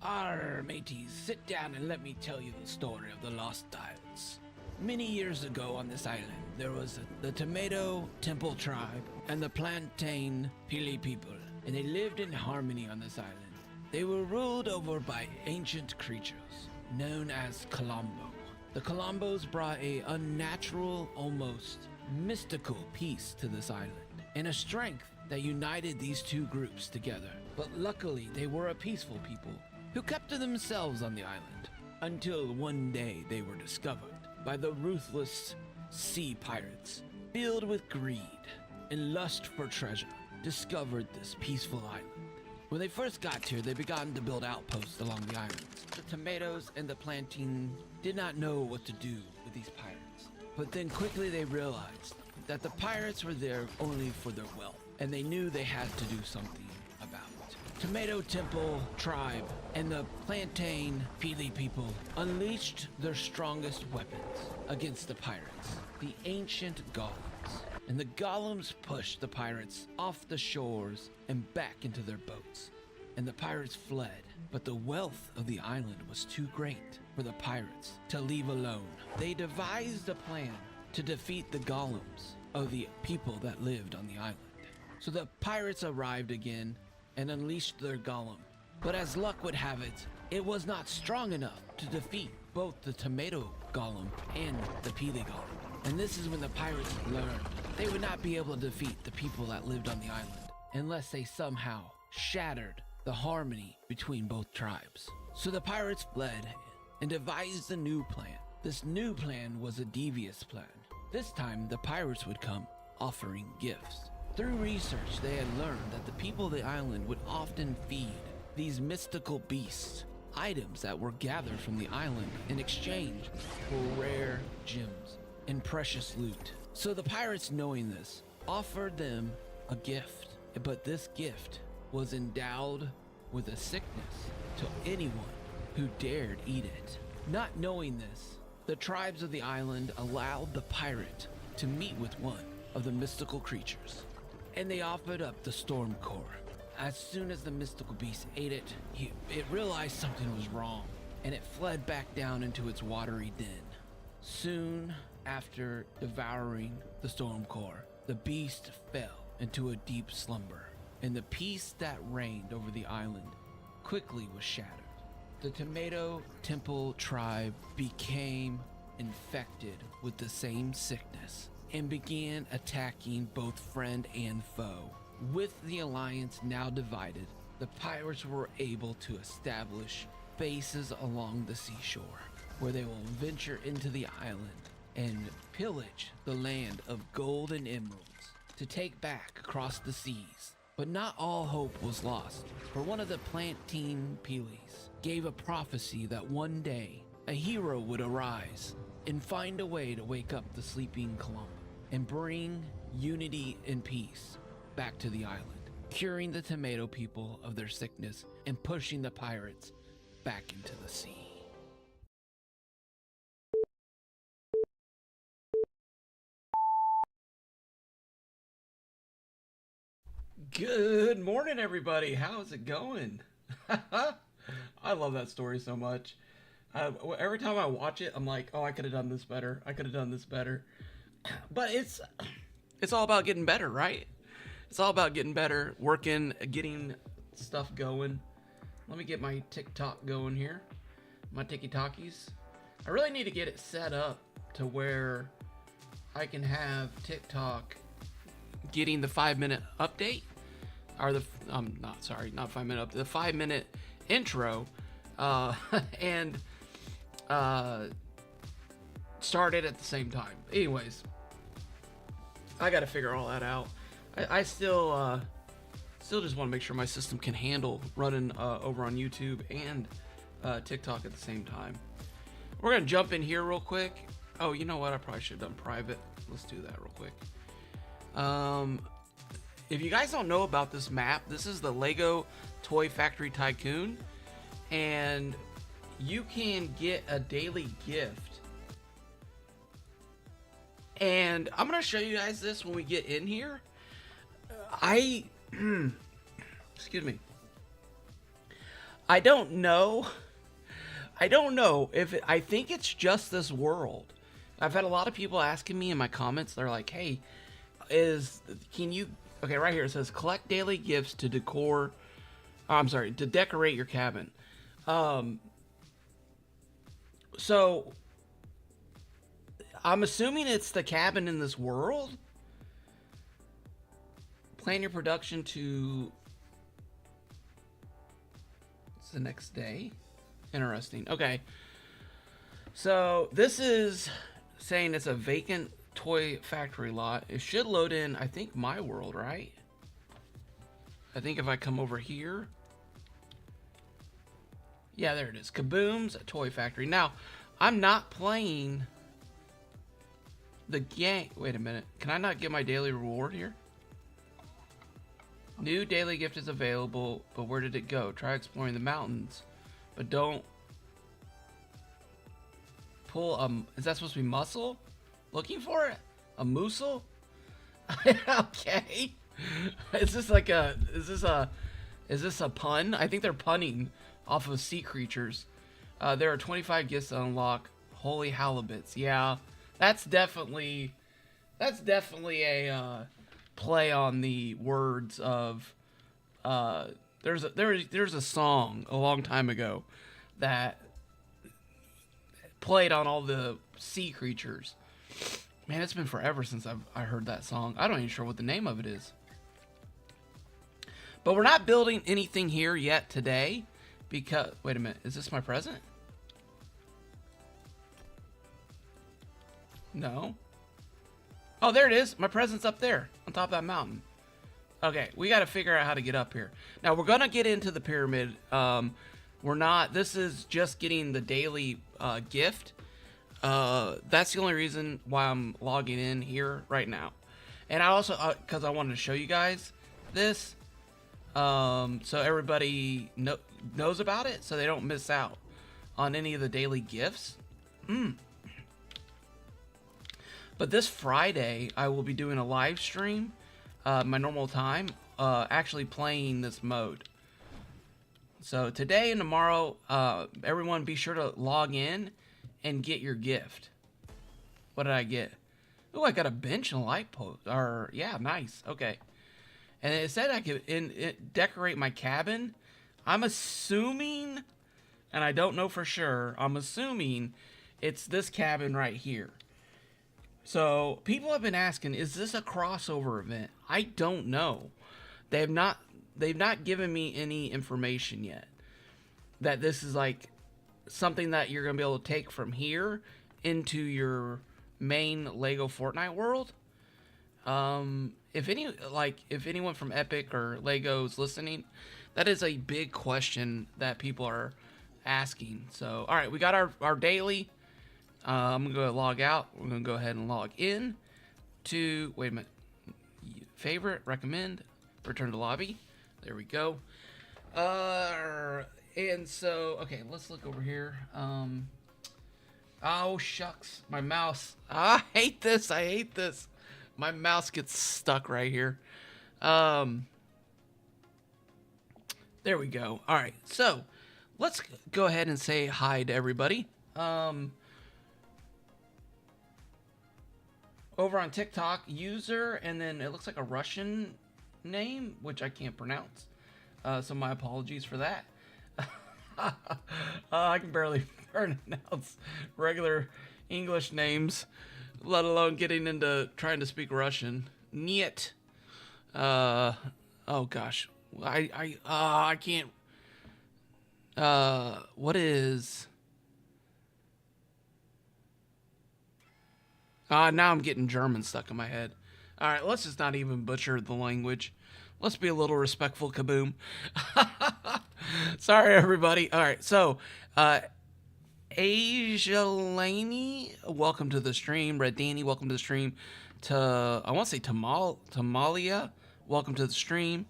Arr, mateys, sit down and let me tell you the story of the Lost Isles. Many years ago on this island, there was the Tomato Temple tribe and the Plantain Pili people, and they lived in harmony on this island. They were ruled over by ancient creatures known as Colombo. The Colombos brought a unnatural, almost mystical peace to this island, and a strength that united these two groups together. But luckily, they were a peaceful people who kept to themselves on the island, until one day they were discovered by the ruthless sea pirates, filled with greed and lust for treasure, discovered this peaceful island. When they first got here, they began to build outposts along the islands. The tomatoes and the plantain did not know what to do with these pirates, but then quickly they realized that the pirates were there only for their wealth, and they knew they had to do something about it. Tomato Temple tribe and the Plantain Pili people unleashed their strongest weapons against the pirates, the ancient golems. And the golems pushed the pirates off the shores and back into their boats. And the pirates fled, but the wealth of the island was too great for the pirates to leave alone. They devised a plan to defeat the golems of the people that lived on the island. So the pirates arrived again and unleashed their golem. But as luck would have it, it was not strong enough to defeat both the tomato golem and the pili golem. And this is when the pirates learned they would not be able to defeat the people that lived on the island unless they somehow shattered the harmony between both tribes. So the pirates fled and devised a new plan. This new plan was a devious plan. This time the pirates would come offering gifts. Through research, they had learned that the people of the island would often feed these mystical beasts items that were gathered from the island in exchange for rare gems and precious loot. So the pirates, knowing this, offered them a gift, but this gift was endowed with a sickness to anyone who dared eat it. Not knowing this, the tribes of the island allowed the pirate to meet with one of the mystical creatures, and they offered up the storm core. As soon as the mystical beast ate it, it realized something was wrong, and it fled back down into its watery den. Soon after devouring the storm core, the beast fell into a deep slumber, and the peace that reigned over the island quickly was shattered. The Tomato Temple tribe became infected with the same sickness and began attacking both friend and foe. With the alliance now divided, the pirates were able to establish bases along the seashore, where they will venture into the island and pillage the land of gold and emeralds to take back across the seas. But not all hope was lost, for one of the Plantain Pilis gave a prophecy that one day a hero would arise and find a way to wake up the sleeping Colombo and bring unity and peace back to the island, curing the tomato people of their sickness and pushing the pirates back into the sea. Good morning, everybody. How's it going? I love that story so much. Every time I watch it, I'm like, oh, I could have done this better. I could have done this better. But it's all about getting better, right? It's all about getting better, working, getting stuff going. Let me get my TikTok going here. My TikTokies. I really need to get it set up to where I can have TikTok getting the 5-minute update. Or the, not 5-minute update, the 5-minute intro. And start it at the same time. Anyways, I got to figure all that out. I still just want to make sure my system can handle running over on YouTube and TikTok at the same time. We're gonna jump in here real quick. Oh, you know what? I probably should have done private. Let's do that real quick. If you guys don't know about this map, this is the Lego Toy Factory Tycoon, and you can get a daily gift. And I'm gonna show you guys this when we get in here. Excuse me. I don't know. I don't know if I think it's just this world. I've had a lot of people asking me in my comments. They're like, "Hey, can you?" Okay, right here it says collect daily gifts to decor. Oh, I'm sorry, to decorate your cabin. So I'm assuming it's the cabin in this world. Plan your production to. It's the next day. Interesting. Okay. So this is saying it's a vacant toy factory lot. It should load in, I think, my world, right? I think if I come over here. Yeah, there it is. Kaboom's Toy Factory. Now, I'm not playing the game. Wait a minute. Can I not get my daily reward here? New daily gift is available, but where did it go? Try exploring the mountains, but don't pull is that supposed to be muscle? Looking for it? A moosel? Okay. Is this a pun? I think they're punning off of sea creatures. There are 25 gifts to unlock. Holy halibuts. Yeah, that's definitely a play on the words of there's a song a long time ago that played on all the sea creatures. Man, it's been forever since I heard that song. I don't even sure what the name of it is. But we're not building anything here yet today because wait a minute, is this my present? No. Oh, there it is. My present's up there on top of that mountain. Okay, we got to figure out how to get up here. Now, we're going to get into the pyramid. We're not, this is just getting the daily gift. That's the only reason why I'm logging in here right now. And I also, because I wanted to show you guys this, so everybody knows about it, so they don't miss out on any of the daily gifts. But this Friday, I will be doing a live stream, my normal time, actually playing this mode. So today and tomorrow, everyone be sure to log in and get your gift. What did I get? Oh, I got a bench and a light post. Or yeah, nice. Okay. And it said I could decorate my cabin. I'm assuming, and I don't know for sure, I'm assuming it's this cabin right here. So people have been asking, is this a crossover event? I don't know. They've not given me any information yet that this is like something that you're gonna be able to take from here into your main Lego Fortnite world. If anyone from Epic or Lego's listening, that is a big question that people are asking. So all right, we got our daily. I'm gonna go log out. We're gonna go ahead and log in to, wait a minute, favorite, recommend, return to lobby. There we go. And so, okay, let's look over here. Oh shucks, my mouse. I hate this. My mouse gets stuck right here. There we go. All right, so let's go ahead and say hi to everybody. Over on TikTok, user, and then it looks like a Russian name, which I can't pronounce. So my apologies for that. I can barely pronounce regular English names, let alone getting into trying to speak Russian. Niet. Oh gosh, I can't. What is? Now I'm getting German stuck in my head. All right, let's just not even butcher the language. Let's be a little respectful, Kaboom. Sorry, everybody. All right, so Asia Laney, welcome to the stream. Red Danny, welcome to the stream. I want to say Tamalia, welcome to the stream.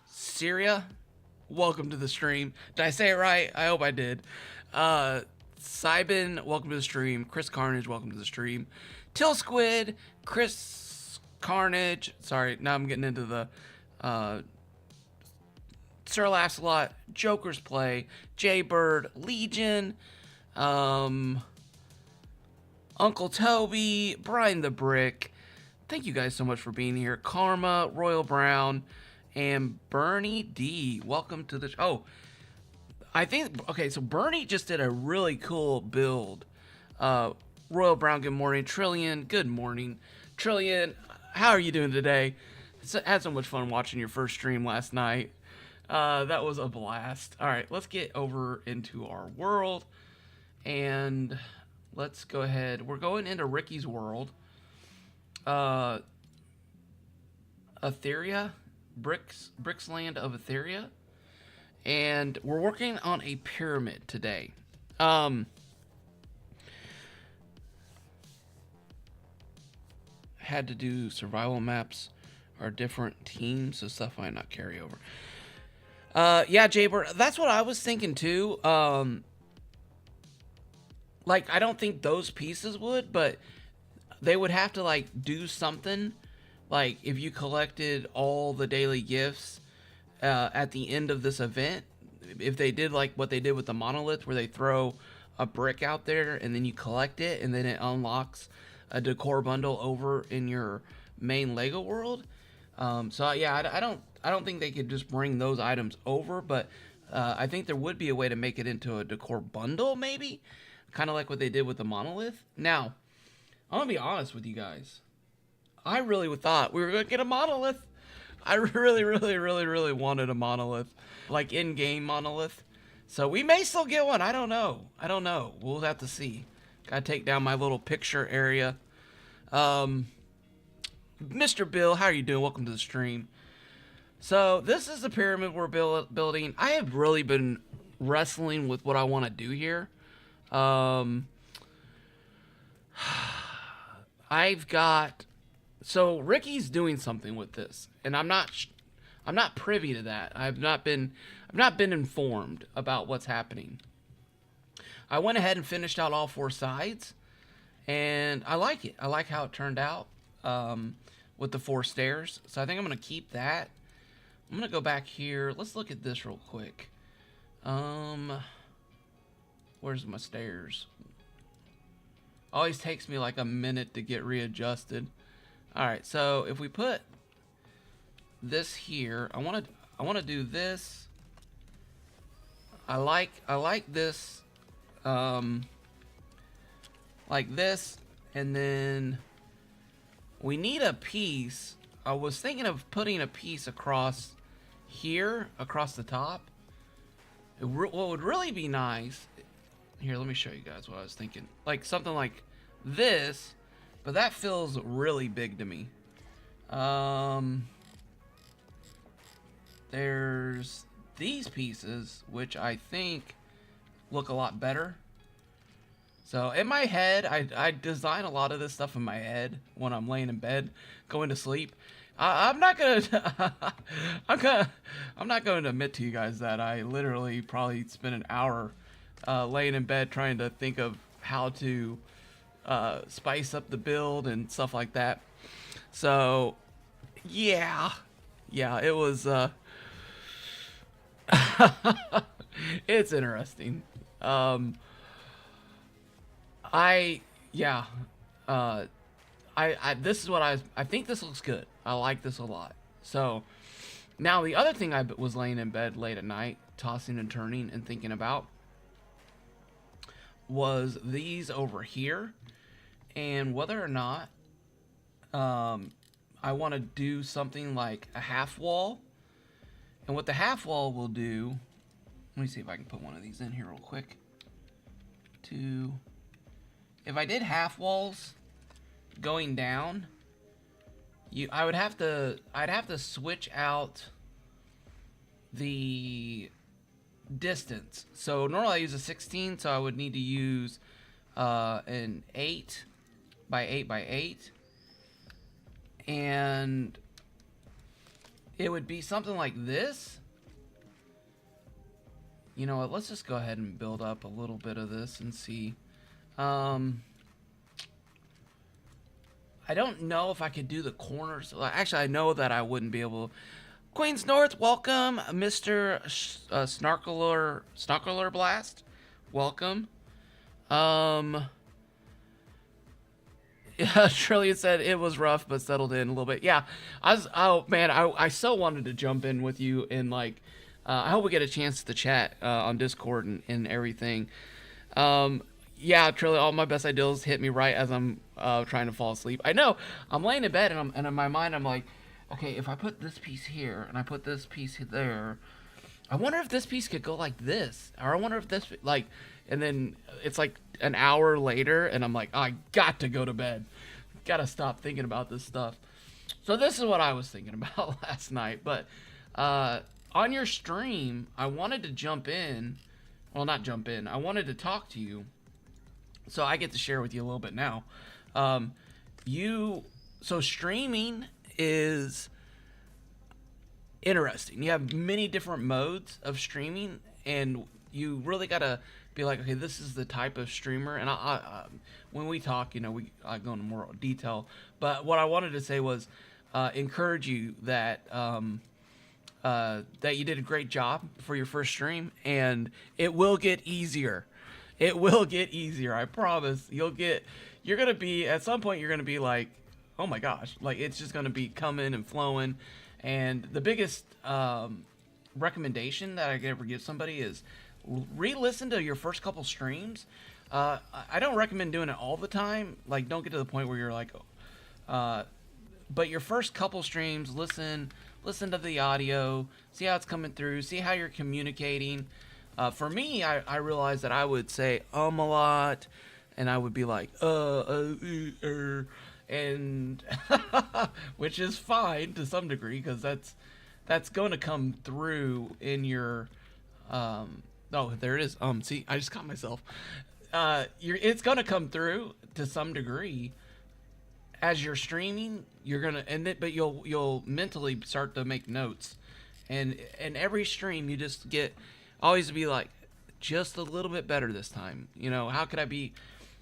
Syria, welcome to the stream. Did I say it right? I hope I did. Sybin, welcome to the stream. Chris Carnage, welcome to the stream. Till Squid, Chris Carnage. Sorry, now I'm getting into the Sir Lancelot, Joker's Play, Jaybird, Legion, Uncle Toby, Brian the Brick. Thank you guys so much for being here. Karma, Royal Brown, and Bernie D. Welcome to the show. Oh, I think, okay, so Bernie just did a really cool build. Royal Brown, good morning. Trillion, good morning. Trillion, how are you doing today? Had so much fun watching your first stream last night. That was a blast. All right, let's get over into our world. And let's go ahead. We're going into Rikki's world. Etheria. Bricks land of Etheria. And we're working on a pyramid today. Had to do survival maps are different teams, so stuff might not carry over. Yeah, Jaybird, that's what I was thinking too. Like, I don't think those pieces would, but they would have to, like, do something. Like, if you collected all the daily gifts at the end of this event, if they did, like, what they did with the monolith, where they throw a brick out there, and then you collect it, and then it unlocks a decor bundle over in your main Lego world. So, yeah, I don't think they could just bring those items over, but I think there would be a way to make it into a decor bundle, maybe? Kind of like what they did with the monolith. Now, I'm going to be honest with you guys. I really thought we were going to get a monolith. I really wanted a monolith. Like, in-game monolith. So we may still get one. I don't know. We'll have to see. Gotta take down my little picture area. Mr. Bill, how are you doing? Welcome to the stream. So, this is the pyramid we're building. I have really been wrestling with what I want to do here. I've got... So, Rikki's doing something with this. And I'm not privy to that. I've not been informed about what's happening. I went ahead and finished out all 4 sides. And I like it. I like how it turned out. With the 4 stairs. So I think I'm going to keep that. I'm going to go back here. Let's look at this real quick. Where's my stairs? Always takes me like a minute to get readjusted. Alright, so if we put this here, I want to do this. I like this like this, and then we need a piece. I was thinking of putting a piece across here, across the top. What would really be nice... Here, let me show you guys what I was thinking. Like, something like this, but that feels really big to me. There's these pieces, which I think look a lot better. So, in my head, I design a lot of this stuff in my head when I'm laying in bed, going to sleep. I'm not gonna I'm not going to admit to you guys that I literally probably spent an hour laying in bed trying to think of how to spice up the build and stuff like that. So, yeah, it was it's interesting. This is what I think this looks good. I like this a lot. So, now the other thing I was laying in bed late at night, tossing and turning and thinking about, was these over here, and whether or not I want to do something like a half wall. And what the half wall will do, let me see if I can put one of these in here real quick. If I did half walls going down, I'd have to switch out the distance. So normally I use a 16, so I would need to use an 8 by 8 by 8, and it would be something like this. You know what, let's just go ahead and build up a little bit of this and see. I don't know if I could do the corners. Actually, I know that I wouldn't be able. Queens North, welcome. Mr. Snarkler Blast, welcome. Yeah, Trillian said it was rough, but settled in a little bit. Yeah, oh man, I so wanted to jump in with you and like, I hope we get a chance to chat on Discord and everything. Yeah, Trillian, all my best ideas hit me right as I'm trying to fall asleep. I know, I'm laying in bed and in my mind I'm like, okay, if I put this piece here and I put this piece there, I wonder if this piece could go like this, or I wonder if this like, and then it's like an hour later, and I'm like, oh, I got to go to bed, gotta stop thinking about this stuff. So this is what I was thinking about last night. But on your stream, I wanted to jump in, well, not jump in. I wanted to talk to you, so I get to share with you a little bit now. So streaming is interesting. You have many different modes of streaming, and you really gotta be like, okay, this is the type of streamer. And when we talk, I go into more detail. But what I wanted to say was encourage you that that you did a great job for your first stream, and it will get easier. It will get easier. I promise. You're gonna be at some point. You're gonna be like, oh my gosh, like it's just gonna be coming and flowing. And the biggest recommendation that I could ever give somebody is re-listen to your first couple streams. I don't recommend doing it all the time. Like, don't get to the point where you're like, but your first couple streams, listen to the audio, see how it's coming through, see how you're communicating. For me, I realized that I would say a lot, and I would be like, and which is fine to some degree, because that's going to come through in your oh, there it is. See, I just caught myself. It's going to come through to some degree as you're streaming. You're gonna but you'll mentally start to make notes, and every stream you just get always be like, just a little bit better this time. How could I be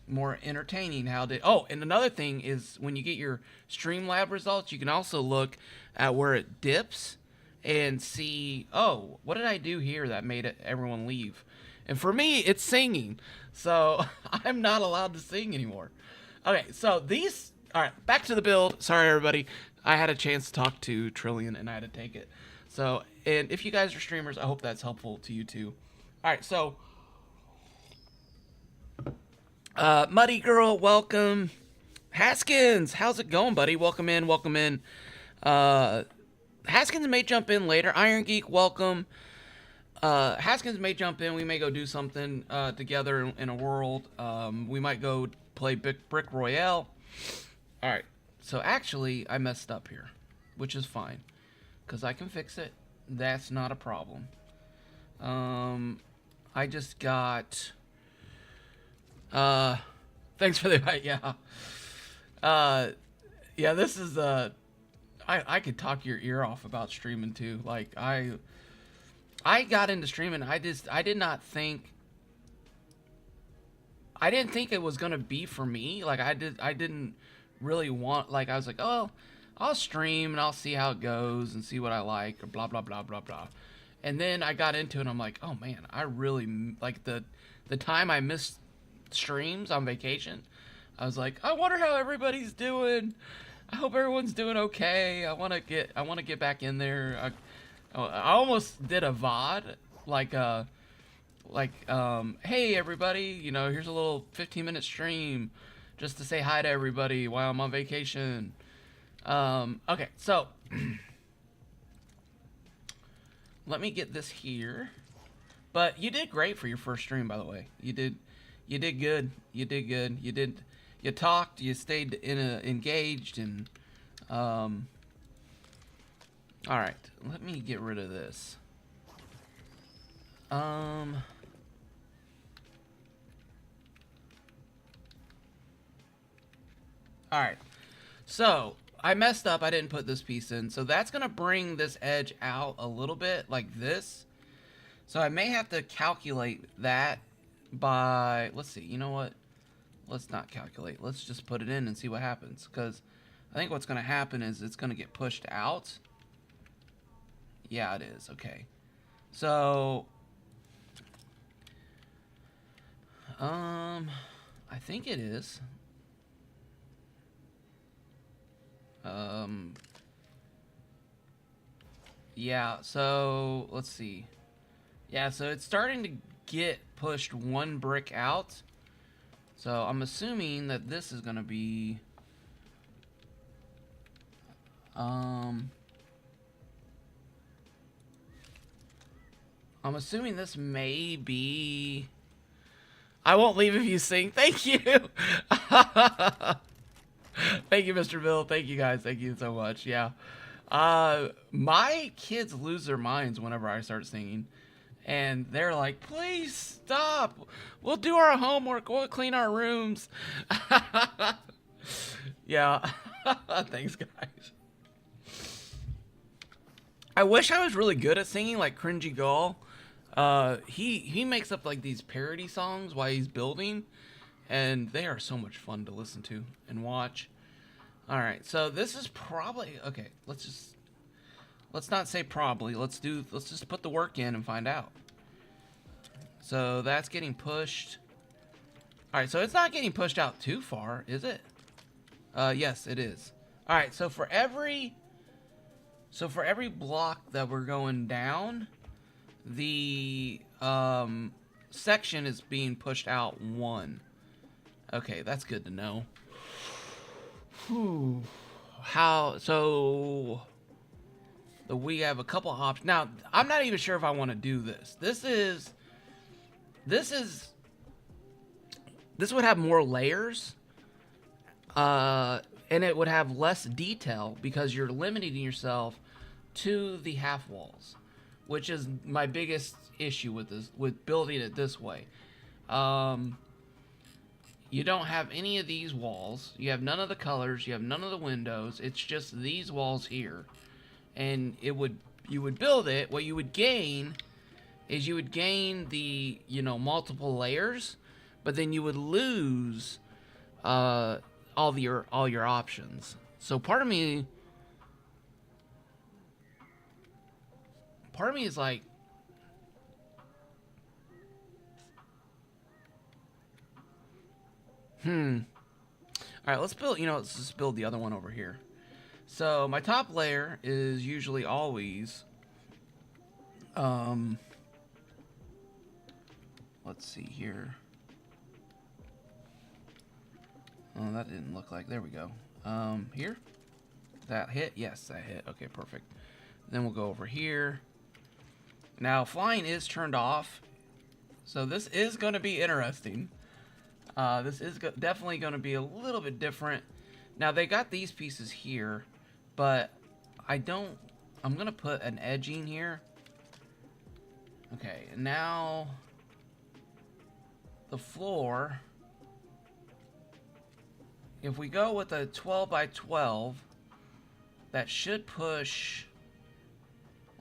more entertaining? And another thing is, when you get your Streamlab results, you can also look at where it dips and see, oh, what did I do here that made everyone leave? And for me, it's singing. So I'm not allowed to sing anymore. Okay, so all right, back to the build. Sorry, everybody. I had a chance to talk to Trillian, and I had to take it. So, and if you guys are streamers, I hope that's helpful to you too. All right, so Muddy Girl, welcome. Haskins, how's it going, buddy? Welcome in. Haskins may jump in later. Iron Geek, welcome. Haskins may jump in. We may go do something together in a world. We might go play Brick Royale. All right. So actually, I messed up here, which is fine, because I can fix it. That's not a problem. I just got... thanks for the invite. Yeah. Yeah, this is I could talk your ear off about streaming too. Like I got into streaming. I didn't think it was gonna be for me. Like I didn't really want, like, I was like, oh, I'll stream and I'll see how it goes and see what I like, or blah blah blah blah blah. And then I got into it and I'm like, oh man, I really like the time I missed streams on vacation. I was like, I wonder how everybody's doing. I hope everyone's doing okay. I want to get back in there. I almost did a VOD, hey everybody, here's a little 15-minute stream just to say hi to everybody while I'm on vacation. Okay, so let me get this here. But you did great for your first stream, by the way. You did good. You talked, you stayed engaged, and all right, let me get rid of this. All right, so I messed up. I didn't put this piece in, so that's gonna bring this edge out a little bit like this. So I may have to calculate that by, let's see, you know what? Let's not calculate. Let's just put it in and see what happens. Because I think what's going to happen is it's going to get pushed out. Yeah, it is. Okay. So, I think it is. Yeah, so let's see. Yeah, so it's starting to get pushed one brick out. So I'm assuming that this is gonna be I'm assuming this may be. I won't leave if you sing. Thank you. Thank you, Mr. Bill. Thank you guys. Thank you so much. Yeah. My kids lose their minds whenever I start singing. And they're like, please stop. We'll do our homework. We'll clean our rooms. Yeah. Thanks, guys. I wish I was really good at singing like Cringy Gall. He makes up like these parody songs while he's building, and they are so much fun to listen to and watch. All right, so this is probably okay. Let's not say probably. Let's just put the work in and find out. So that's getting pushed. All right, so it's not getting pushed out too far, is it? Yes, it is. All right, so for every block that we're going down, the section is being pushed out one. Okay, that's good to know. Whew. We have a couple options. Now, I'm not even sure if I want to do this. This would have more layers. And it would have less detail because you're limiting yourself to the half walls, which is my biggest issue with building it this way. You don't have any of these walls. You have none of the colors. You have none of the windows. It's just these walls here. And you would build it. What you would gain is you would gain the, multiple layers, but then you would lose all your options. So part of me is like, all right, let's just build the other one over here. So my top layer is usually always, let's see here. Oh, that didn't look like, there we go. Here? That hit? Yes, that hit. Okay, perfect. Then we'll go over here. Now, flying is turned off, so this is going to be interesting. This is definitely going to be a little bit different. Now, they got these pieces here, but I'm going to put an edging here. Okay, now the floor, if we go with a 12 by 12, that should push,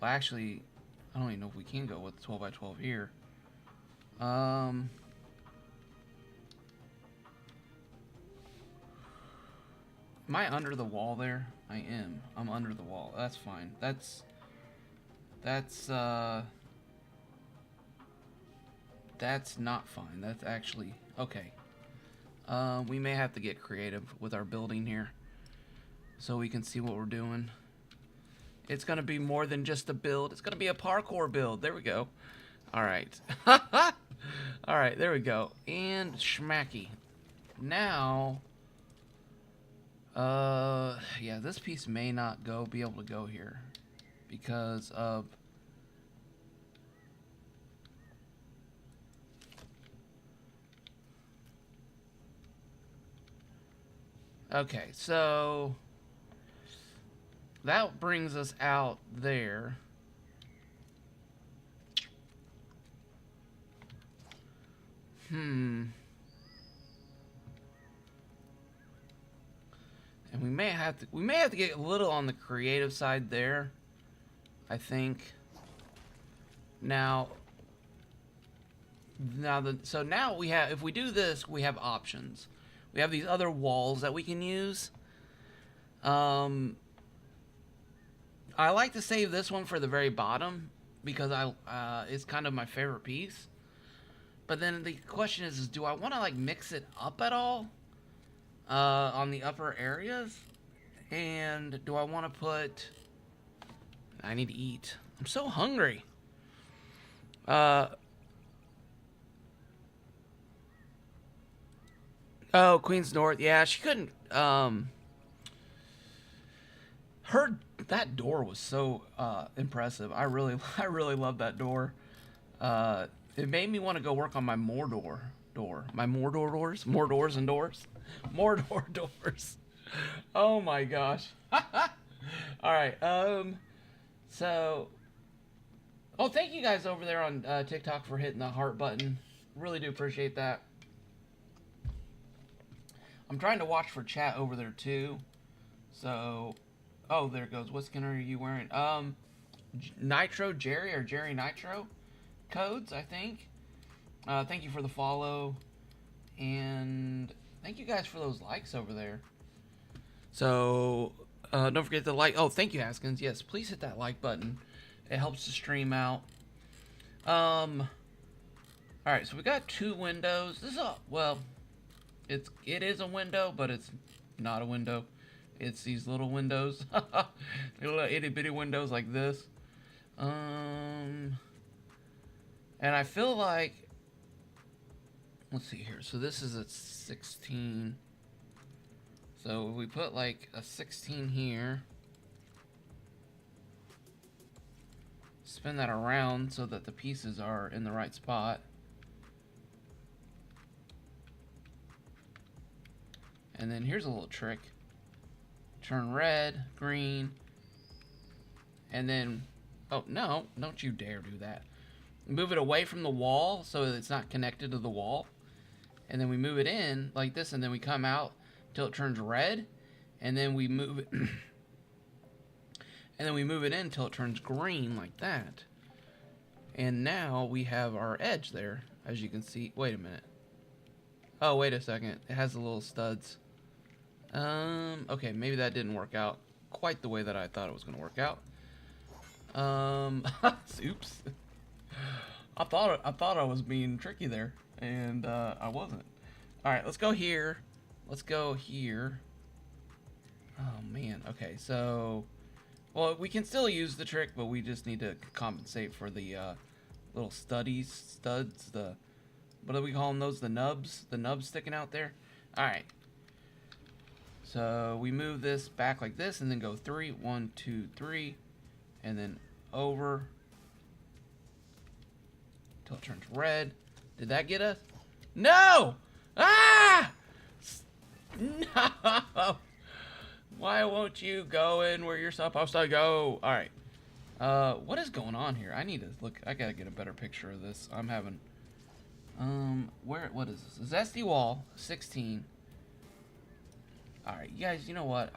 well, actually, I don't even know if we can go with 12 by 12 here. Am I under the wall there? I am. I'm under the wall. That's fine. That's not fine. That's actually okay. We may have to get creative with our building here so we can see what we're doing. It's gonna be more than just a build. It's gonna be a parkour build. There we go. All right. All right, there we go. And schmacky. Now, yeah, this piece may not be able to go here because of, okay, so that brings us out there. And we may have to get a little on the creative side there, I think. So now we have, if we do this, we have options. We have these other walls that we can use. I like to save this one for the very bottom because it's kind of my favorite piece. But then the question is do I want to like mix it up at all on the upper areas? And do I want to put... I need to eat. I'm so hungry. Oh, Queen's North. Yeah, she couldn't... that door was so impressive. I really love that door. It made me want to go work on my Mordor door. My Mordor doors? Mordors and doors? Mordor doors. Oh my gosh. Alright, so... Oh, thank you guys over there on TikTok for hitting the heart button. Really do appreciate that. I'm trying to watch for chat over there too. So... Oh, there it goes. What skin are you wearing? Nitro Jerry or Jerry Nitro codes, I think. Thank you for the follow. And thank you guys for those likes over there. So, don't forget to like. Oh, thank you, Haskins. Yes, please hit that like button. It helps the stream out. Alright, so we got 2 windows. This is a, well, it is a window, but it's not a window. It's these little windows. Little itty bitty windows like this. And I feel like, let's see here. So this is a 16. So if we put like a 16 here, spin that around so that the pieces are in the right spot. And then here's a little trick. Turn red, green, and then, oh no, don't you dare do that. Move it away from the wall so that it's not connected to the wall. And then we move it in like this, and then we come out till it turns red, and then we move it and then we move it in till it turns green like that. And now we have our edge there, as you can see. Wait a minute. Oh, wait a second. It has the little studs. Okay, maybe that didn't work out quite the way that I thought it was going to work out. Oops. I thought I was being tricky there, and I wasn't. All right, let's go here. Let's go here. Oh man. Okay, so, well, we can still use the trick, but we just need to compensate for the little studs. The, what do we call them? Those, the nubs sticking out there. All right. So we move this back like this, and then go 3, 1, 2, 3, and then over till it turns red. Did that get us? No! Ah! No! Why won't you go in where you're supposed to go? All right. What is going on here? I need to look. I gotta get a better picture of this. I'm having. What is this? Zesty wall 16. Alright, you guys, you know what?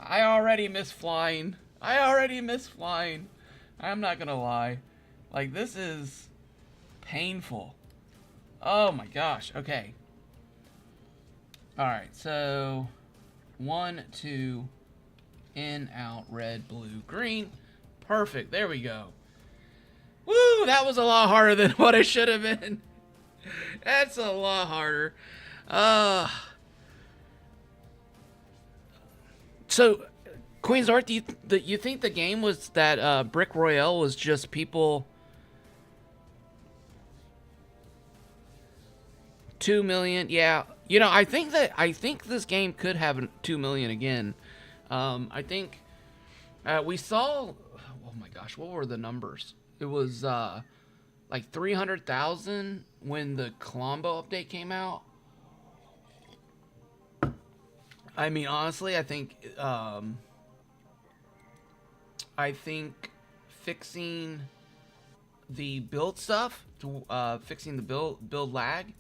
I already miss flying. I'm not gonna lie. Like, this is painful. Oh my gosh, okay. Alright, so 1, 2, in, out, red, blue, green. Perfect, there we go. Woo, that was a lot harder than what it should have been. That's a lot harder. So, Queen's Art, do you think the game was that Brick Royale was just people 2 million? Yeah, you know, I think this game could have 2 million again. I think we saw. Oh my gosh, what were the numbers? It was like 300,000 when the Colombo update came out. I mean, honestly, I think fixing the build stuff, fixing the build lag,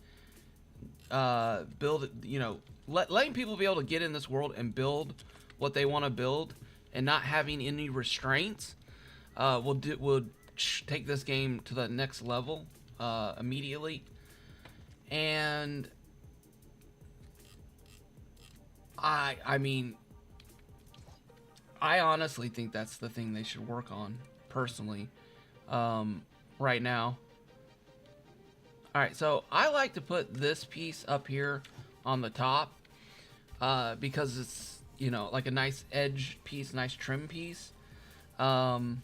you know, letting people be able to get in this world and build what they want to build, and not having any restraints, will take this game to the next level immediately. And I mean, I honestly think that's the thing they should work on, personally, right now. Alright, so I like to put this piece up here on the top, because it's, you know, like a nice edge piece, nice trim piece. And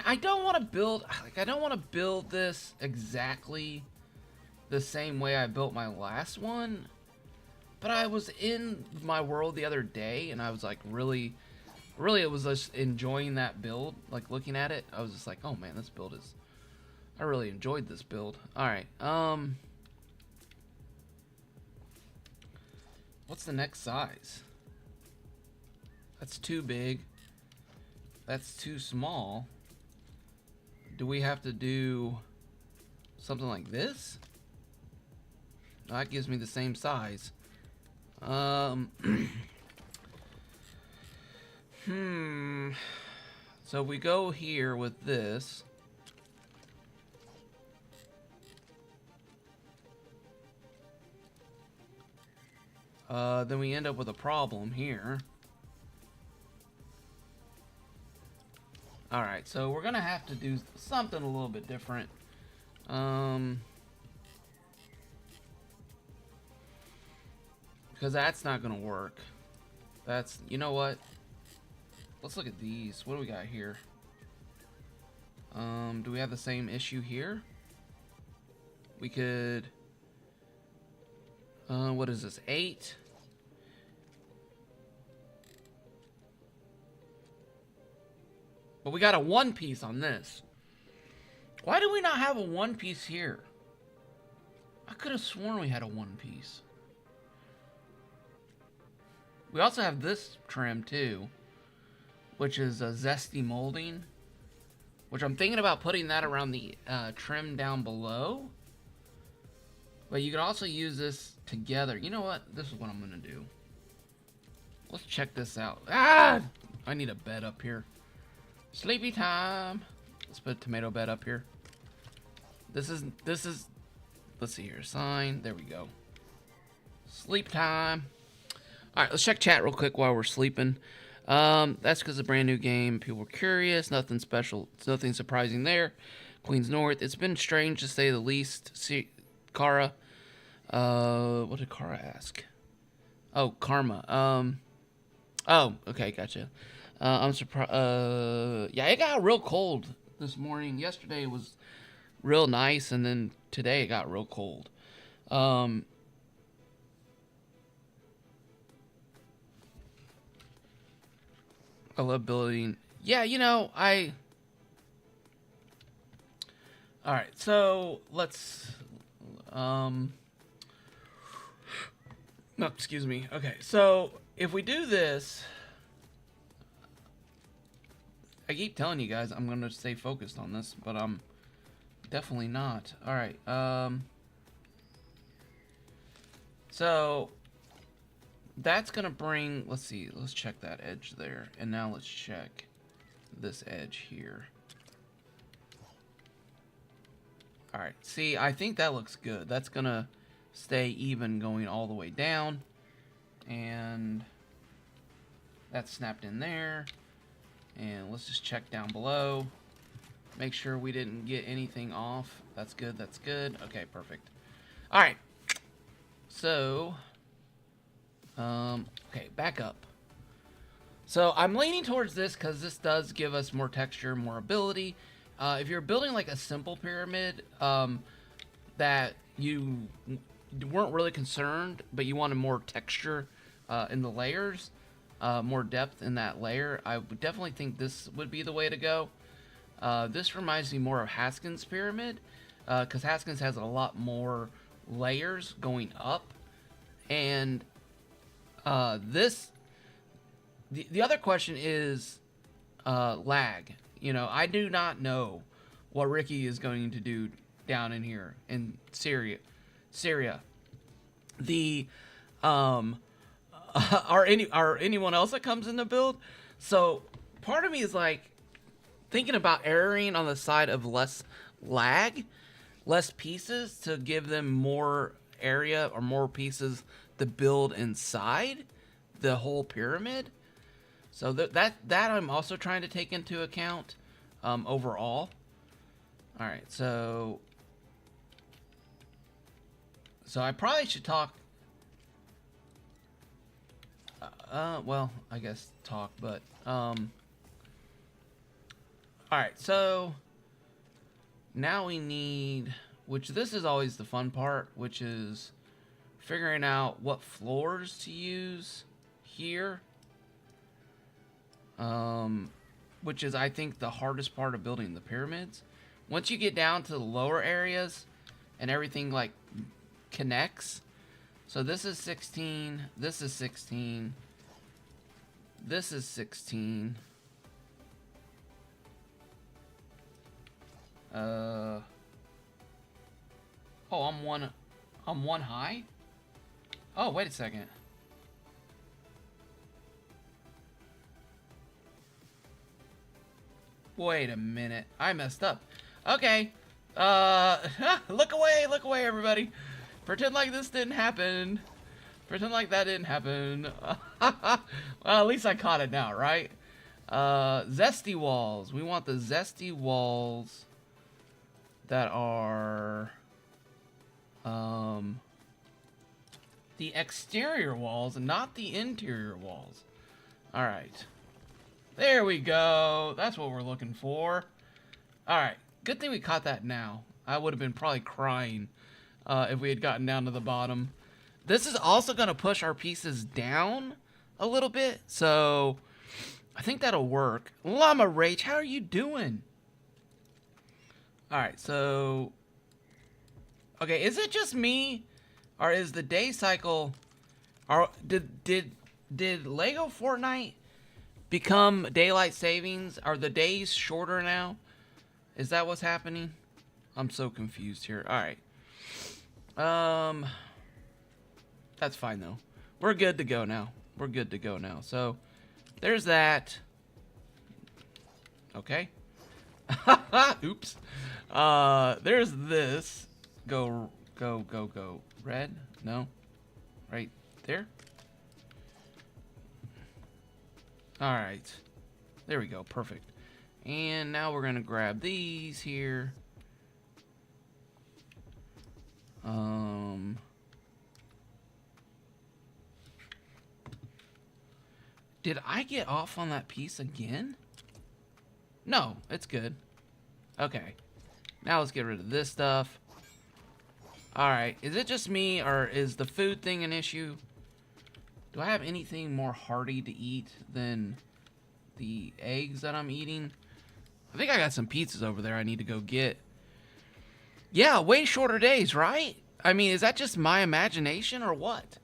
I don't want to build, like, I don't want to build this exactly the same way I built my last one. But I was in my world the other day, and I was like, really, it was just enjoying that build. Like, looking at it, I was just like, oh man, this build is, I really enjoyed this build. Alright, what's the next size? That's too big. That's too small. Do we have to do something like this? That gives me the same size. So we go here with this. Then we end up with a problem here. Alright, so we're gonna have to do something a little bit different. Because that's not gonna work. That's, you know what? Let's look at these. What do we got here? Do we have the same issue here? We could, what is this, 8? But we got a 1 piece on this. Why do we not have a 1 piece here? I could have sworn we had a 1 piece. We also have this trim too, which is a zesty molding, which I'm thinking about putting that around the trim down below. But you can also use this together. You know what? This is what I'm gonna do. Let's check this out. Ah! I need a bed up here. Sleepy time. Let's put a tomato bed up here. This is, let's see here. Sign. There we go. Sleep time. Alright, let's check chat real quick while we're sleeping. That's because it's a brand new game. People were curious. Nothing special. Nothing surprising there. Queens North. It's been strange to say the least. See, Kara. What did Kara ask? Oh, Karma. Oh, okay, gotcha. I'm surprised. Yeah, it got real cold this morning. Yesterday was real nice, and then today it got real cold. I love building. Yeah, you know, Alright, so let's, no, excuse me. Okay, so if we do this, I keep telling you guys I'm gonna stay focused on this, but I'm definitely not. Alright, so that's gonna bring, let's see, let's check that edge there, and now let's check this edge here. Alright, see, I think that looks good. That's gonna stay even going all the way down, and that's snapped in there. And let's just check down below, make sure we didn't get anything off. That's good, that's good. Okay, perfect. Alright, so okay, back up. So I'm leaning towards this because this does give us more texture, more ability. If you're building like a simple pyramid that you weren't really concerned, but you wanted more texture in the layers, more depth in that layer, I would definitely think this would be the way to go. This reminds me more of Haskins' pyramid, because Haskins has a lot more layers going up, and the other question is lag. You know, I do not know what Rikki is going to do down in here in Syria. The are anyone else that comes in the build? So part of me is like thinking about erring on the side of less lag, less pieces to give them more area or more pieces to build inside. the whole pyramid. So that I'm also trying to take into account overall. All right, so I probably should talk. Well, I guess talk, but all right, so now we need, which this is always the fun part, which is figuring out what floors to use here. Which is, I think, the hardest part of building the pyramids. Once you get down to the lower areas and everything like connects. So this is 16, this is 16, this is 16. Oh, I'm one high? Oh, wait a second. Wait a minute. I messed up. Okay. Look away, everybody. Pretend like this didn't happen. Pretend like that didn't happen. Well, at least I caught it now, right? Zesty walls. We want the zesty walls that are the exterior walls, not the interior walls. All right. There we go. That's what we're looking for. All right. Good thing we caught that now. I would have been probably crying if we had gotten down to the bottom. This is also going to push our pieces down a little bit. So I think that'll work. Llama Rage, how are you doing? All right. So, okay. Is it just me, or is the day cycle, or did Lego Fortnite become daylight savings? Are the days shorter now? Is that what's happening? I'm so confused here. All right. That's fine though. We're good to go now. We're good to go now. So there's that. Okay. Oops. There's this. Go. Red? No. Right there. All right. There we go. Perfect. And now we're going to grab these here. Did I get off on that piece again? No, it's good. Okay. Now let's get rid of this stuff. All right. Is it just me, or is the food thing an issue? Do I have anything more hearty to eat than the eggs that I'm eating? I think I got some pizzas over there I need to go get. Yeah, way shorter days, right? I mean, is that just my imagination or what?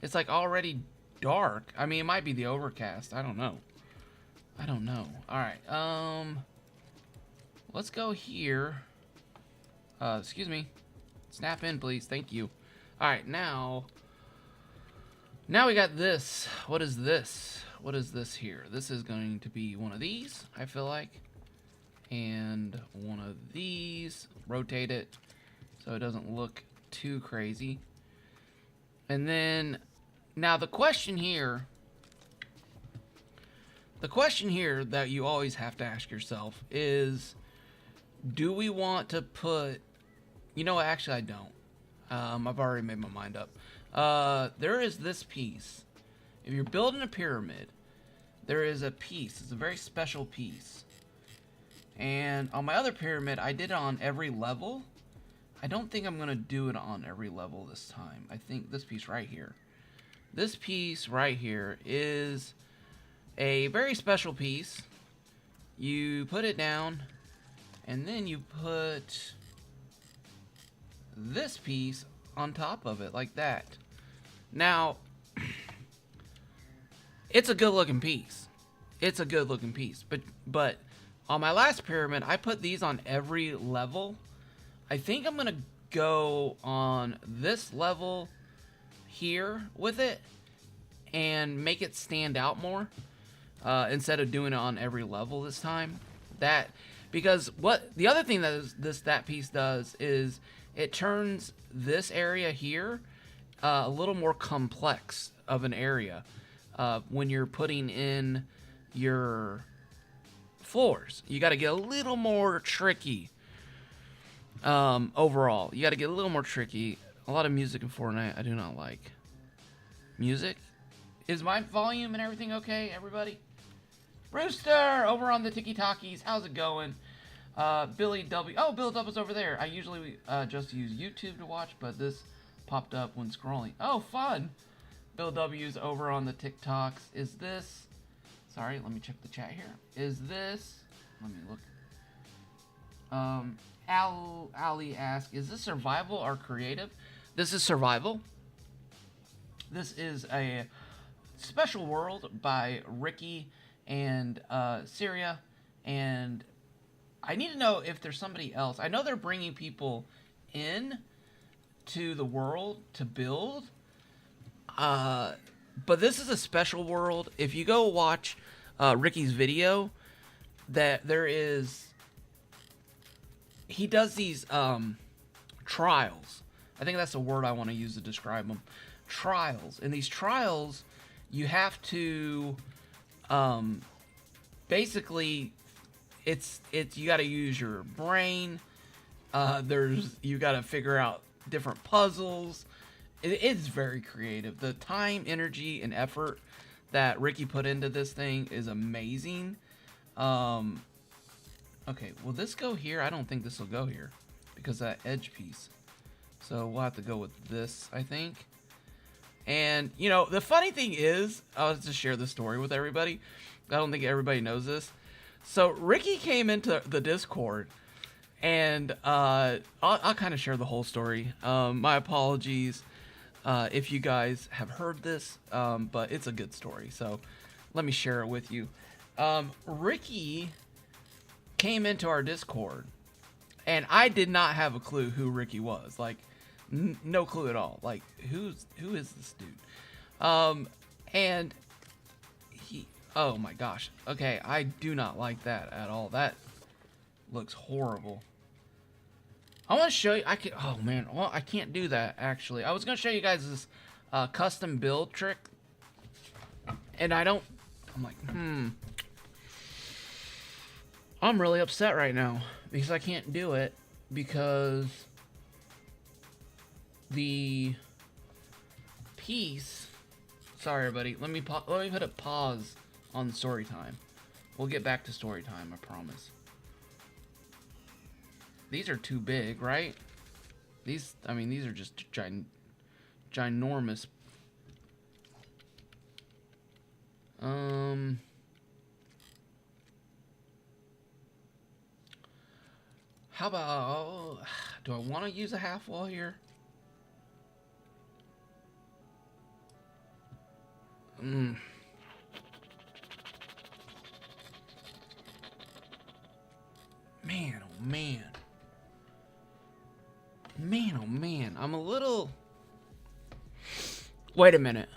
It's like already dark. I mean, it might be the overcast. I don't know. All right. Let's go here. Excuse me. Snap in, please. Thank you. All right, now we got this. What is this? What is this here? This is going to be one of these, I feel like. And one of these. Rotate it so it doesn't look too crazy. And then, now the question here that you always have to ask yourself is, do we want to put, you know what, actually I don't. I've already made my mind up. There is this piece. If you're building a pyramid, there is a piece. It's a very special piece. And on my other pyramid, I did it on every level. I don't think I'm going to do it on every level this time. I think this piece right here. This piece right here is a very special piece. You put it down, and then you put this piece on top of it, like that. Now, it's a good looking piece. It's a good looking piece. But on my last pyramid, I put these on every level. I think I'm going to go on this level here with it and make it stand out more instead of doing it on every level this time. Because what the other thing that piece does is it turns this area here a little more complex of an area. when you're putting in your floors. You got to get a little more tricky. Overall, you got to get a little more tricky. A lot of music in Fortnite I do not like. Music? Is my volume and everything okay, everybody? Rooster, over on the Tiki Talkies, how's it going? Billy W. Oh, Bill W is over there. I usually just use YouTube to watch, but this popped up when scrolling. Oh, fun! Bill W's over on the TikToks. Is this... Sorry, let me check the chat here. Is this... Let me look. Ali asks, is this survival or creative? This is survival. This is a special world by Rikki and Syria, and I need to know if there's somebody else. I know they're bringing people in to the world to build, but this is a special world. If you go watch Rikki's video, that there is... He does these trials. I think that's the word I want to use to describe them. Trials. In these trials, you have to basically it's you got to use your brain. You got to figure out different puzzles. It's very creative. The time, energy, and effort that Rikki put into this thing is amazing. Okay, will this go here? I don't think this will go here because of that edge piece. So we'll have to go with this, I think. And, you know, the funny thing is, I'll just share this story with everybody. I don't think everybody knows this. So Rikki came into the Discord, and I'll kind of share the whole story. My apologies if you guys have heard this, but it's a good story. So let me share it with you. Rikki came into our Discord, and I did not have a clue who Rikki was. Like, no clue at all. Like, who is this dude? And he, oh my gosh. Okay, I do not like that at all. That looks horrible. I want to show you. Oh man, well, I can't do that actually. I was gonna show you guys this custom build trick, and I'm like, I'm really upset right now because I can't do it because the piece. Sorry, everybody. Let me put a pause on story time. We'll get back to story time. I promise. These are too big, right? These are just ginormous. How about, do I want to use a half wall here? Man, oh man. Man, oh man. I'm a little... Wait a minute.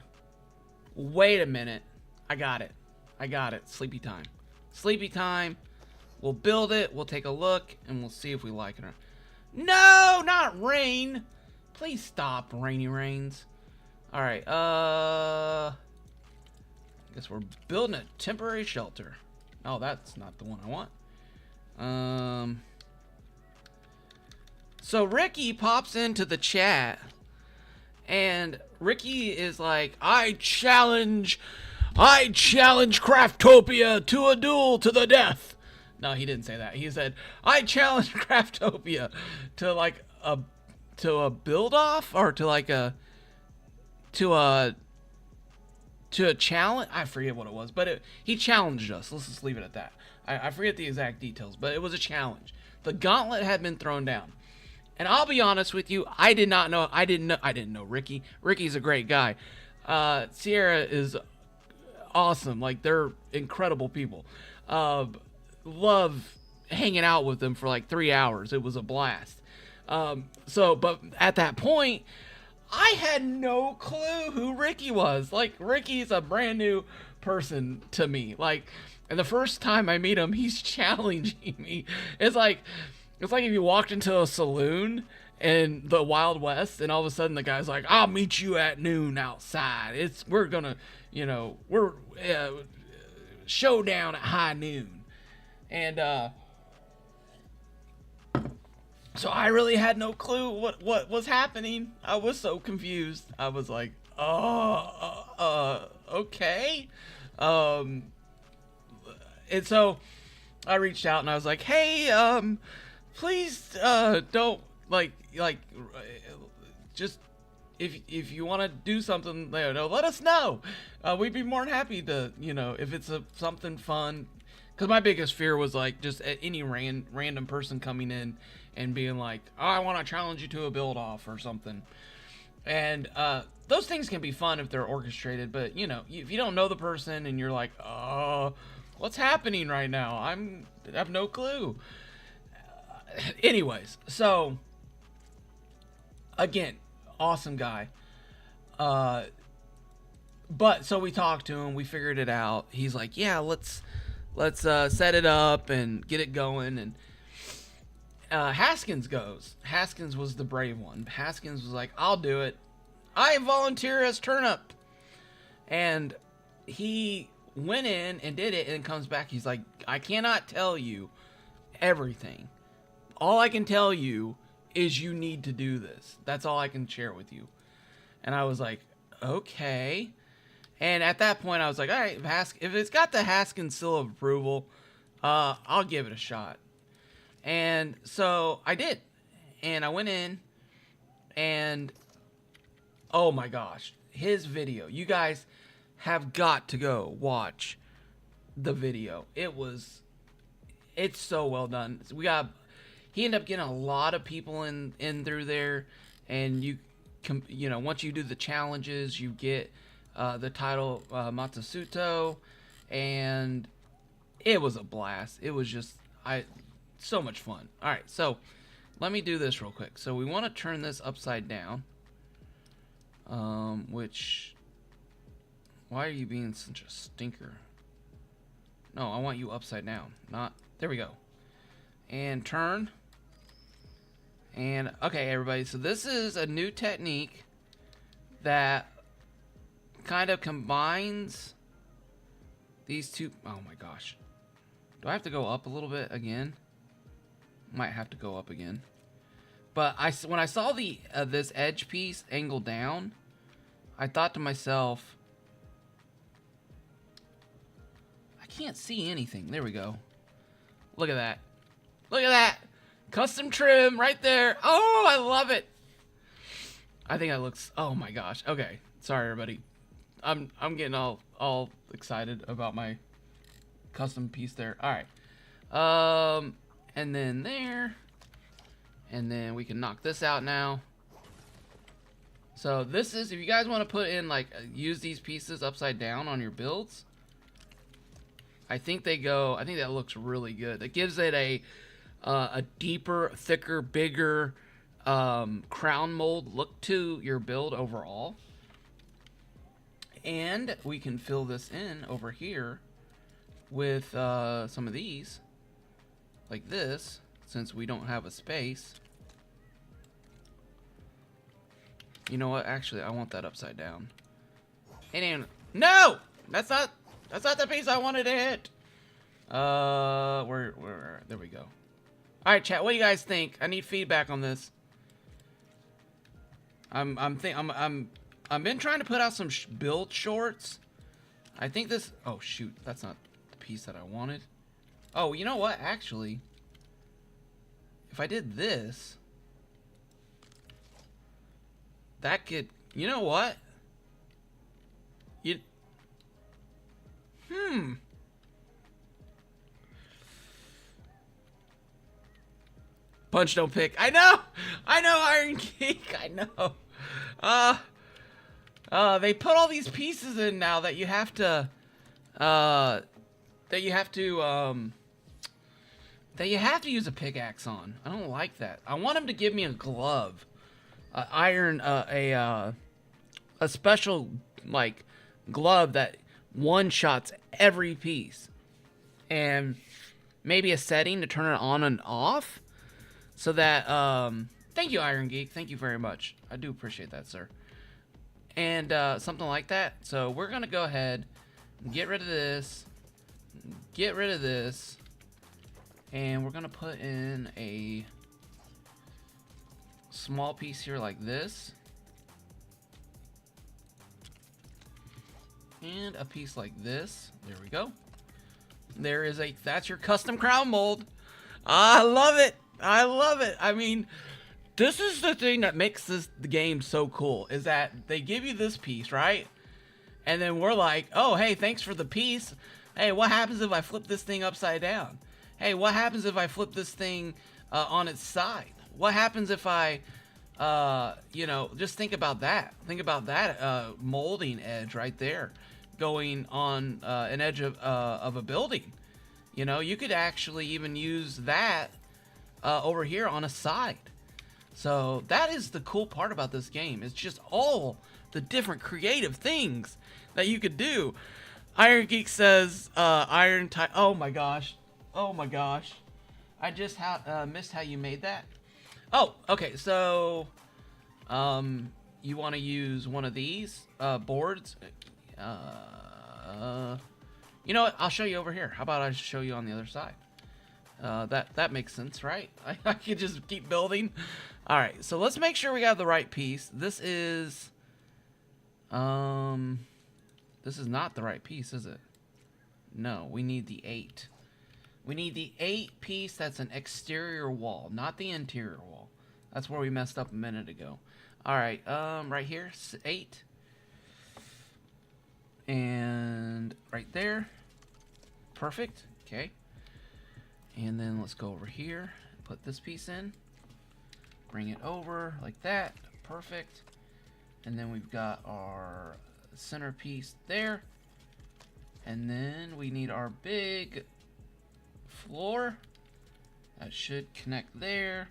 I got it. Sleepy time. Sleepy time. We'll build it. We'll take a look. And we'll see if we like it or not. No, not rain. Please stop, Rainy Rains. Alright, I guess we're building a temporary shelter. Oh, that's not the one I want. So Rikki pops into the chat, and Rikki is like, I challenge Craftopia to a duel to the death. No, he didn't say that. He said, I challenge Craftopia to like a build off, or to a challenge. I forget what it was, but he challenged us. Let's just leave it at that. I forget the exact details, but it was a challenge. The gauntlet had been thrown down. And I'll be honest with you, I didn't know Rikki. Rikki's a great guy. Sierra is awesome. Like, they're incredible people. Love hanging out with them for like 3 hours. It was a blast. But at that point, I had no clue who Rikki was. Like, Rikki's a brand new person to me. Like, and the first time I meet him, he's challenging me. It's like if you walked into a saloon in the Wild West, and all of a sudden the guy's like, "I'll meet you at noon outside. We're gonna, we're showdown at high noon," and so I really had no clue what was happening. I was so confused. I was like, okay. And so I reached out and I was like, hey, please, don't just if you want to do something, let us know. We'd be more than happy to, if it's something fun. Because my biggest fear was like just any random person coming in and being like, oh, I want to challenge you to a build off or something. And those things can be fun if they're orchestrated, but if you don't know the person and you're like, oh, what's happening right now? I have no clue. Anyways, so again, awesome guy. But so we talked to him, we figured it out. He's like, yeah, let's set it up and get it going. And Haskins goes. Haskins was the brave one. Haskins was like, I'll do it. I volunteer as Turnip. And he went in and did it and comes back. He's like, I cannot tell you everything. All I can tell you is you need to do this. That's all I can share with you. And I was like, okay. And at that point I was like, all right, if it's got the Haskins seal of approval, I'll give it a shot. And so I did. And I went in and oh my gosh, his video. You guys have got to go watch the video. It's so well done. He ended up getting a lot of people in through there, and once you do the challenges, you get the title Matsuto, and it was a blast. It was just so much fun. All right, so let me do this real quick. So we want to turn this upside down. Why are you being such a stinker? No, I want you upside down. There we go. And turn. And okay, everybody. So this is a new technique that kind of combines these two. Oh my gosh. Do I have to go up a little bit again? Might have to go up again. But when I saw this edge piece angled down, I thought to myself, I can't see anything. There we go. Look at that. Look at that. Custom trim right there. Oh, I love it. I think that looks, oh my gosh. Okay. Sorry, everybody. I'm getting all excited about my custom piece there. All right. And then there. And then we can knock this out now. So this is, if you guys want to put in, use these pieces upside down on your builds, I think that looks really good. It gives it a deeper, thicker, bigger crown mold look to your build overall. And we can fill this in over here with some of these, like this, since we don't have a space. You know what? Actually, I want that upside down. No! That's not the piece I wanted to hit. There we go. All right, chat. What do you guys think? I need feedback on this. I've been trying to put out some build shorts. I think this. Oh shoot, that's not the piece that I wanted. Oh, you know what? Actually, if I did this, that could. You know what? Punch don't pick. I know, Iron Geek. I know. They put all these pieces in now that you have to, use a pickaxe on. I don't like that. I want him to give me a glove, a special glove that one shots every piece, and maybe a setting to turn it on and off, so that Thank you, Iron Geek. Thank you very much. I do appreciate that, sir. And something like that. So we're going to go ahead and get rid of this. Get rid of this. And we're going to put in a small piece here like this. And a piece like this. There we go. There is that's your custom crown mold. I love it. I love it. I mean, this is the thing that makes the game so cool, is that they give you this piece, right? And then we're like, oh, hey, thanks for the piece. Hey, what happens if I flip this thing upside down? Hey, what happens if I flip this thing on its side? What happens if I, you know, just think about that. Think about that molding edge right there going on an edge of a building. You know, you could actually even use that over here on a side. So that is the cool part about this game. It's just all the different creative things that you could do. Iron Geek says, Iron type. Oh my gosh. Oh my gosh. I just missed how you made that. Oh, okay. So, you want to use one of these boards. You know what? I'll show you over here. How about I just show you on the other side? That makes sense, right? I could just keep building. All right, so let's make sure we got the right piece. This is not the right piece, is it? No, we need the 8. We need the 8 piece that's an exterior wall, not the interior wall. That's where we messed up a minute ago. All right, right here, 8. And right there. Perfect. Okay. And then let's go over here, put this piece in, bring it over like that. Perfect. And then we've got our centerpiece there. And then we need our big floor. That should connect there.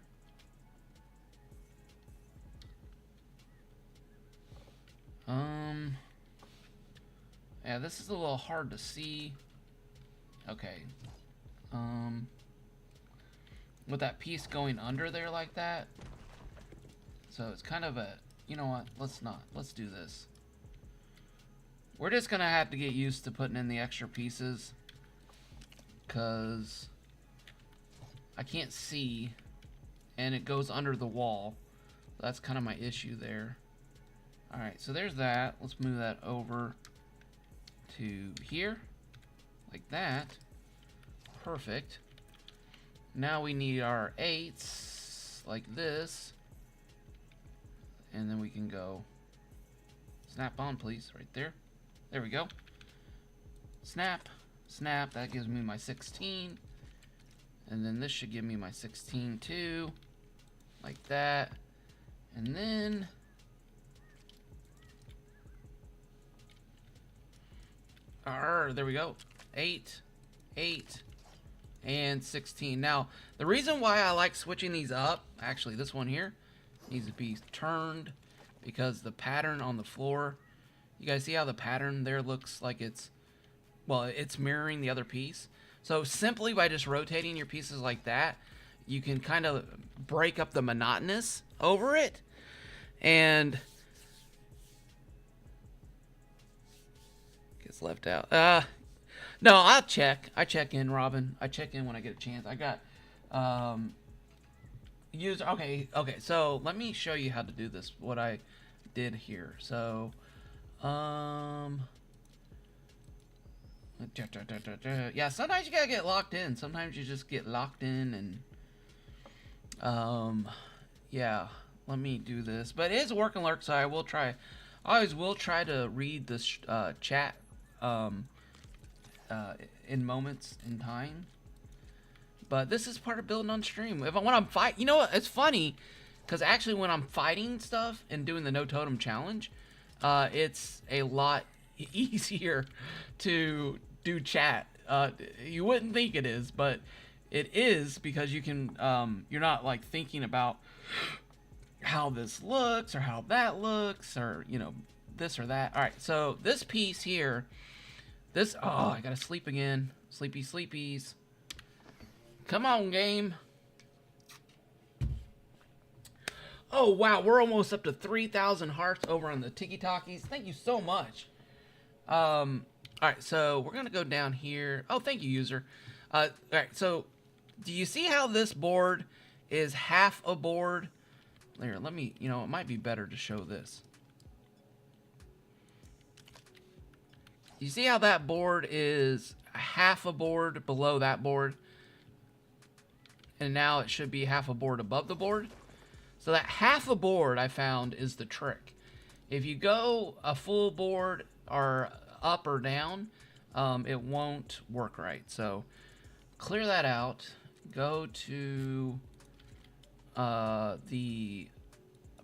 Yeah, this is a little hard to see. Okay. With that piece going under there like that. So it's kind of a, you know what, let's do this. We're just gonna have to get used to putting in the extra pieces, cause I can't see and it goes under the wall. That's kind of my issue there. Alright, so there's that. Let's move that over to here like that. Perfect. Now we need our 8s like this, and then we can go snap on, please, right there. There we go. Snap, snap. That gives me my 16, and then this should give me my 16 too, like that. And then there we go. 8, 8, and 16. Now, the reason why I like switching these up, actually this one here needs to be turned because the pattern on the floor, you guys see how the pattern there looks like it's, well, it's mirroring the other piece. So simply by just rotating your pieces like that, you can kind of break up the monotonous over it. And gets left out. No, I'll check. I check in, Robin. I check in when I get a chance. I got okay, so let me show you how to do this, what I did here. So yeah, sometimes you gotta get locked in. Sometimes you just get locked in, and yeah, let me do this. But it is a work alert, so I will try. I always will try to read this chat in moments in time. But this is part of building on stream. When I'm you know what? It's funny, because actually when I'm fighting stuff and doing the no totem challenge, it's a lot easier to do chat. You wouldn't think it is, but it is, because you can you're not like thinking about how this looks or how that looks, or you know, this or that. All right, so this piece here, this, oh, I gotta sleep again. Sleepy sleepies. Come on, game. Oh, wow. We're almost up to 3,000 hearts over on the Tiki Talkies. Thank you so much. All right, so we're going to go down here. Oh, thank you, user. All right, so do you see how this board is half a board? Here, let me, it might be better to show this. You see how that board is half a board below that board? And now it should be half a board above the board. So that half a board I found is the trick. If you go a full board or up or down, it won't work right. So clear that out. Go to the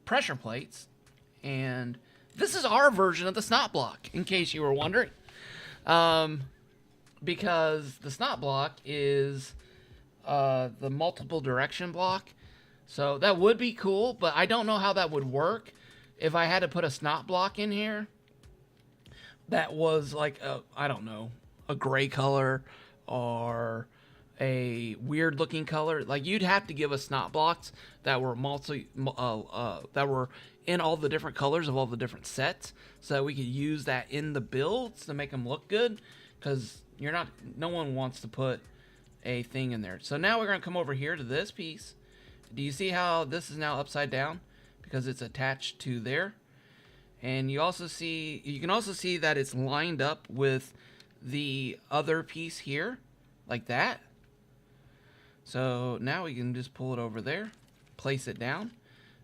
pressure plates. And this is our version of the snot block, in case you were wondering. Because the snot block is the multiple direction block. So that would be cool, but I don't know how that would work if I had to put a snot block in here that was like I don't know, a gray color or a weird looking color. Like, you'd have to give us snot blocks that were that were in all the different colors of all the different sets, so that we could use that in the builds to make them look good, because no one wants to put a thing in there. So now we're going to come over here to this piece. Do you see how this is now upside down because it's attached to there? And you can also see that it's lined up with the other piece here, like that. So now we can just pull it over there, place it down.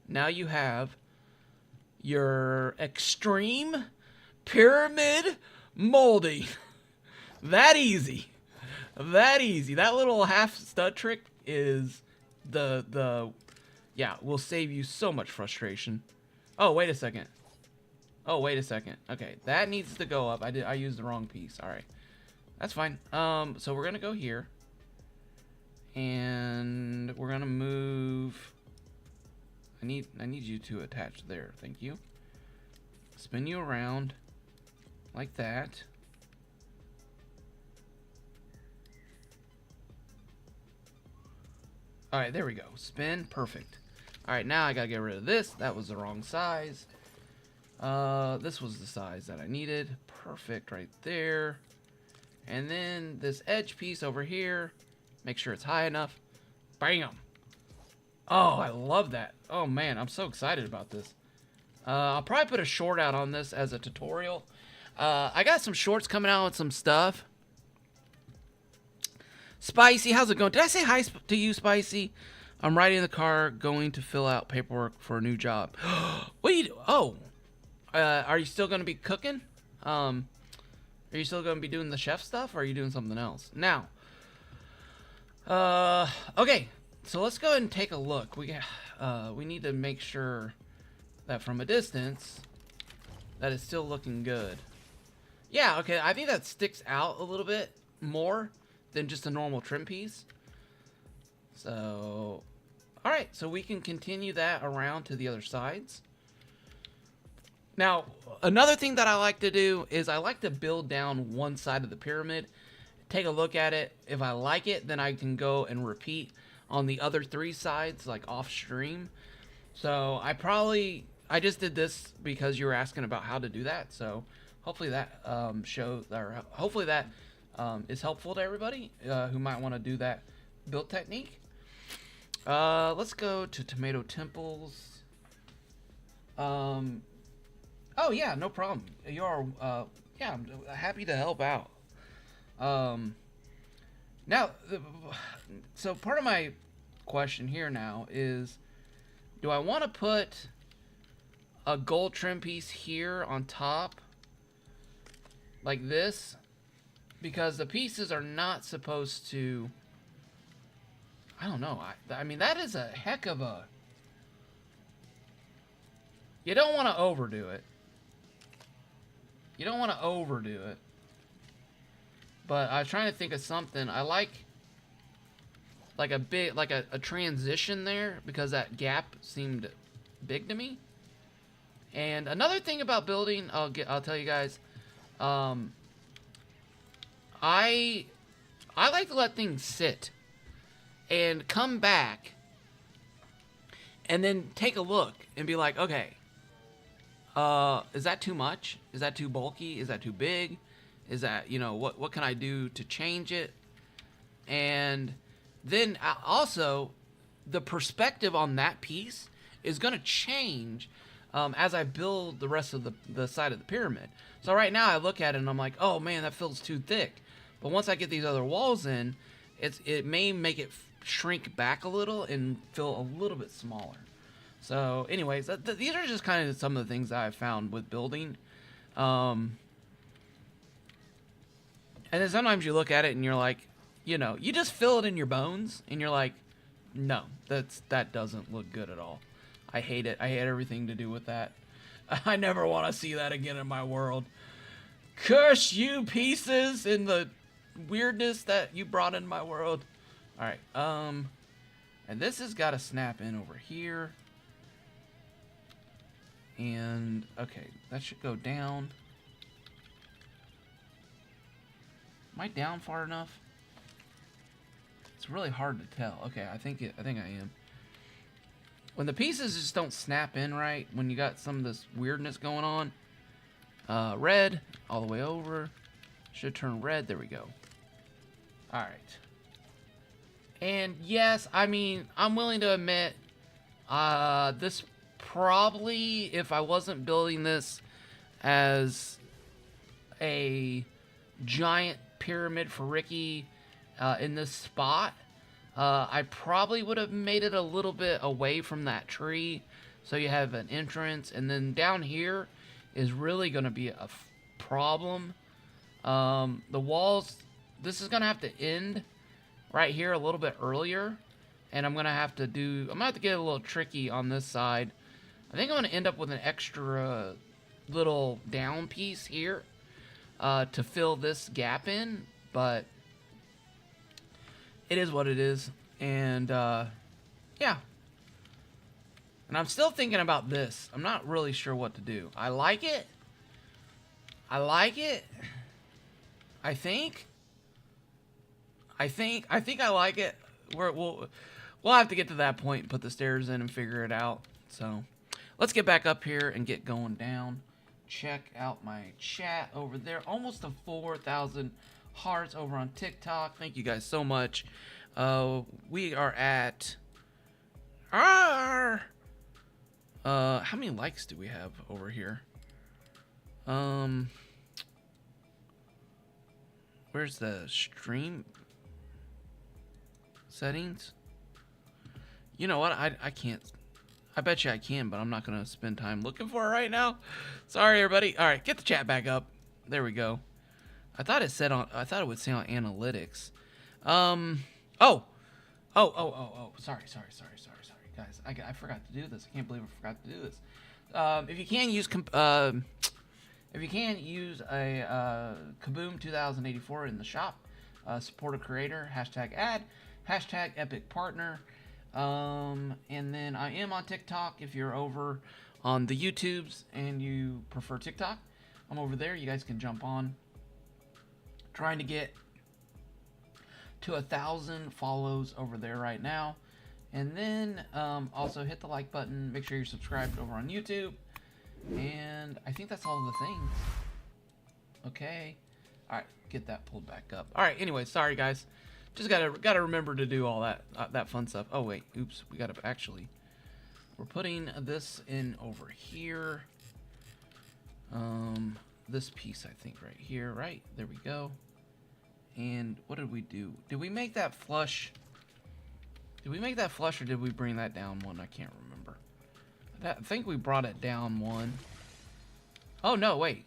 Now you have your extreme pyramid molding. That easy. That easy. That little half stud trick is yeah, will save you so much frustration. Oh, wait a second. Okay, that needs to go up. I used the wrong piece. All right. That's fine. So we're going to go here. And we're going to move. I need you to attach there. Thank you. Spin you around like that. All right, there we go. Spin, perfect. All right, now I gotta get rid of this. That was the wrong size. This was the size that I needed. Perfect right there. And then this edge piece over here, make sure it's high enough. Bam! Oh, I love that. Oh man, I'm so excited about this. I'll probably put a short out on this as a tutorial. I got some shorts coming out with some stuff. Spicy, how's it going? Did I say hi to you, Spicy? I'm riding in the car, going to fill out paperwork for a new job. What do you do? Oh, are you still going to be cooking? Are you still going to be doing the chef stuff, or are you doing something else? Now, okay, so let's go ahead and take a look. We need to make sure that from a distance, that it's still looking good. Yeah, okay, I think that sticks out a little bit more than just a normal trim piece. So, alright, so we can continue that around to the other sides. Now, another thing that I like to do is I like to build down one side of the pyramid, take a look at it. If I like it, then I can go and repeat on the other three sides, like off stream. So I just did this because you were asking about how to do that. So hopefully that is helpful to everybody who might want to do that build technique. Let's go to Tomato Temples. Oh yeah, no problem. You are yeah, I'm happy to help out. Now, so part of my question here now is, do I want to put a gold trim piece here on top like this? Because the pieces are not supposed to, I don't know. I mean, that is a heck of a, you don't want to overdo it. You don't want to overdo it. But I was trying to think of something. I like a big, like a transition there, because that gap seemed big to me. And another thing about building, I'll tell you guys, I like to let things sit and come back and then take a look and be like, okay, is that too much? Is that too bulky? Is that too big? Is that, you know, what can I do to change it? And then also, the perspective on that piece is going to change as I build the rest of the side of the pyramid. So right now I look at it and I'm like, oh man, that feels too thick. But once I get these other walls in, it may make it shrink back a little and feel a little bit smaller. So anyways, these are just kind of some of the things that I've found with building. And then sometimes you look at it and you're like, you know, you just feel it in your bones and you're like, no, that doesn't look good at all. I hate it. I hate everything to do with that. I never want to see that again in my world. Curse you, pieces, and the weirdness that you brought in my world. All right. And this has got to snap in over here. And okay, that should go down. Am I down far enough? It's really hard to tell. Okay, I think I am. When the pieces just don't snap in right, when you got some of this weirdness going on, red all the way over, should turn red. There we go. All right. And yes, I mean, I'm willing to admit, this probably, if I wasn't building this as a giant pyramid for Rikki in this spot, I probably would have made it a little bit away from that tree, so you have an entrance, and then down here is really going to be a problem. The walls, this is going to have to end right here a little bit earlier, and I'm going to have to get a little tricky on this side. I think I'm going to end up with an extra little down piece here to fill this gap in, but it is what it is. And yeah. And I'm still thinking about this. I'm not really sure what to do. I like it. I think I like it. We'll have to get to that point and put the stairs in and figure it out. So let's get back up here and get going down. Check out my chat over there. Almost to 4,000 hearts over on TikTok. Thank you guys so much. We are at how many likes do we have over here? Where's the stream settings? You know what? I can't. I bet you I can, but I'm not gonna spend time looking for it right now. Sorry, everybody. All right, get the chat back up. There we go. I thought it would say on analytics. Oh. Sorry, guys. I forgot to do this. I can't believe I forgot to do this. If you can use a Kaboom 2084 in the shop, support a creator, #ad, #epic partner. And then I am on TikTok. If you're over on the YouTubes and you prefer TikTok, I'm over there. You guys can jump on. Trying to get to 1,000 follows over there right now. And then also hit the like button. Make sure you're subscribed over on YouTube. And I think that's all the things. Okay. All right, get that pulled back up. All right. Anyway, sorry guys. Just gotta remember to do all that fun stuff. Oh wait, oops. We gotta actually. We're putting this in over here. This piece I think right here. Right there we go. And what did we do? Did we make that flush? Did we make that flush or did we bring that down one? I can't remember. I think we brought it down one. Oh no, wait.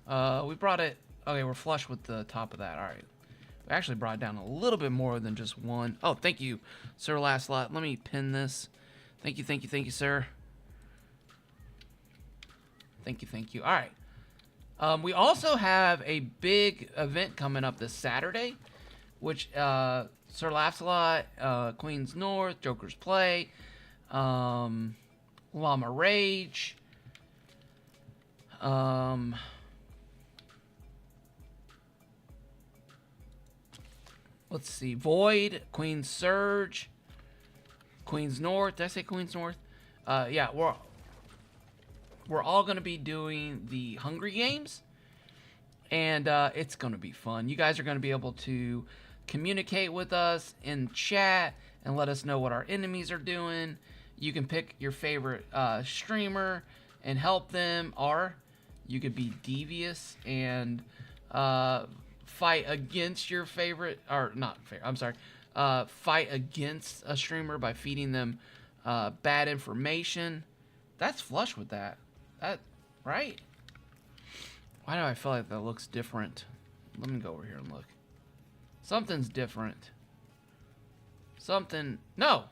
We brought it. Okay, we're flush with the top of that. All right. We actually brought it down a little bit more than just one. Oh, thank you, Sir Last Lot. Let me pin this. Thank you, sir. Thank you. All right. We also have a big event coming up this Saturday, which Sir Laughs a Lot, Queens North, Joker's Play, Llama Rage, let's see, Void, Queen Surge, Queens North. Did I say Queens North? Yeah, we're all gonna be doing the Hungry Games, and it's gonna be fun. You guys are gonna be able to communicate with us in chat and let us know what our enemies are doing. You can pick your favorite streamer and help them, or you could be devious and fight against your favorite, or not fair, I'm sorry, fight against a streamer by feeding them bad information. That's flush with that. Right? Why do I feel like that looks different? Let me go over here and look. Something's different. Something, no,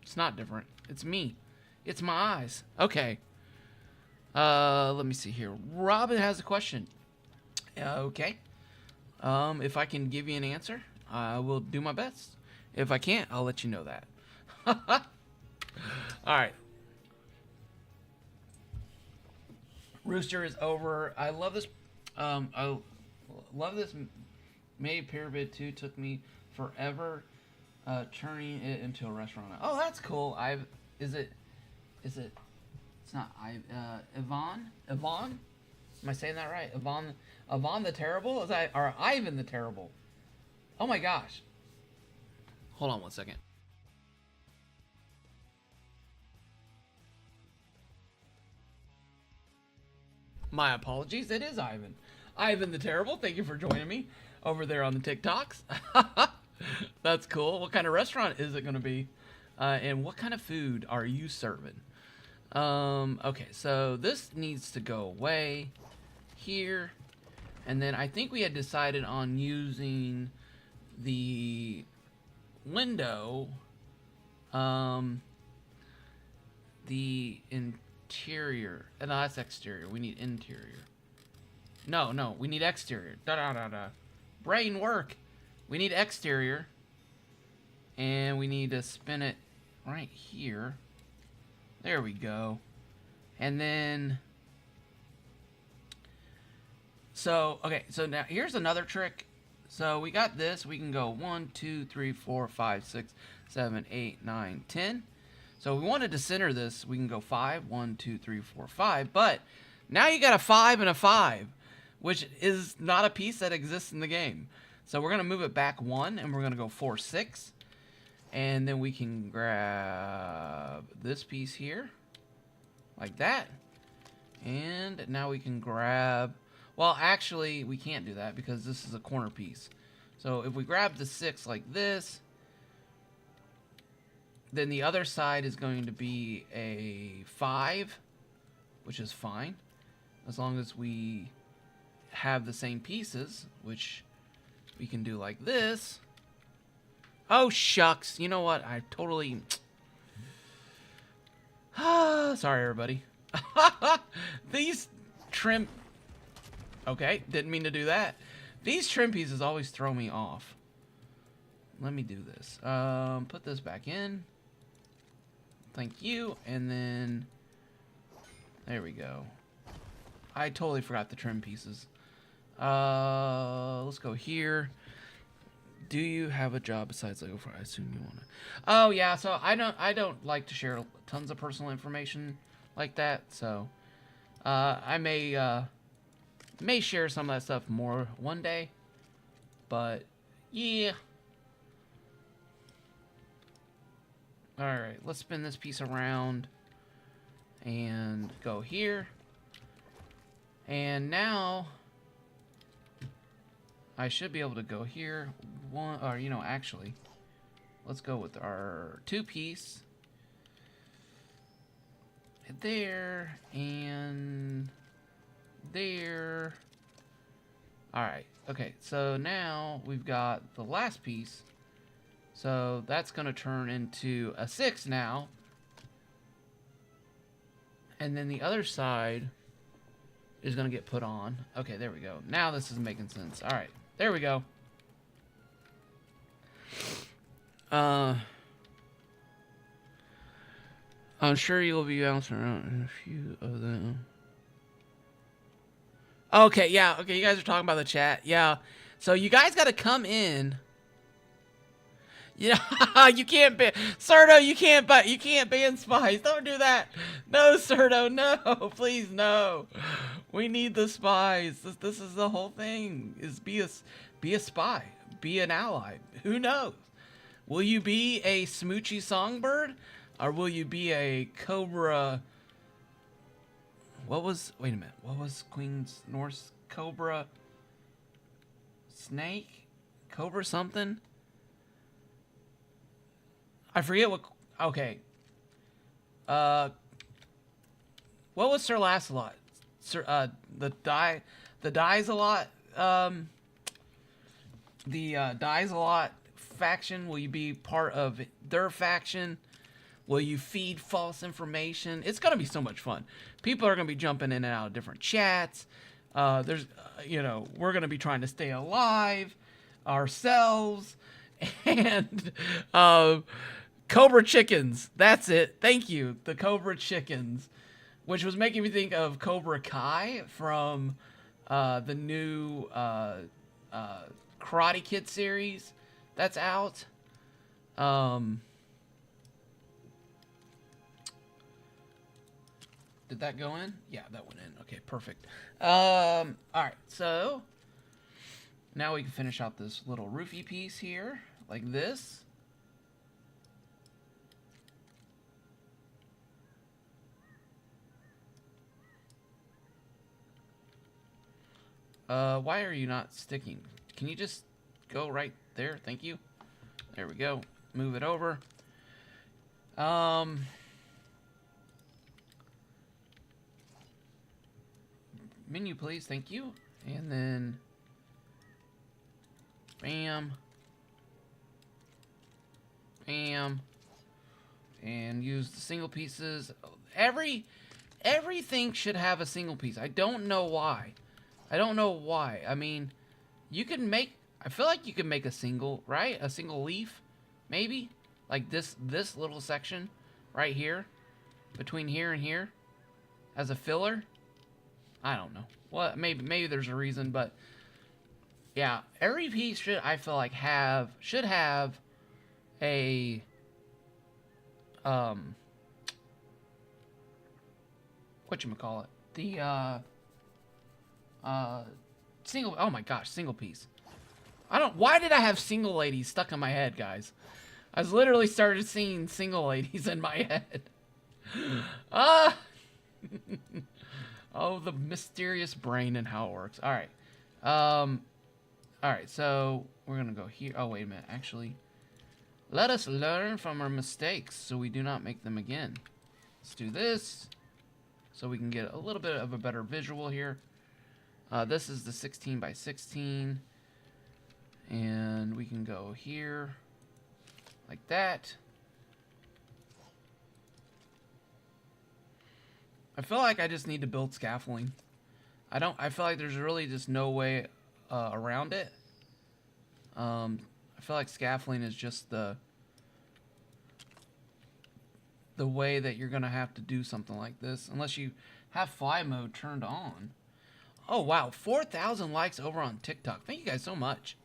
it's not different. It's me. It's my eyes. Okay. Let me see here. Robin has a question. Okay. If I can give you an answer, I will do my best. If I can't, I'll let you know that. All right. Rooster is over. I love this. I love this. Maybe Pyramid 2 took me forever turning it into a restaurant. Oh, that's cool. Is it? It's not Yvonne? Yvonne? Am I saying that right? Yvonne the Terrible? Or Ivan the Terrible? Oh my gosh. Hold on one second. My apologies. It is Ivan. Ivan the Terrible. Thank you for joining me over there on the TikToks. That's cool. What kind of restaurant is it going to be? And what kind of food are you serving? Okay, so this needs to go away here. And then I think we had decided on using the window, the interior. No, that's exterior. We need interior. No, we need exterior. Brain work. We need exterior. And we need to spin it right here. There we go. And then, okay, so now here's another trick. So we got this. We can go 1, 2, 3, 4, 5, 6, 7, 8, 9, 10. So if we wanted to center this, we can go 5, 1, 2, 3, 4, 5. But now you got a 5 and a 5, which is not a piece that exists in the game. So we're going to move it back 1, and we're going to go 4, 6. And then we can grab this piece here, like that. And now we can grab, well, actually, we can't do that because this is a corner piece. So if we grab the 6 like this, then the other side is going to be a 5, which is fine, as long as we have the same pieces, which we can do like this. Oh, shucks. You know what? I totally... Sorry, everybody. These trim... Okay, didn't mean to do that. These trim pieces always throw me off. Let me do this. Put this back in. Thank you. And then... There we go. I totally forgot the trim pieces. Let's go here. Do you have a job besides Lego for? I assume you want to. Oh yeah, so I don't like to share tons of personal information like that. So I may share some of that stuff more one day. But yeah. All right, let's spin this piece around and go here. And now I should be able to go here. One, or you know, actually, let's go with our 2-piece. There and there. All right. Okay. So now we've got the last piece. So that's going to turn into a 6 now. And then the other side is going to get put on. Okay, there we go. Now this is making sense. All right. There we go. I'm sure you'll be bouncing around in a few of them. Okay, yeah. Okay, you guys are talking about the chat. Yeah. So you guys got to come in. Yeah, you can't ban Serto. You can't ban spies. Don't do that. No, Serto. No, please, no. We need the spies. This is the whole thing. Is be a spy. Be an ally. Who knows? Will you be a smoochy songbird, or will you be a cobra? Wait a minute. What was Queen's Norse cobra? Snake? Cobra something? I forget what. Okay. What was Sir Lancelot? The Dies a Lot. The Dies a Lot faction. Will you be part of their faction? Will you feed false information? It's gonna be so much fun. People are gonna be jumping in and out of different chats. We're gonna be trying to stay alive ourselves, and Cobra Chickens. That's it. Thank you, the Cobra Chickens, which was making me think of Cobra Kai from the new Karate Kid series that's out. Did that go in? Yeah, that went in. Okay, perfect. All right, so now we can finish out this little roofie piece here, like this. Why are you not sticking? Can you just go right there? Thank you. There we go. Move it over. Menu, please. Thank you. And then bam. Bam. And use the single pieces. Everything should have a single piece. I don't know why. I mean, you can make, I feel like you can make a single, right? A single leaf, maybe? Like this little section right here, between here and here, as a filler. I don't know. What? Maybe there's a reason, but yeah, every piece should, I feel like, should have a whatchamacallit? The single, oh my gosh, single piece. Why did I have single ladies stuck in my head, guys? I was literally started seeing single ladies in my head. Ah! Oh, the mysterious brain and how it works. Alright. Alright, so we're gonna go here. Oh, wait a minute. Actually, let us learn from our mistakes so we do not make them again. Let's do this so we can get a little bit of a better visual here. This is the 16 by 16. And we can go here like that. I feel like I just need to build scaffolding. I feel like there's really just no way around it. I feel like scaffolding is just the way that you're gonna have to do something like this, unless you have fly mode turned on. Oh wow, 4,000 likes over on TikTok. Thank you guys so much.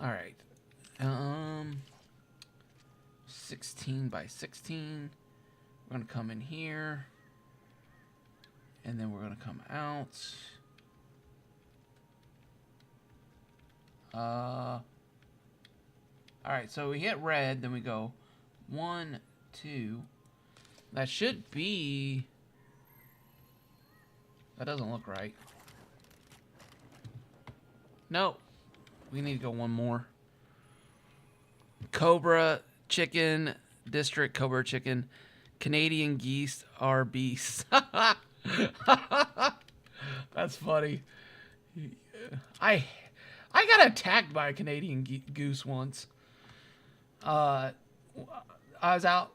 All right, 16 by 16. We're gonna come in here, and then we're gonna come out. All right, so we hit red, then we go 1, 2. That should be. That doesn't look right. No, we need to go one more. Cobra Chicken District, Cobra Chicken. Canadian geese are beasts. That's funny. I got attacked by a Canadian goose once. I was out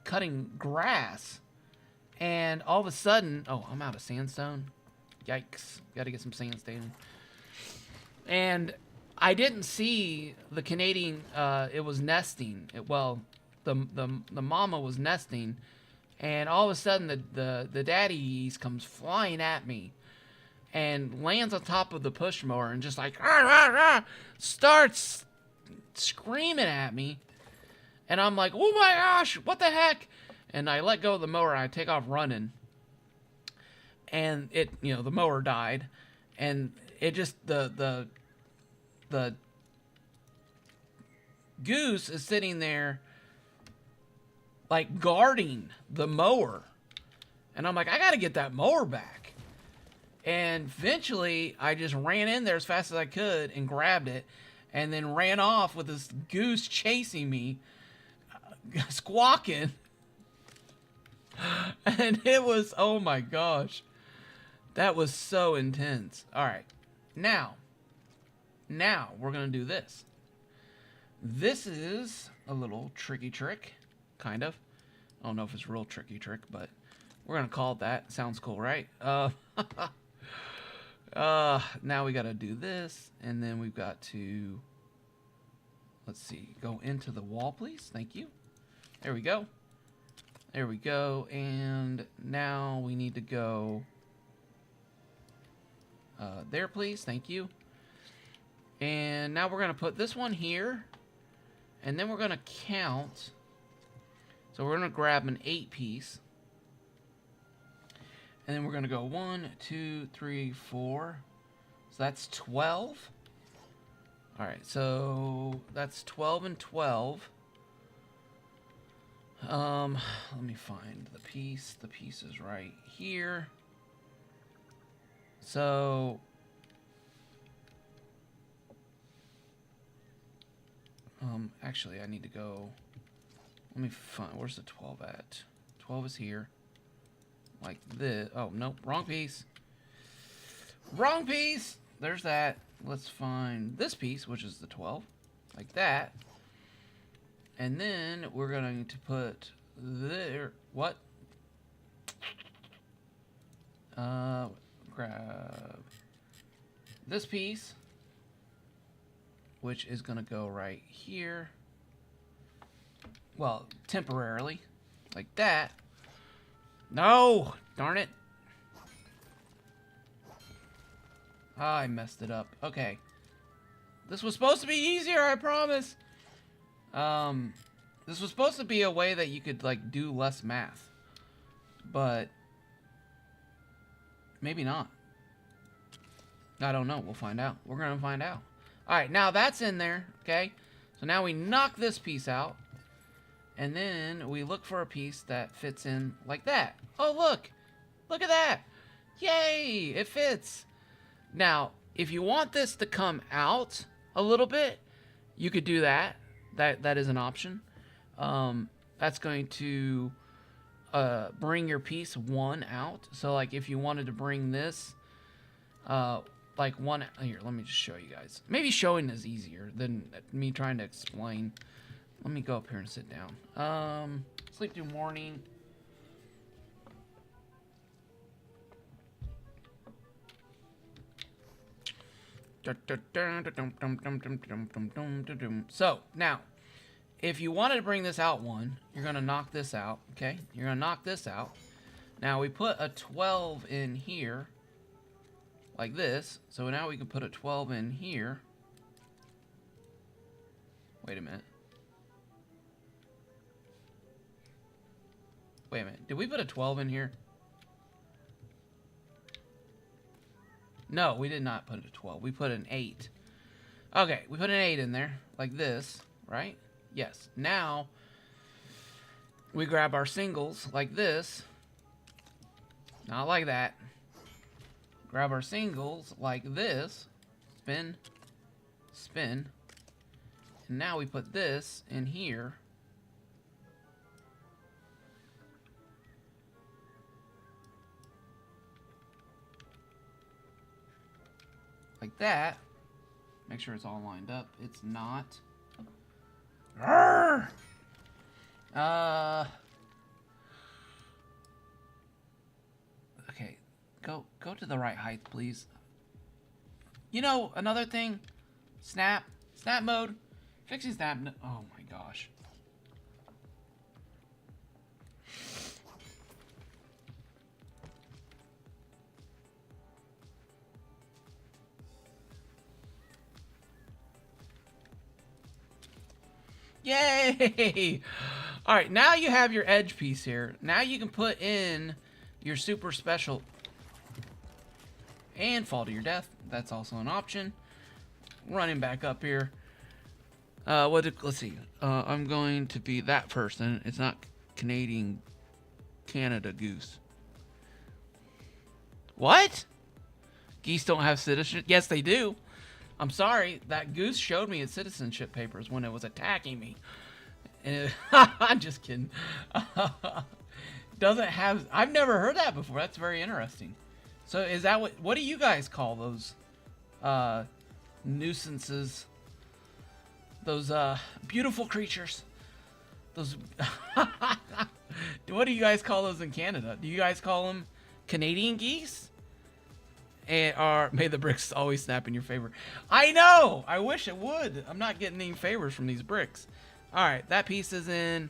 cutting grass, and all of a sudden, oh, I'm out of sandstone. Yikes! Got to get some sandstone. And I didn't see the Canadian. It was nesting. The mama was nesting, and all of a sudden the daddy geese comes flying at me, and lands on top of the push mower and just like starts screaming at me. And I'm like, oh my gosh, what the heck? And I let go of the mower and I take off running. And it, the mower died. And it just, the goose is sitting there like guarding the mower. And I'm like, I gotta get that mower back. And eventually I just ran in there as fast as I could and grabbed it and then ran off with this goose chasing me, squawking. And it was, oh my gosh, that was so intense. All right, now we're gonna do this. This is a little tricky trick, kind of. I don't know if it's a real tricky trick, but we're gonna call it that. Sounds cool, right? Now we gotta do this, and then we've got to, let's see, go into the wall, please. Thank you. There we go. There we go. And now we need to go there, please. Thank you. And now we're gonna put this one here, and then we're gonna count. So we're gonna grab an 8-piece. And then we're going to go 1, 2, 3, 4. So that's 12. All right, so that's 12 and 12. Let me find the piece. The piece is right here. So actually I need to go, let me find, where's the 12 at? 12 is here. Like this. Oh, nope. Wrong piece. Wrong piece. There's that. Let's find this piece, which is the 12. Like that. And then we're going to put there. What? Grab this piece, which is going to go right here. Well, temporarily. Like that. No! Darn it. I messed it up. Okay. This was supposed to be easier, I promise. This was supposed to be a way that you could, like, do less math. But maybe not. I don't know. We'll find out. We're going to find out. Alright, now that's in there, okay? So now we knock this piece out. And then we look for a piece that fits in like that. Oh, look. Look at that. Yay, it fits. Now, if you want this to come out a little bit, you could do that. That is an option. That's going to bring your piece 1 out. So, like, if you wanted to bring this, like, 1... Here, let me just show you guys. Maybe showing is easier than me trying to explain. Let me go up here and sit down. Sleep through morning. So, now, if you wanted to bring this out 1, you're going to knock this out, okay? You're going to knock this out. Now, we put a 12 in here, like this. So now we can put a 12 in here. Wait a minute. Wait a minute. Did we put a 12 in here? No, we did not put a 12. We put an 8. Okay, we put an 8 in there, like this, right? Yes. Now, we grab our singles, like this. Not like that. Grab our singles, like this. Spin. Spin. And now we put this in here. Like that. Make sure it's all lined up. It's not. Okay. Go to the right height, please. You know, another thing. Snap mode. Fixing snap. Oh my gosh. Yay! All right, now you have your edge piece here. Now you can put in your super special and fall to your death. That's also an option. Running back up here. Let's see. I'm going to be that person. It's not Canadian Canada goose. What? Geese don't have citizenship? Yes, they do. I'm sorry. That goose showed me its citizenship papers when it was attacking me. And I'm just kidding. Doesn't have... I've never heard that before. That's very interesting. So is that what do you guys call those nuisances? Those beautiful creatures? Those... What do you guys call those in Canada? Do you guys call them Canadian geese? Or may the bricks always snap in your favor? I know! I wish it would. I'm not getting any favors from these bricks. Alright, that piece is in.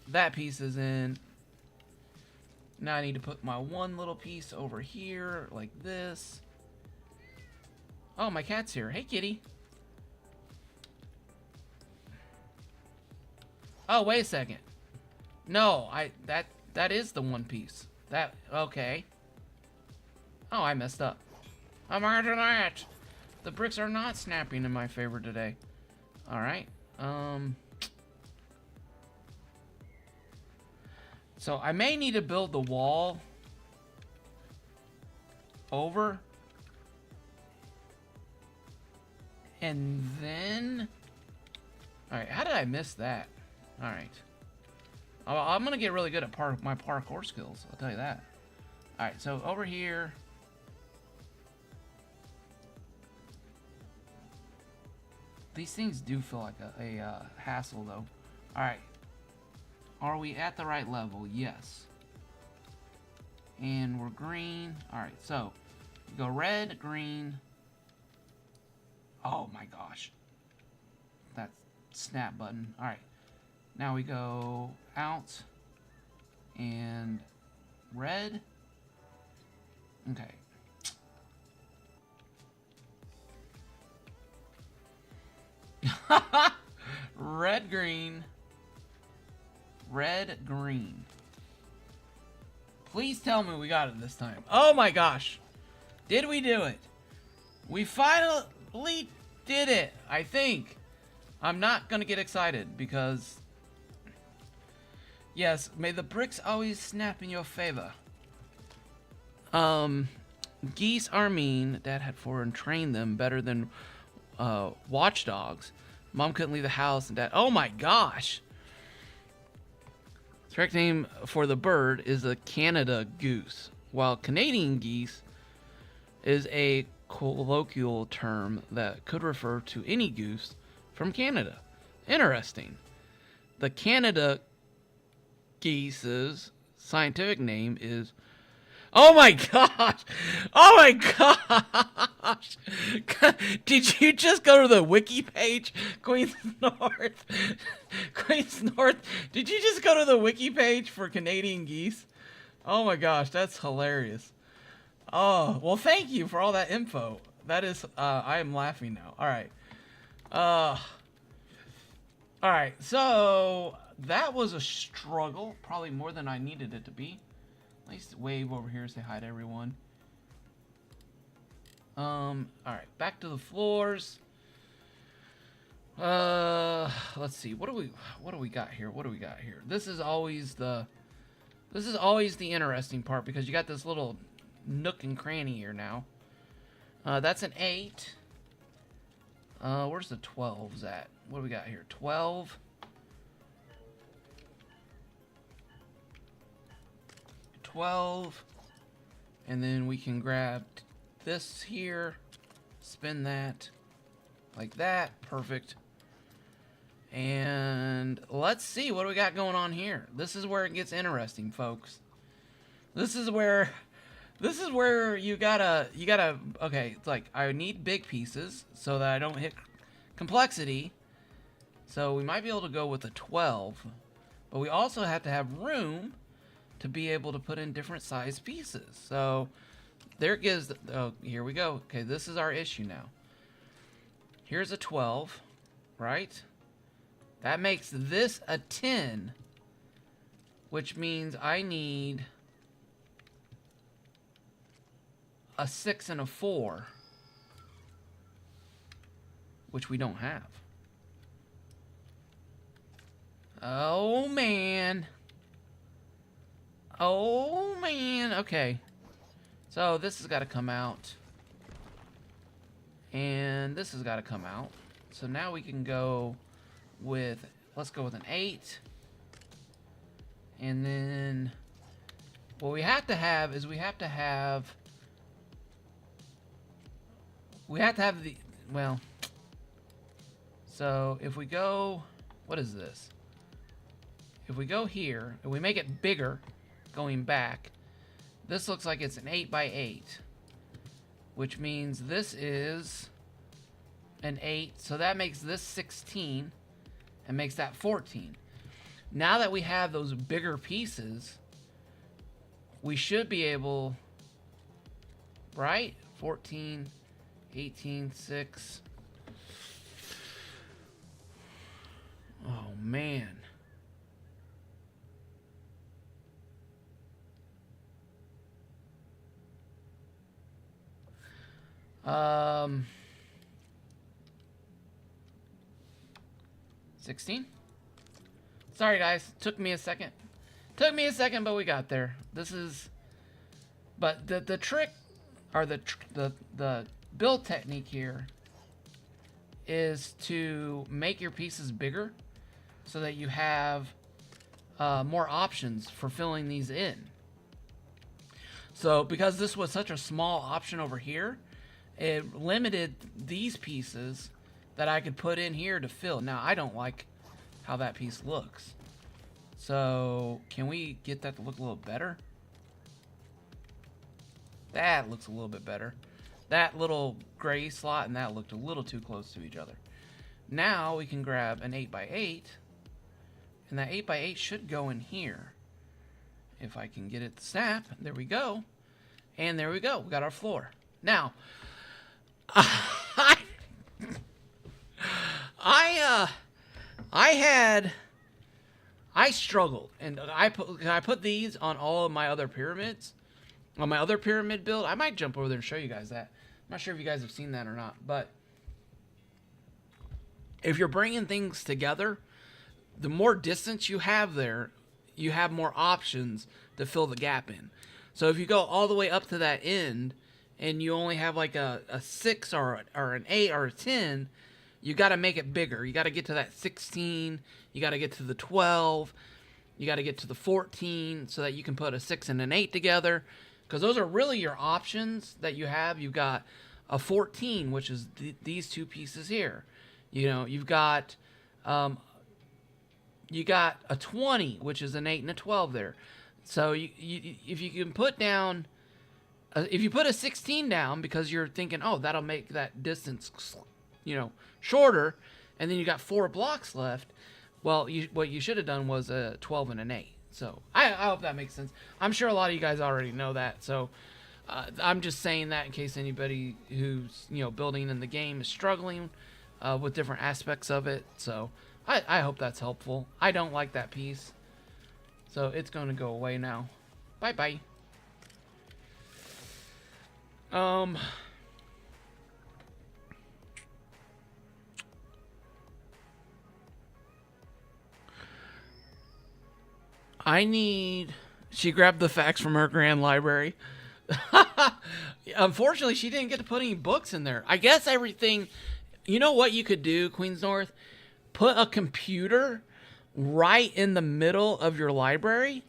That piece is in. Now I need to put my one little piece over here, like this. Oh, my cat's here. Hey, kitty. Oh, wait a second. No, that is the one piece. Okay. Oh, I messed up. I'm after that. The bricks are not snapping in my favor today. Alright. So I may need to build the wall over. And then... Alright, how did I miss that? Alright. I'm going to get really good at my parkour skills. I'll tell you that. Alright, so over here... These things do feel like a hassle, though. Alright. Are we at the right level? Yes. And we're green. Alright, so... You go red, green... Oh my gosh. That snap button. Alright. Now we go out. And... Red. Okay. Red, green. Red, green. Please tell me we got it this time. Oh my gosh. Did we do it? We finally did it, I think. I'm not gonna get excited because... Yes, may the bricks always snap in your favor. Geese are mean. Dad had four and trained them better than watchdogs. Mom couldn't leave the house and Dad... Oh my gosh! The correct name for the bird is a Canada goose, while Canadian geese is a colloquial term that could refer to any goose from Canada. Interesting. The Canada geese's scientific name is... Oh my gosh! Oh my gosh! Did you just go to the wiki page? Queens North. Queens North. Did you just go to the wiki page for Canadian geese? Oh my gosh, that's hilarious. Oh, well thank you for all that info. That is, I am laughing now. Alright. Alright, so that was a struggle. Probably more than I needed it to be. At least wave over here, say hi to everyone. Alright, back to the floors. Let's see. What do we got here? What do we got here? This is always the interesting part because you got this little nook and cranny here now. That's an 8. Where's the 12s at? What do we got here? 12. 12, and then we can grab this here, spin that like that, perfect. And let's see what do we got going on here. This is where it gets interesting, folks. This is where you gotta okay, it's like I need big pieces so that I don't hit complexity. So we might be able to go with a 12, but we also have to have room to be able to put in different size pieces. So there gives here we go. Okay, this is our issue now. Here's a 12, right? That makes this a 10, which means I need a 6 and a 4, which we don't have. Oh, man. Oh, man. Okay. So this has got to come out. And this has got to come out. So now we can go with, let's go with an 8. And then what we have to have is we have to have the, well, so if we go, what is this? If we go here and we make it bigger going back, this looks like it's an 8 by 8, which means this is an 8. So that makes this 16 and makes that 14. Now that we have those bigger pieces, we should be able, right? 14, 18, 6. Oh, man. Um, 16? Sorry, guys. Took me a second. Took me a second, but we got there. This is... But the trick, or the build technique here is to make your pieces bigger so that you have more options for filling these in. So because this was such a small option over here, it limited these pieces that I could put in here to fill. Now, I don't like how that piece looks. So can we get that to look a little better? That looks a little bit better. That little gray slot and that looked a little too close to each other. Now we can grab an 8 by 8, and that 8 by 8 should go in here. If I can get it to snap, there we go. And there we go, we got our floor. Now, I struggled, and I put these on all of my other pyramids. On my other pyramid build, I might jump over there and show you guys that. I'm not sure if you guys have seen that or not, but if you're bringing things together, the more distance you have there, you have more options to fill the gap in. So if you go all the way up to that end, and you only have like a 6 or an 8 or a 10, you got to make it bigger. You got to get to that 16. You got to get to the 12. You got to get to the 14 so that you can put a 6 and an 8 together. Because those are really your options that you have. You've got a 14, which is these two pieces here. You know, you've got a 20, which is an 8 and a 12 there. So if you can put down, if you put a 16 down because you're thinking, oh, that'll make that distance, you know, shorter, and then you got 4 blocks left. Well, what you should have done was a 12 and an 8. So I hope that makes sense. I'm sure a lot of you guys already know that. So I'm just saying that in case anybody who's, you know, building in the game is struggling with different aspects of it. So I hope that's helpful. I don't like that piece. So it's going to go away now. Bye-bye. She grabbed the facts from her grand library. Unfortunately, she didn't get to put any books in there. I guess everything, you know what you could do, Queens North? Put a computer right in the middle of your library,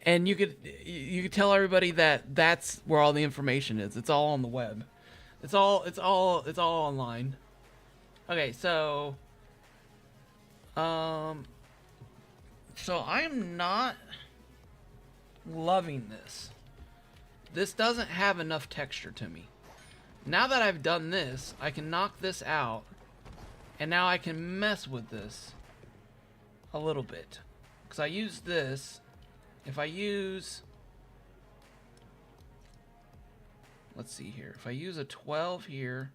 and you could tell everybody that that's where all the information is. It's all on the web. It's all online. Okay, so I'm not loving this. This doesn't have enough texture to me. Now that I've done this, I can knock this out, and now I can mess with this a little bit. Because I use this. If I use, let's see here. If I use a 12 here,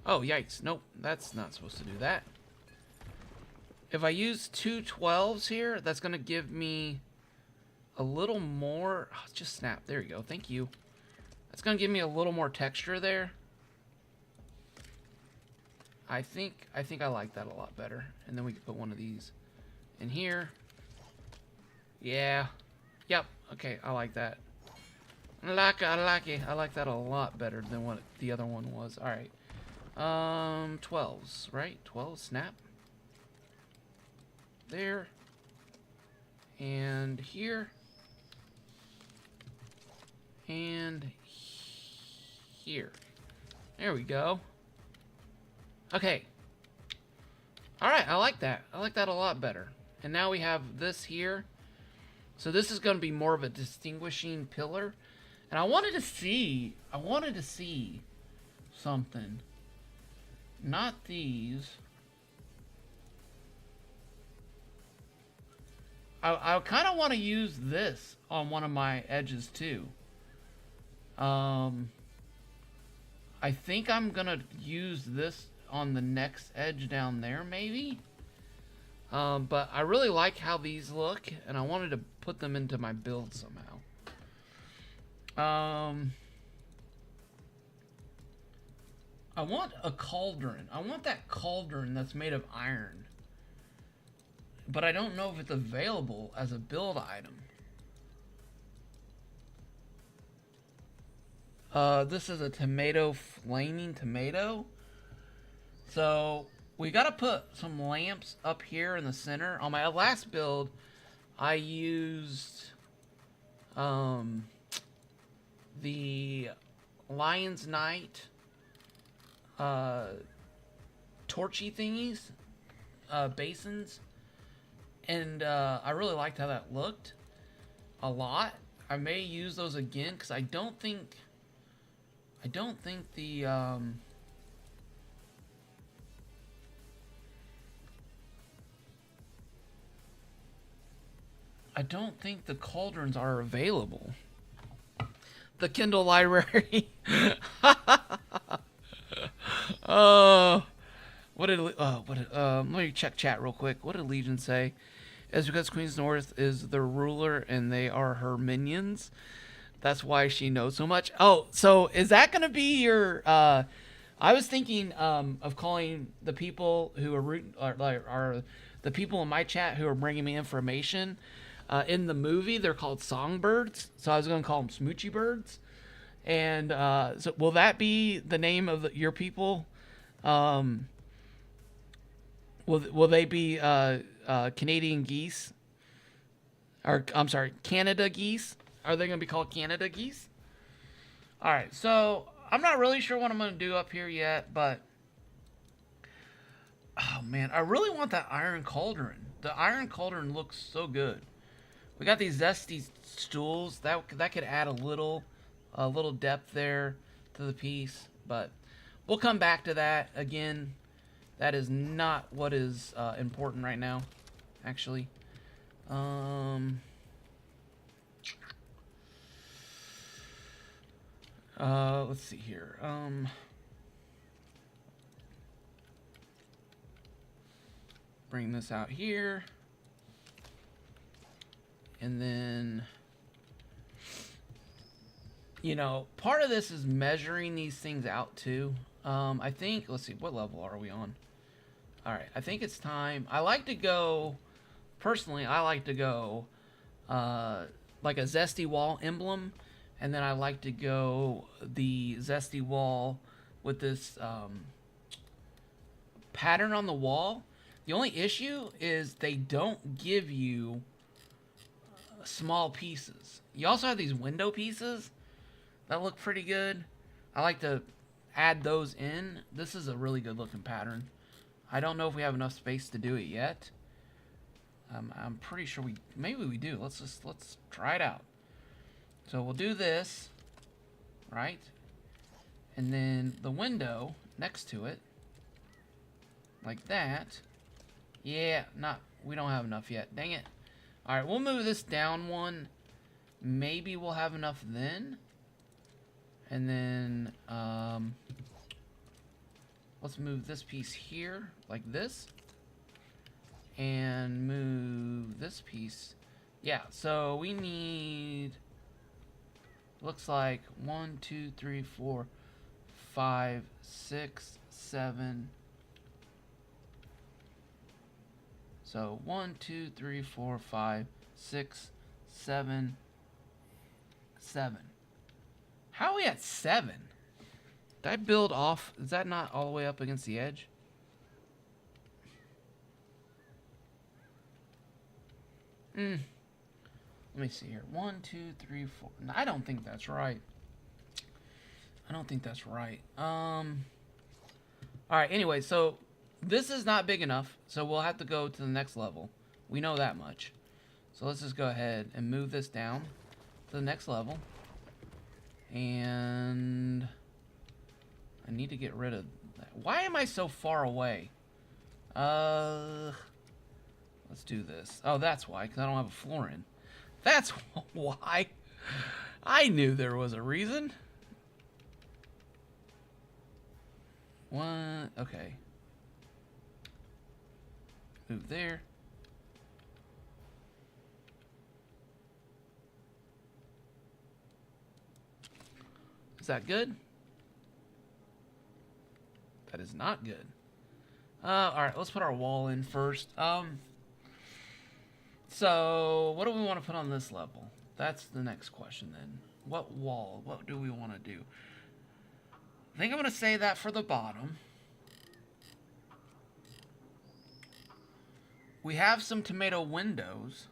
Oh, yikes. Nope, that's not supposed to do that. If I use 2 12s here, that's going to give me a little more. Oh, just snap. There you go. Thank you. That's going to give me a little more texture there. I think I like that a lot better. And then we can put one of these in here. Yeah. Yep. Okay, I like that. I like it. I like that a lot better than what the other one was. All right. 12s, right? 12 snap. There. And here. And here. There we go. Okay. Alright, I like that. I like that a lot better. And now we have this here. So this is going to be more of a distinguishing pillar. And I wanted to see something. Not these. I kind of want to use this on one of my edges too. I think I'm gonna use this on the next edge down there, maybe. But I really like how these look, and I wanted to put them into my build somehow. I want a cauldron. I want that cauldron that's made of iron. But I don't know if it's available as a build item. This is a tomato, flaming tomato. So we gotta put some lamps up here in the center. On my last build, I used the Lion's Night torchy thingies, basins. And I really liked how that looked a lot. I may use those again because I don't think the cauldrons are available. The Kindle library. Let me check chat real quick. What did Legion say? It's because Queen's North is the ruler and they are her minions. That's why she knows so much. Oh, so is that going to be your... I was thinking of calling the people who are the people in my chat who are bringing me information. In the movie, they're called songbirds. So I was going to call them smoochy birds. And so will that be the name of your people? Will they be Canadian geese? Or I'm sorry, Canada geese? Are they going to be called Canada geese? All right, so I'm not really sure what I'm going to do up here yet, but oh man, I really want that iron cauldron. The iron cauldron looks so good. We got these zesty stools that could add a little depth there to the piece, but we'll come back to that again. That is not what is important right now, actually. Let's see here. Bring this out here. And then, part of this is measuring these things out too. I think, let's see, what level are we on? All right, I think it's time. Personally, I like to go like a Zesty Wall emblem, and then I like to go the Zesty Wall with this pattern on the wall. The only issue is they don't give you small pieces. You also have these window pieces that look pretty good. I like to add those in. This is a really good looking pattern. I don't know if we have enough space to do it yet. I'm pretty sure maybe we do. Let's try it out. So we'll do this, right? And then the window next to it, like that. Yeah, we don't have enough yet. Dang it. All right, we'll move this down one. Maybe we'll have enough then. And then, let's move this piece here like this. And move this piece. Yeah, so we need, looks like 1, 2, 3, 4, 5, 6, 7. So 1, 2, 3, 4, 5, 6, 7, 7. How are we at 7? Did I build off? Is that not all the way up against the edge? Let me see here. 1, 2, 3, 4. No, I don't think that's right. I don't think that's right. All right. Anyway, so this is not big enough, so we'll have to go to the next level. We know that much. So let's just go ahead and move this down to the next level. And I need to get rid of that. Why am I so far away? Let's do this. Oh, that's why, because I don't have a floor in. That's why. I knew there was a reason. One, okay. Move there. Is that good? That is not good. Alright, let's put our wall in first. So, what do we want to put on this level? That's the next question then. What wall? What do we want to do? I think I'm going to say that for the bottom. We have some tomato windows.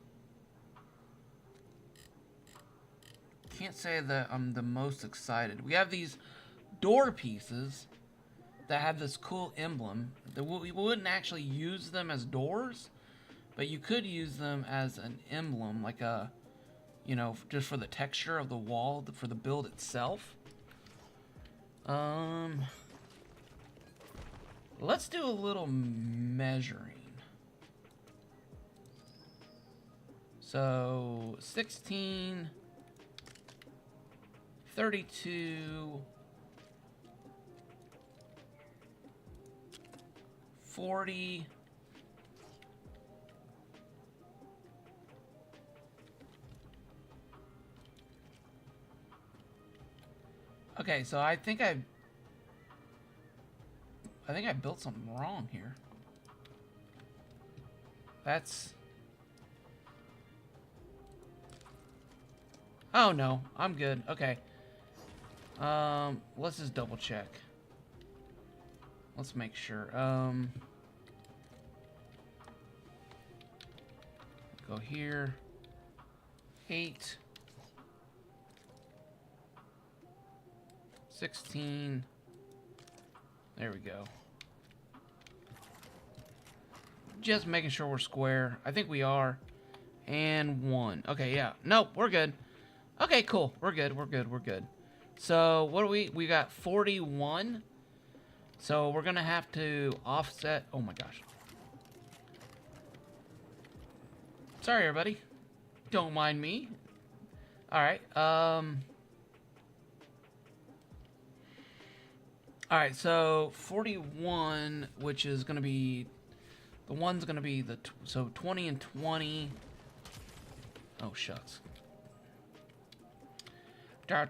Can't say that I'm the most excited. We have these door pieces that have this cool emblem. We wouldn't actually use them as doors, but you could use them as an emblem, like a, you know, just for the texture of the wall, for the build itself. Let's do a little measuring. So 16, 32, 40, okay, so I think I built something wrong here. That's, oh no, I'm good. Okay. Let's just double check. Let's make sure. Go here. 8. 16. There we go. Just making sure we're square. I think we are. And 1. Okay, yeah. Nope, we're good. Okay, cool. We're good. We're good. We're good. So, what do we got 41. So, we're going to have to offset. Oh my gosh. Sorry, everybody. Don't mind me. All right. All right, so 41, which is going to be, the one's going to be the, so 20 and 20. Oh, shucks. There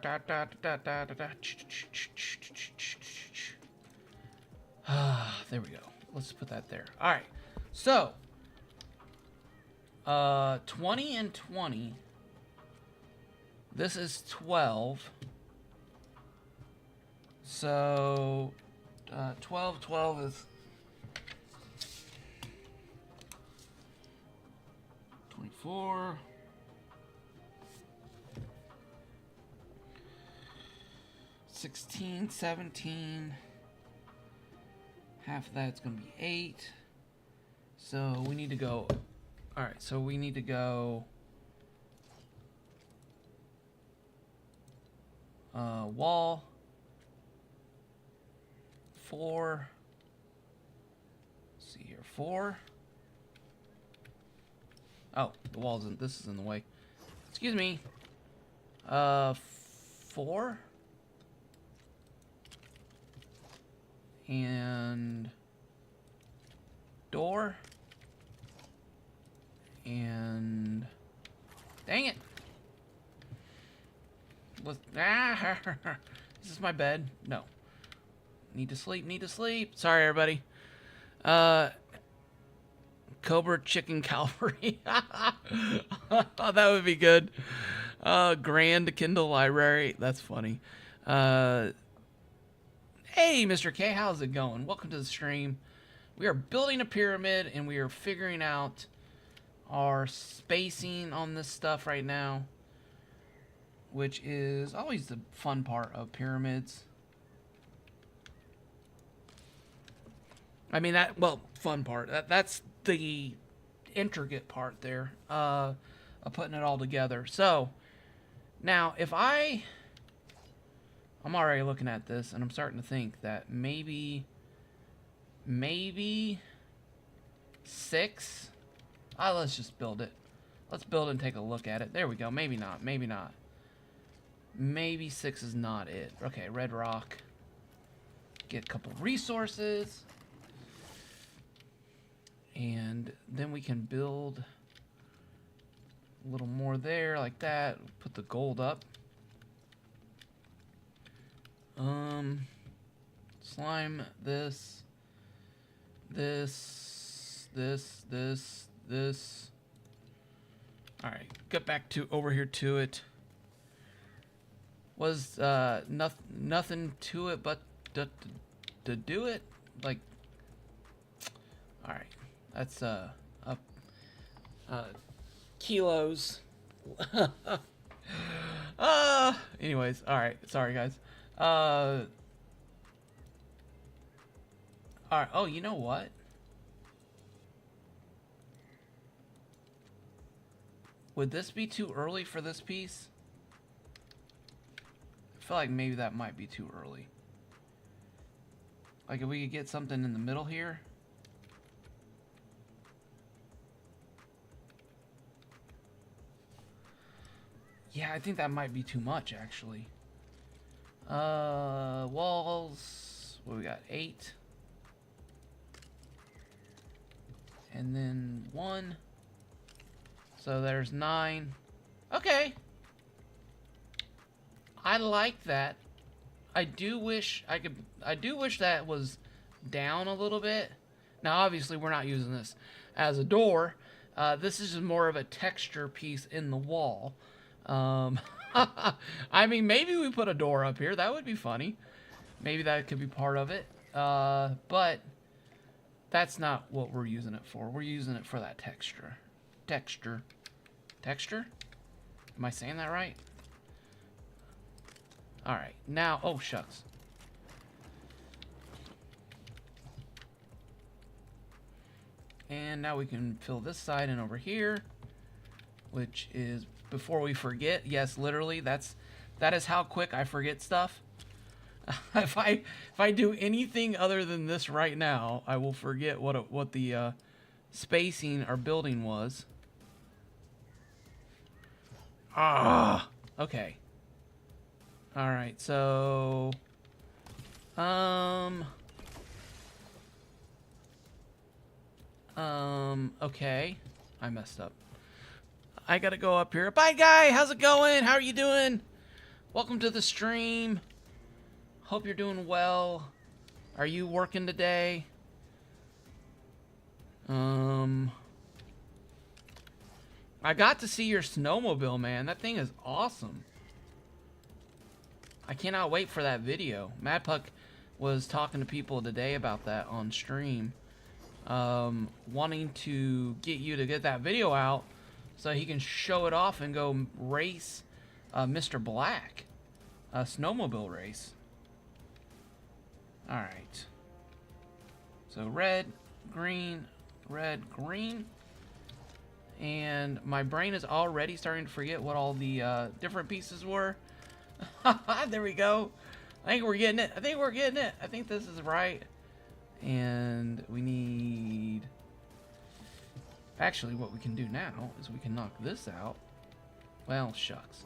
we go. Let's put that there. All right. So, 20 and 20. This is 12. So, 12 is 24. 16, 17. Half of that's going to be 8. So we need to go. Alright, so we need to go. Wall. 4. Let's see here. 4. Oh, the wall's in. This is in the way. Excuse me. 4. And door. And dang it. Is this my bed? No. Need to sleep, need to sleep. Sorry, everybody. Cobra Chicken Cavalry. Oh, that would be good. Grand Kindle Library. That's funny. Hey, Mr. K, how's it going? Welcome to the stream. We are building a pyramid, and we are figuring out our spacing on this stuff right now, which is always the fun part of pyramids. I mean, fun part. That's the intricate part there of putting it all together. So, now, if I'm already looking at this, and I'm starting to think that maybe 6. Let's just build it. Let's build it and take a look at it. There we go. Maybe not. Maybe not. Maybe 6 is not it. Okay, red rock. Get a couple resources. And then we can build a little more there, like that. Put the gold up. Slime this. Alright, get back to over here to it. Was nothing to it but to do it? Like, alright. That's kilos. Anyways, alright, sorry guys. Alright, oh, you know what? Would this be too early for this piece? I feel like maybe that might be too early. Like if we could get something in the middle here. Yeah, I think that might be too much actually. Walls, what we got? 8. And then 1. So there's 9. Okay. I like that. I do wish that was down a little bit. Now obviously we're not using this as a door. This is just more of a texture piece in the wall. I mean, maybe we put a door up here. That would be funny. Maybe that could be part of it. But that's not what we're using it for. We're using it for that texture. Texture? Am I saying that right? Alright, now, oh shucks. And now we can fill this side in over here, which is, before we forget, yes, literally, that is how quick I forget stuff. If I do anything other than this right now, I will forget what the spacing or building was. Okay. All right, so okay. I messed up. I gotta go up here. Bye, guy. How's it going? How are you doing? Welcome to the stream. Hope you're doing well. Are you working today? I got to see your snowmobile, man. That thing is awesome. I cannot wait for that video. Madpuck was talking to people today about that on stream. Wanting to get you to get that video out so he can show it off and go race Mr. Black. A snowmobile race. Alright. So red, green, red, green. And my brain is already starting to forget what all the different pieces were. There we go. I think we're getting it. I think this is right. And we need... Actually, what we can do now is we can knock this out. Well, shucks.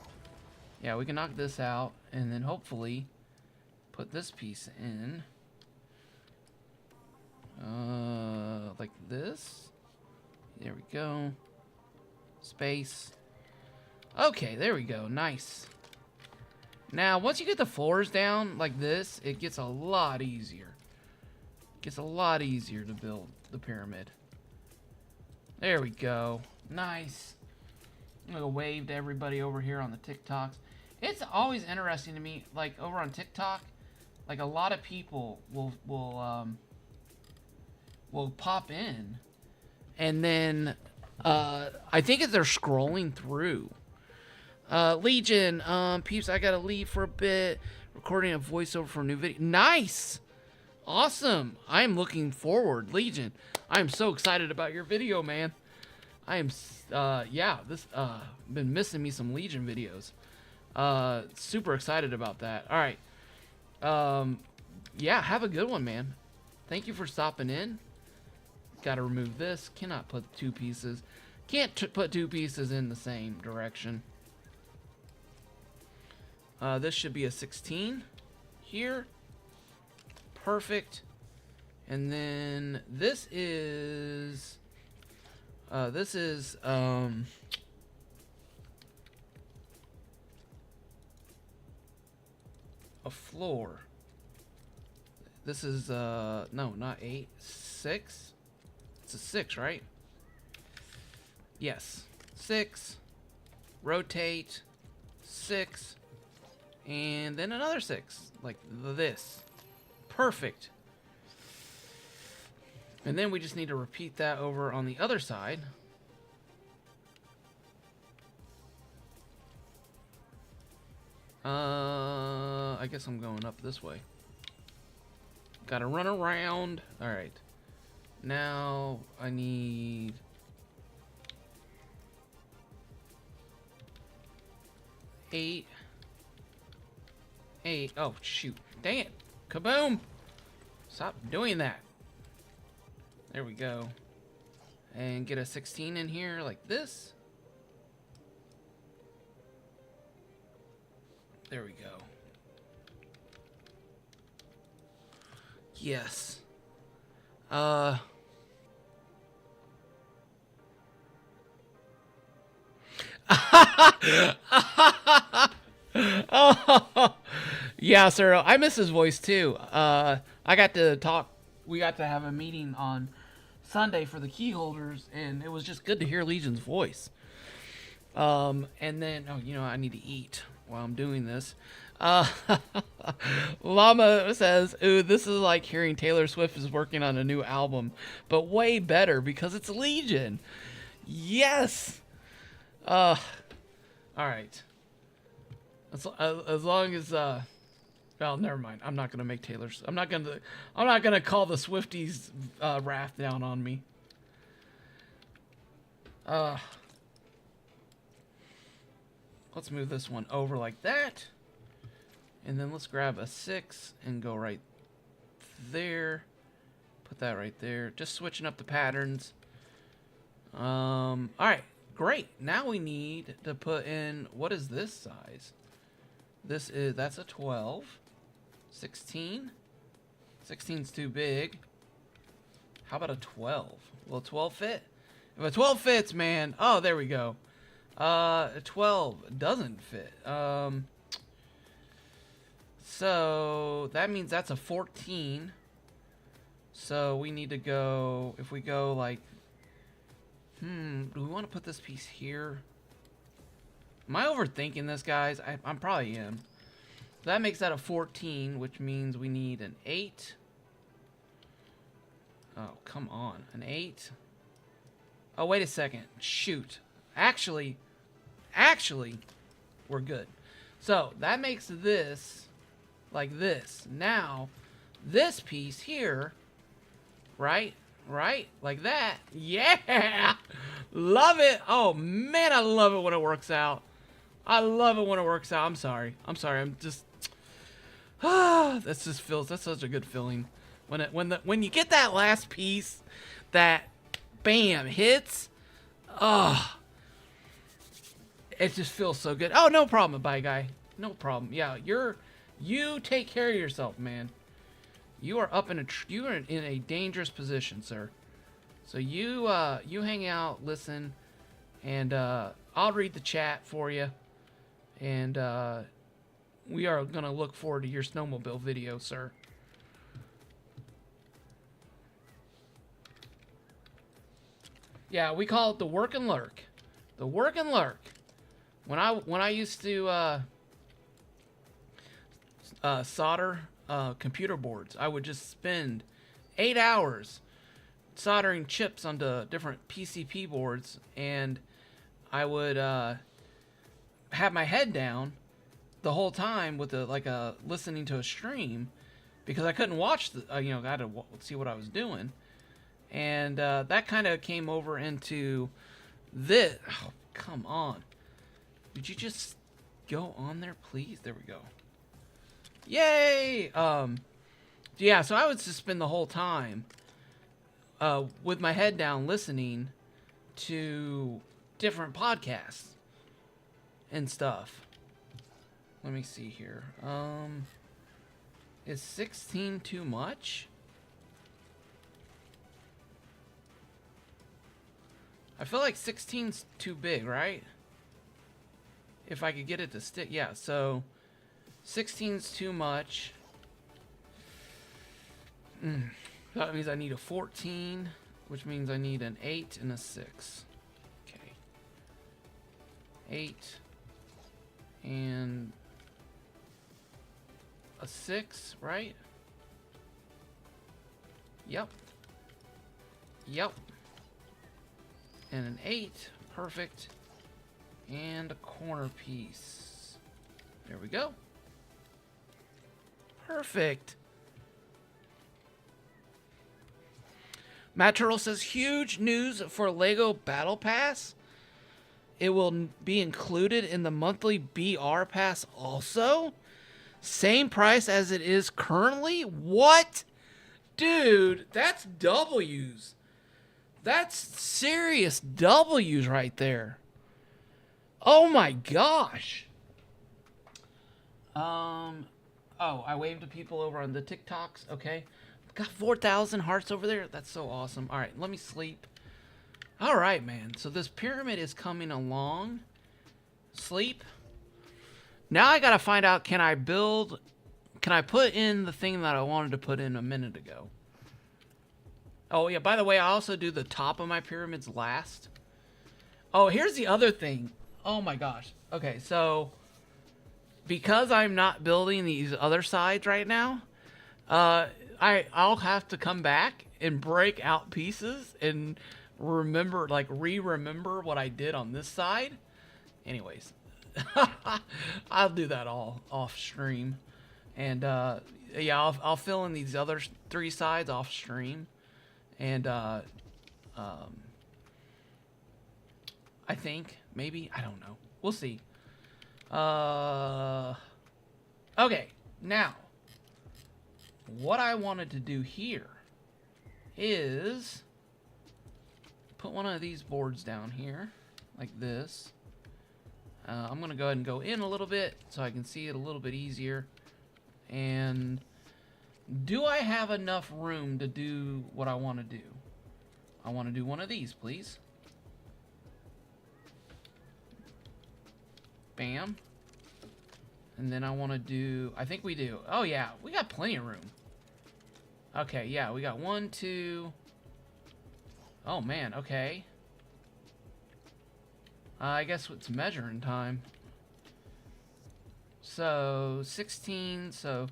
Yeah, we can knock this out and then hopefully put this piece in. Like this. There we go. Space. Okay, there we go. Nice. Now, once you get the floors down like this, it gets a lot easier. It gets a lot easier to build the pyramid. There we go. Nice. I'm gonna wave to everybody over here on the TikToks. It's always interesting to me, like over on TikTok, like a lot of people will pop in, and then I think if they're scrolling through. Legion, peeps, I gotta leave for a bit. Recording a voiceover for a new video. Nice! Awesome! I am looking forward, Legion. I am so excited about your video, man. I am, yeah, been missing me some Legion videos. Super excited about that. Alright. Yeah, have a good one, man. Thank you for stopping in. Gotta remove this. Cannot put two pieces. Can't put two pieces in the same direction. This should be a 16 here. Perfect. And then this is a floor. This is no, not 8, 6. It's a 6, right? Yes. 6. Rotate. 6. And then another 6, like this. Perfect. And then we just need to repeat that over on the other side. I guess I'm going up this way. Gotta run around. Alright. Now I need... eight. Oh, shoot. Dang it. Kaboom! Stop doing that. There we go. And get a 16 in here like this. There we go. Yes. Oh, yeah, sir. I miss his voice too. I got to talk. We got to have a meeting on Sunday for the key holders, and it was just good to hear Legion's voice. And then, oh, you know, I need to eat while I'm doing this. Llama says, "Ooh, this is like hearing Taylor Swift is working on a new album, but way better because it's Legion." Yes. All right. As long as well, never mind. I'm not gonna make Taylor's. I'm not gonna call the Swifties wrath down on me. Let's move this one over like that, and then let's grab a 6 and go right there. Put that right there. Just switching up the patterns. All right, great. Now we need to put in, what is this size? That's a 12. 16. 16's too big. How about a 12? Will a 12 fit? If a 12 fits, man. Oh, there we go. A 12 doesn't fit. So that means that's a 14. So we need to go, if we go like, do we want to put this piece here? Am I overthinking this, guys? I probably am. So that makes that a 14, which means we need an 8. Oh, come on. An 8. Oh, wait a second. Shoot. Actually, we're good. So that makes this like this. Now, this piece here, right? Like that. Yeah! Love it. Oh, man, I love it when it works out. I love it when it works out. I'm sorry. I'm just... that's such a good feeling. When you get that last piece that, bam, hits. Oh, it just feels so good. Oh, no problem, bye guy. No problem. Yeah, you take care of yourself, man. You are up in you are in a dangerous position, sir. So you you hang out, listen, and I'll read the chat for you. And we are gonna look forward to your snowmobile video, sir. Yeah, we call it the work and lurk. The work and lurk. When I used to solder computer boards, I would just spend 8 hours soldering chips onto different PCP boards, and I would have my head down the whole time with listening to a stream, because I couldn't watch the I had to see what I was doing, and that kind of came over into this. Oh, come on! Would you just go on there, please? There we go. Yay! Yeah. So I would just spend the whole time with my head down listening to different podcasts and stuff. Let me see here. Is 16 too much? I feel like 16's too big, right? If I could get it to stick. Yeah, so 16's too much. That means I need a 14, which means I need an 8 and a 6. Okay. 8 and a 6, right? Yep. Yep. And an 8. Perfect. And a corner piece. There we go. Perfect. Matt Turtle says, huge news for Lego Battle Pass. It will be included in the monthly BR Pass also. Same price as it is currently? What? Dude, that's W's. That's serious W's right there. Oh my gosh. Oh, I waved to people over on the TikToks. Okay. Got 4,000 hearts over there. That's so awesome. All right, let me sleep. All right, man. So this pyramid is coming along. Sleep. Now I got to find out, can I put in the thing that I wanted to put in a minute ago? Oh, yeah, by the way, I also do the top of my pyramids last. Oh, here's the other thing. Oh, my gosh. Okay, so because I'm not building these other sides right now, I'll have to come back and break out pieces and remember, re-remember what I did on this side. Anyways, I'll do that all off stream. And, yeah, I'll fill in these other 3 sides off stream. And, I think, maybe, I don't know. We'll see. Okay, now, what I wanted to do here is put one of these boards down here, like this. I'm going to go ahead and go in a little bit so I can see it a little bit easier. And do I have enough room to do what I want to do? I want to do one of these, please. Bam. And then I want to do, I think we do. Oh yeah, we got plenty of room. Okay, yeah, we got 1, 2. Oh man, okay. I guess it's measuring time. So 16, so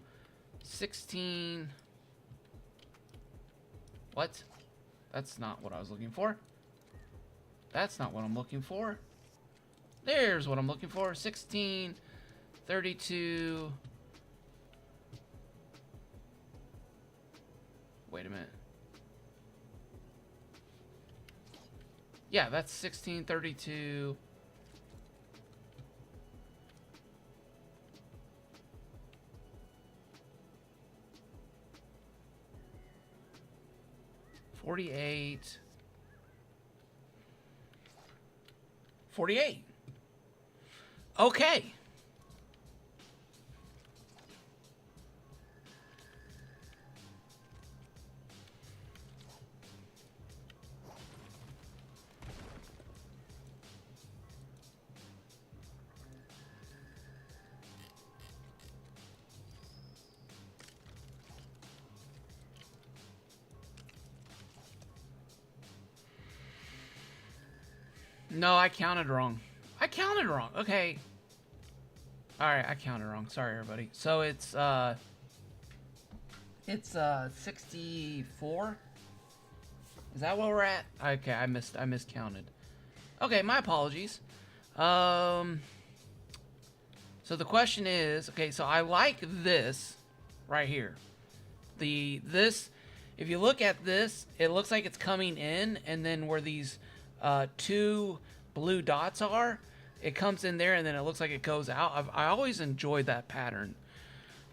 16. What? That's not what I was looking for. That's not what I'm looking for. There's what I'm looking for. 16, 32. Wait a minute. Yeah, that's 16, 32. $48. 48. Okay. No, I counted wrong. I counted wrong. Okay. All right, I counted wrong. Sorry, everybody. So it's 64. Is that where we're at? Okay, I miscounted. Okay, my apologies. So the question is, okay, so I like this right here. This, if you look at this, it looks like it's coming in, and then where these two blue dots are, it comes in there, and then it looks like it goes out. I always enjoyed that pattern.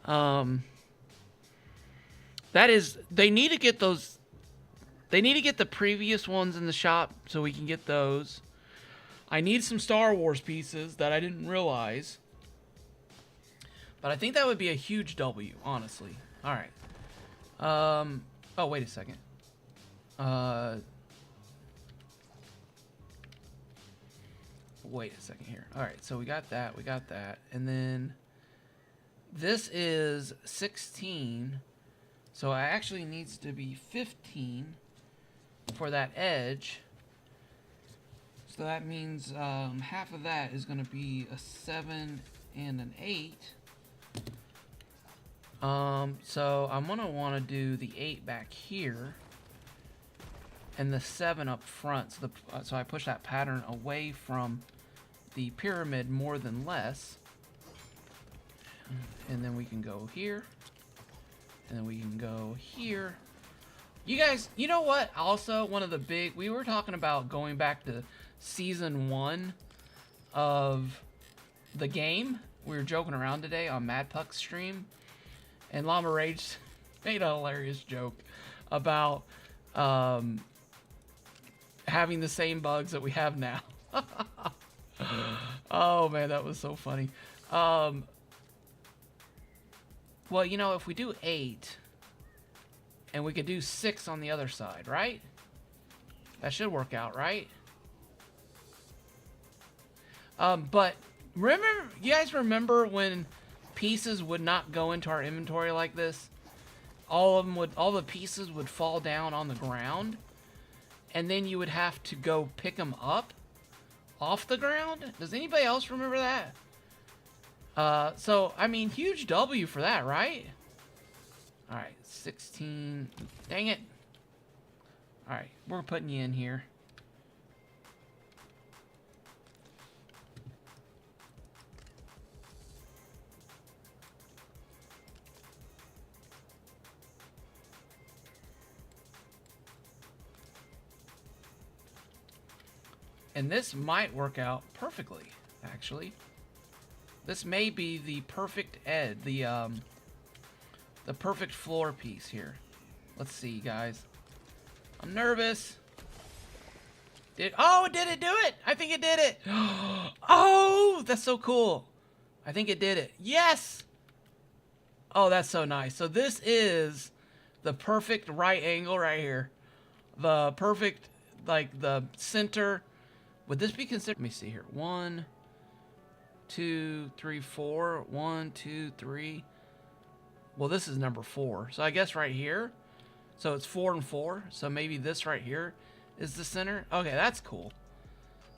That is, they need to get those. They need to get the previous ones in the shop so we can get those. I need some Star Wars pieces that I didn't realize. But I think that would be a huge W, honestly. All right. Oh, wait a second. Wait a second here. All right, so we got that. And then this is 16. So it actually needs to be 15 for that edge. So that means half of that is going to be a 7 and an 8. So I'm going to want to do the 8 back here and the 7 up front. So I push that pattern away from the pyramid more than less. And then we can go here. And then we can go here. You guys, you know what? Also, one of the big... We were talking about going back to Season 1 of the game. We were joking around today on Mad Puck's stream. And Llama Rage made a hilarious joke about having the same bugs that we have now. Oh, man, that was so funny. Well, you know, if we do 8, and we could do 6 on the other side, right? That should work out, right? But remember, you guys remember when pieces would not go into our inventory like this? All the pieces would fall down on the ground, and then you would have to go pick them up off the ground. Does anybody else remember that? So, I mean, huge W for that, right? Alright, 16. Dang it. Alright, we're putting you in here. And this might work out perfectly, actually. This may be the perfect the perfect floor piece here. Let's see, guys. I'm nervous. Did it do it? I think it did it. Oh, that's so cool. I think it did it. Yes. Oh, that's so nice. So this is the perfect right angle right here. The perfect, like, the center. Would this be considered? Let me see here. 1, 2, 3, 4. 1, 2, 3. Well, this is number 4. So I guess right here. So it's 4 and 4. So maybe this right here is the center. Okay, that's cool.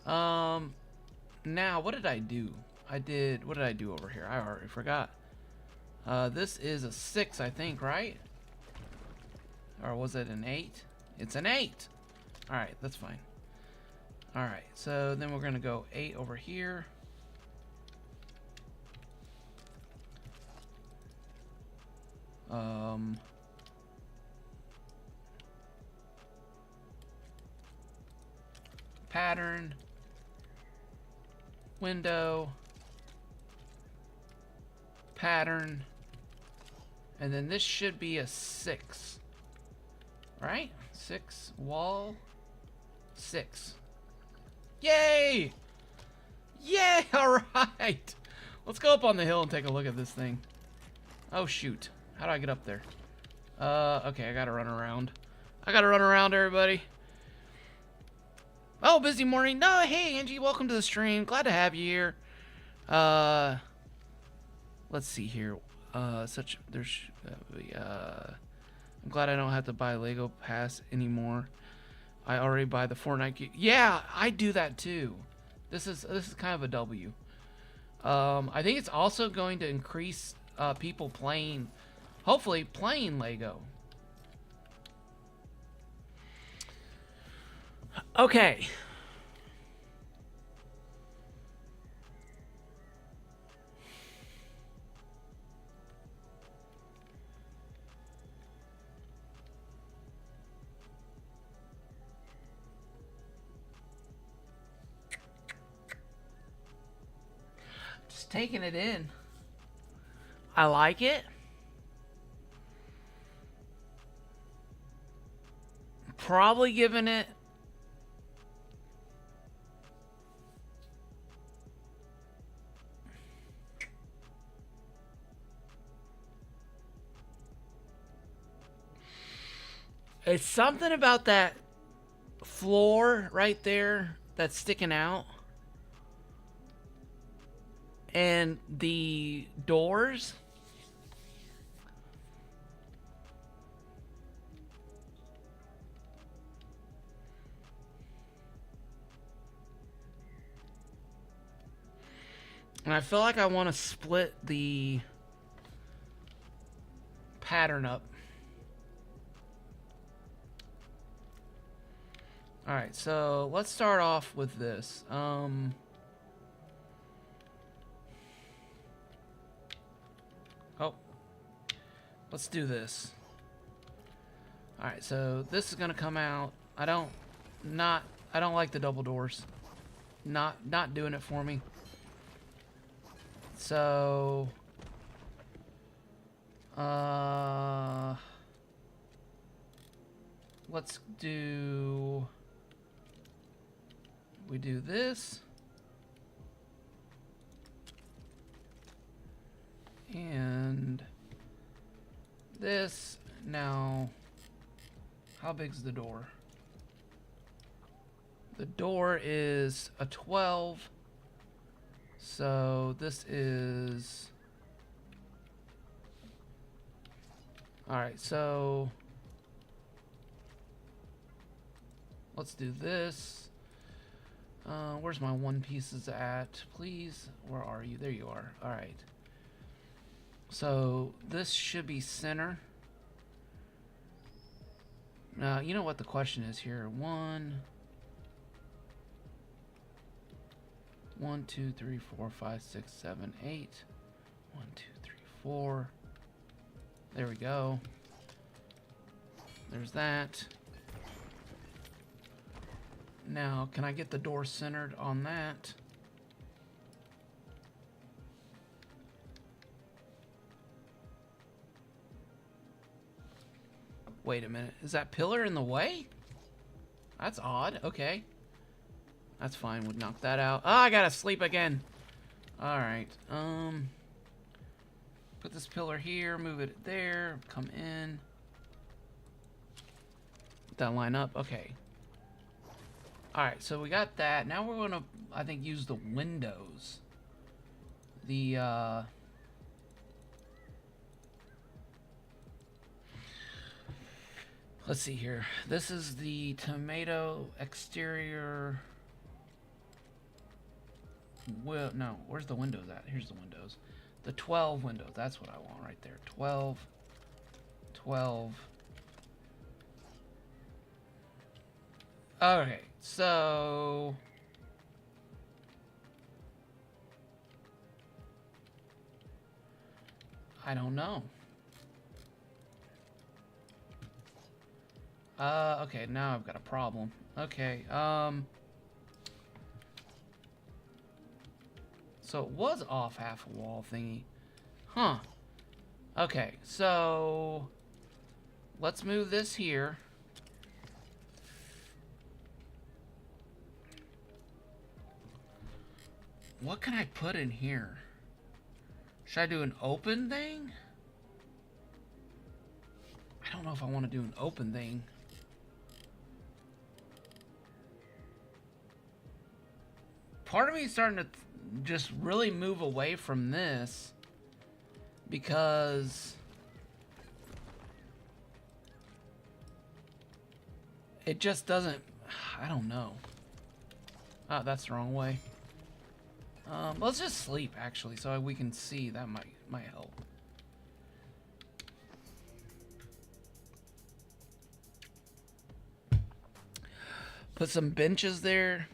Now, what did I do? What did I do over here? I already forgot. This is a 6, I think, right? Or was it an 8? It's an 8. All right, that's fine. All right, so then we're gonna go 8 over here. Pattern, window, pattern, and then this should be a 6, right? 6, wall, 6. Yay! Yay! All right. Let's go up on the hill and take a look at this thing. Oh, shoot. How do I get up there? Okay, I gotta run around. Everybody. Oh, busy morning. No, hey, Angie, welcome to the stream. Glad to have you here. Let's see here. I'm glad I don't have to buy Lego Pass anymore. I already buy the Fortnite gear. Yeah, I do that too. This is kind of a W. I think it's also going to increase people playing, hopefully playing Lego. Okay. Just taking it in. I like it. Probably giving it it's something about that floor right there that's sticking out. And the doors. And I feel like I want to split the pattern up. Alright, so let's start off with this. Oh. Let's do this. Alright, so this is gonna come out. I don't like the double doors. Not doing it for me. So let's do we do this and this. Now how big's the door? The door is a 12. So this is alright, so let's do this. Where's my one pieces at? Please, where are you? There you are. Alright. So this should be center. Now, you know what the question is here. 1, 2, 3, 4, 5, 6, 7, 8. 1, 2, 3, 4. There we go. There's that. Now, can I get the door centered on that? Wait a minute. Is that pillar in the way? That's odd. Okay. That's fine. We'd knock that out. Oh, I gotta sleep again. Alright. Put this pillar here. Move it there. Come in. Let that line up. Okay. Alright, so we got that. Now we're gonna, I think, use the windows. The, let's see here. This is the tomato exterior. Well, no, where's the windows at? Here's the windows. The 12 windows. That's what I want right there. 12. 12. Okay, so I don't know. Okay, now I've got a problem. Okay, so it was off half a wall thingy. Huh. Okay, so let's move this here. What can I put in here? Should I do an open thing? I don't know if I want to do an open thing. Part of me is starting to just really move away from this because it just doesn't, I don't know. Oh, that's the wrong way. Let's just sleep, actually, so we can see. That might help. Put some benches there.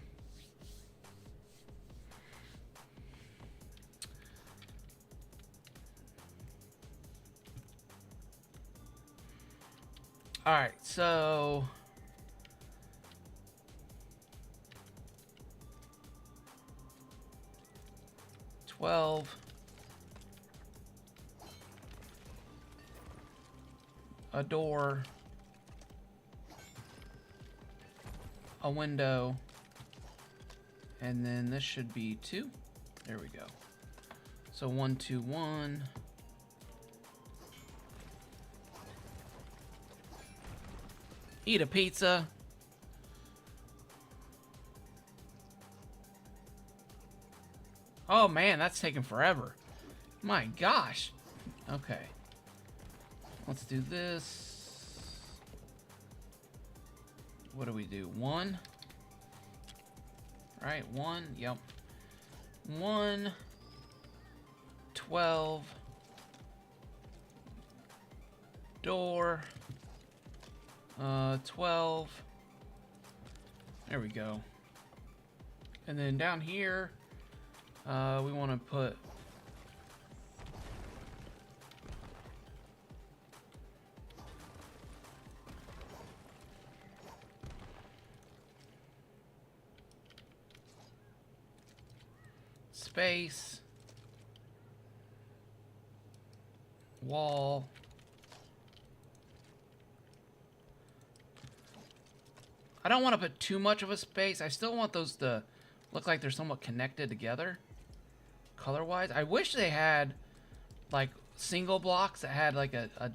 All right, so 12. A door. A window. And then this should be 2. There we go. So 1, 2, 1. Eat a pizza. Oh man, that's taking forever. My gosh. Okay. Let's do this. What do we do? 1. Right, 1. Yep. 1. 12. Door. 12. There we go. And then down here, we want to put space, wall, I don't want to put too much of a space. I still want those to look like they're somewhat connected together color-wise. I wish they had like single blocks that had like a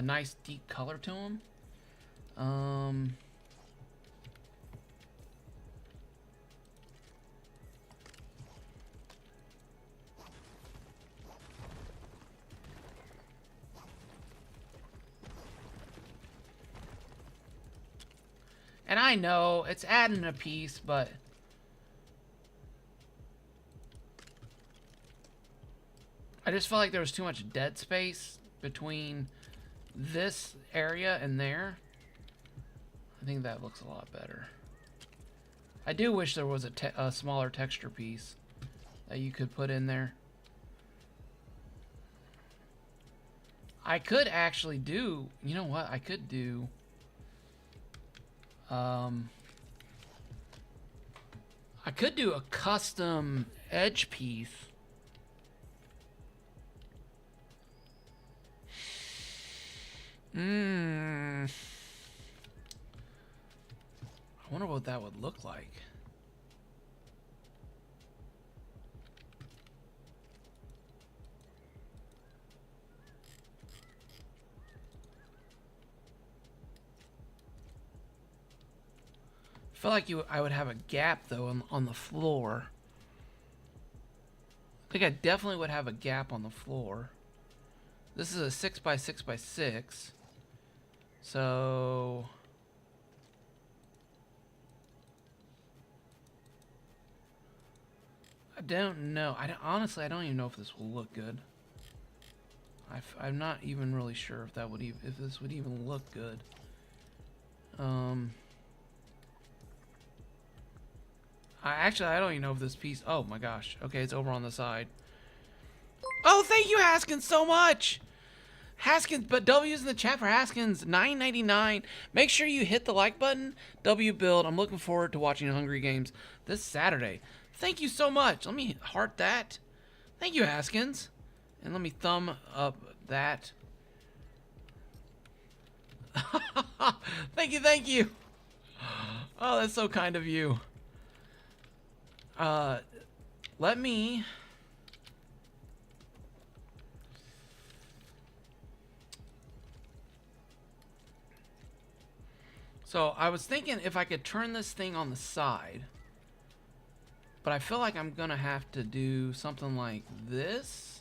nice deep color to them. And I know it's adding a piece, but I just felt like there was too much dead space between this area and there. I think that looks a lot better. I do wish there was a smaller texture piece that you could put in there. I could actually do, you know what, I could do I could do a custom edge piece. I wonder what that would look like. I feel like I would have a gap though on the floor. I think I definitely would have a gap on the floor. This is a 6x6x6. So I don't know. Honestly, I don't even know if this will look good. I'm not even really sure if that would if this would even look good. I don't even know if this piece. Oh my gosh. Okay, it's over on the side. Oh, thank you, Haskins, so much. Haskins, but W's in the chat for Haskins, $9.99. Make sure you hit the like button. W build. I'm looking forward to watching Hungry Games this Saturday. Thank you so much. Let me heart that. Thank you, Haskins. And let me thumb up that. Thank you, thank you. Oh, that's so kind of you. Let me... So, I was thinking if I could turn this thing on the side. But I feel like I'm gonna have to do something like this.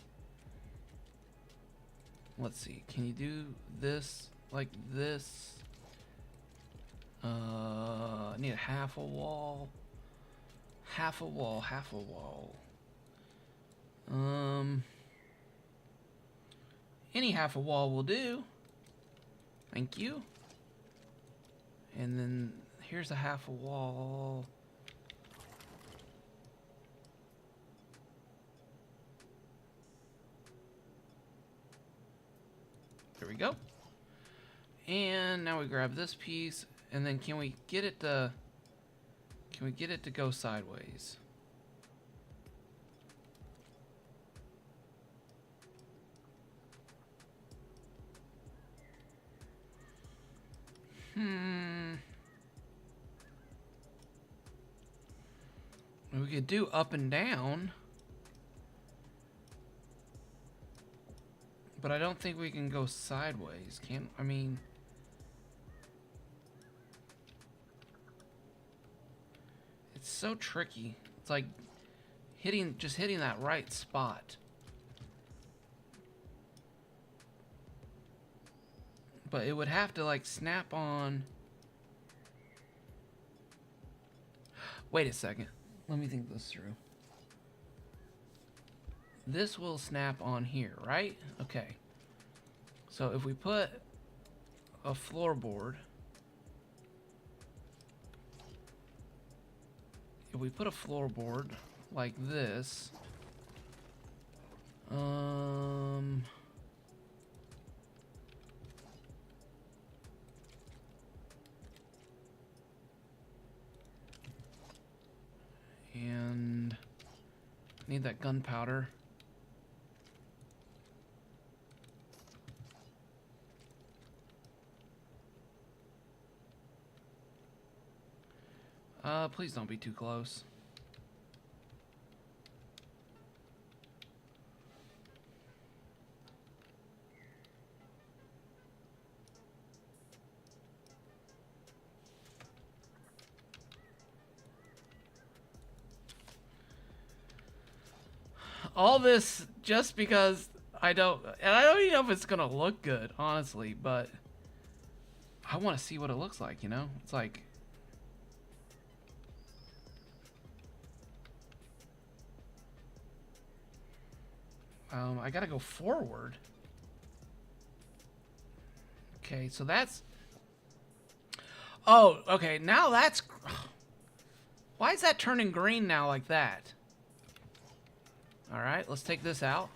Let's see. Can you do this like this? I need a half a wall. Half a wall, half a wall. Any half a wall will do. Thank you. And then here's a half a wall. There we go. And now we grab this piece, and then can we get it to go sideways? We could do up and down, but I don't think we can go sideways. I mean, it's so tricky. It's like just hitting that right spot. But it would have to like snap on. Wait a second. Let me think this through. This will snap on here, right? Okay. So if we put a floorboard, like this, and need that gunpowder. Please don't be too close. All this just because I don't even know if it's gonna look good, honestly, but I want to see what it looks like, you know? It's like, I gotta go forward. Okay, so that's, oh, okay, now that's, why is that turning green now like that? All right, let's take this out.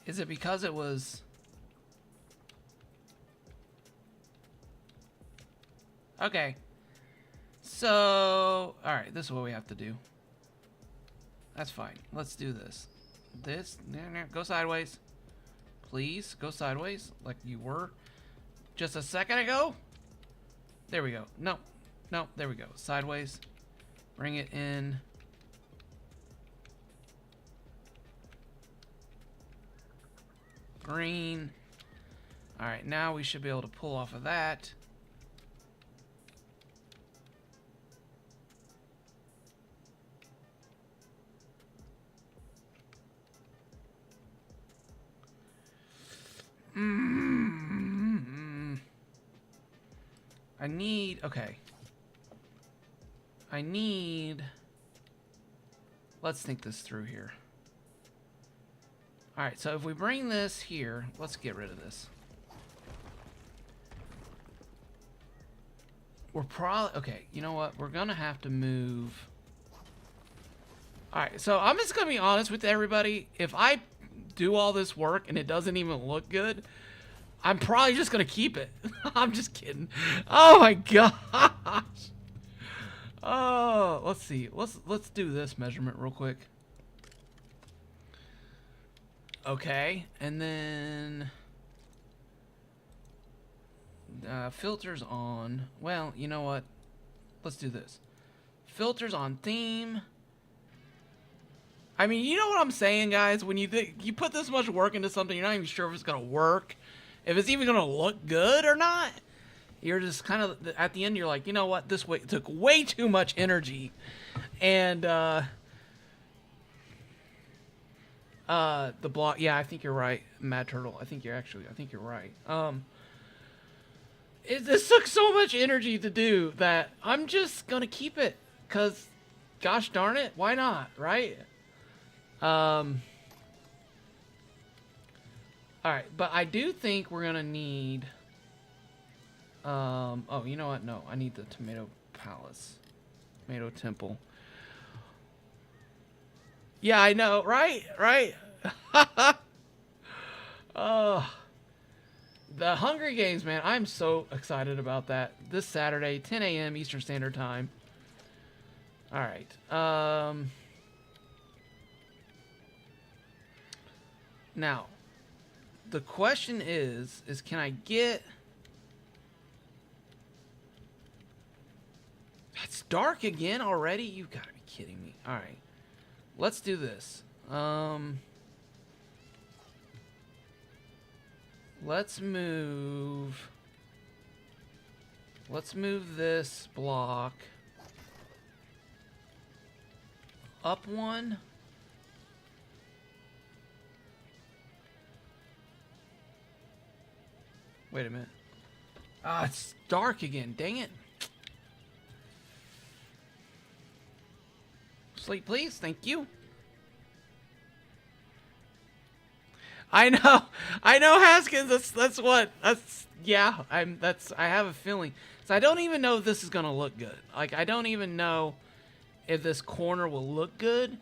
Is it because it was... Okay. So, all right, this is what we have to do. That's fine. Let's do this. Go sideways. Please, go sideways like you were just a second ago. There we go. No, there we go. Sideways. Bring it in. Green. All right, now we should be able to pull off of that. Let's think this through here. All right, so if we bring this here, let's get rid of this. We're probably, okay, you know what? We're gonna have to move. All right, so I'm just gonna be honest with everybody. If I do all this work and it doesn't even look good, I'm probably just gonna keep it. I'm just kidding. Oh my gosh. Oh, let's see. Let's do this measurement real quick. Okay, and then filters on. Well, you know what? Let's do this. Filters on theme. I mean, you know what I'm saying, guys? When you put this much work into something, you're not even sure if it's gonna work, if it's even gonna look good or not. You're just kind of at the end. You're like, you know what? This took way too much energy, and The block. Yeah, I think you're right, Mad Turtle. I think you're right. This took so much energy to do that I'm just gonna keep it, cause, gosh darn it, why not, right? All right, but I do think we're gonna need. Oh, you know what? No, I need the tomato palace, tomato temple. Yeah, I know, right? Right. Oh. The Hunger Games, man, I'm so excited about that. This Saturday, 10 a.m. Eastern Standard Time. All right. Now, the question is can I get... It's dark again already? You gotta be kidding me. All right. Let's do this. Let's move this block up one. Wait a minute. Ah, it's dark again. Dang it. Sleep, please. Thank you. I know, Haskins. Yeah. I have a feeling. So I don't even know if this is gonna look good. Like, I don't even know if this corner will look good.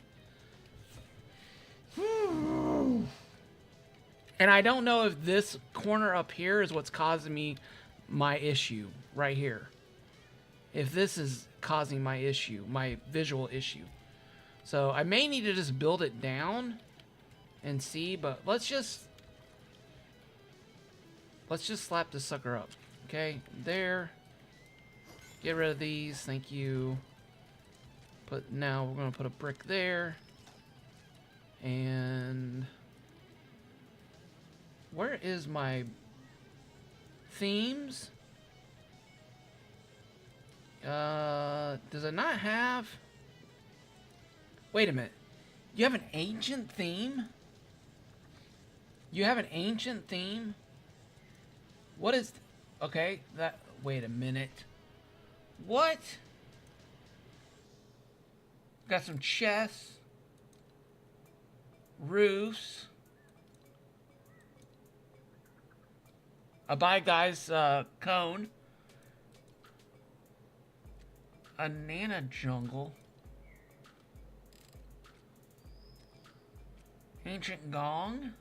And I don't know if this corner up here is what's causing me my issue right here. If this is causing my issue, my visual issue. So I may need to just build it down and see, but let's just slap this sucker up. Okay, there. Get rid of these, thank you. Now we're gonna put a brick there. And where is my themes? Does it not have... Wait a minute. You have an ancient theme? You have an ancient theme? What is... Okay, that... Wait a minute. What? Got some chests. Roofs. A Bye Guys cone. A Nana jungle. Ancient gong.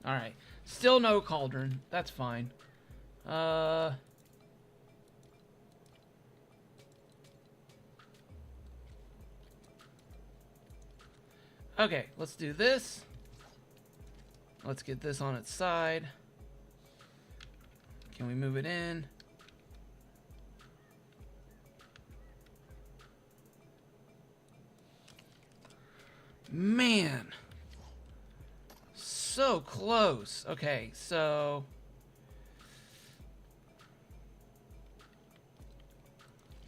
Alright. Still no cauldron. That's fine. Okay, let's do this. Let's get this on its side. Can we move it in? Man. So close. Okay, so...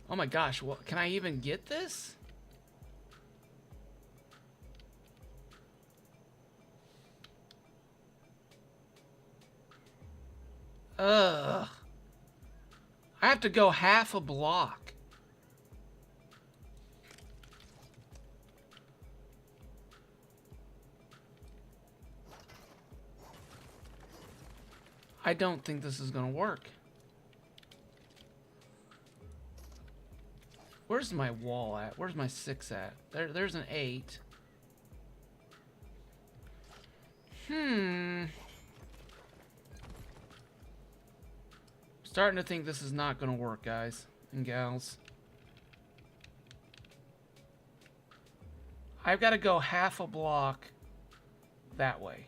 Oh my gosh, well, can I even get this? Ugh. I have to go half a block. I don't think this is gonna work. Where's my wall at? Where's my 6 at? There's an 8. Starting to think this is not gonna work, guys and gals. I've got to go half a block that way.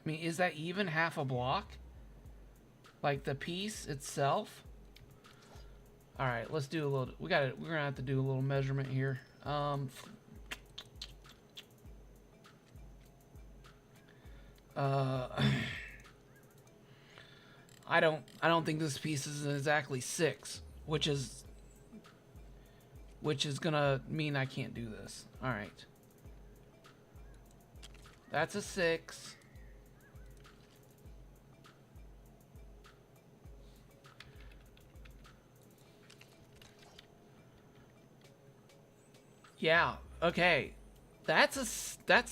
I mean, is that even half a block? Like the piece itself? All right, let's do a little. We're gonna have to do a little measurement here. Uh, I don't think this piece is exactly 6, which is gonna mean I can't do this. All right. That's a 6. Yeah. Okay. That's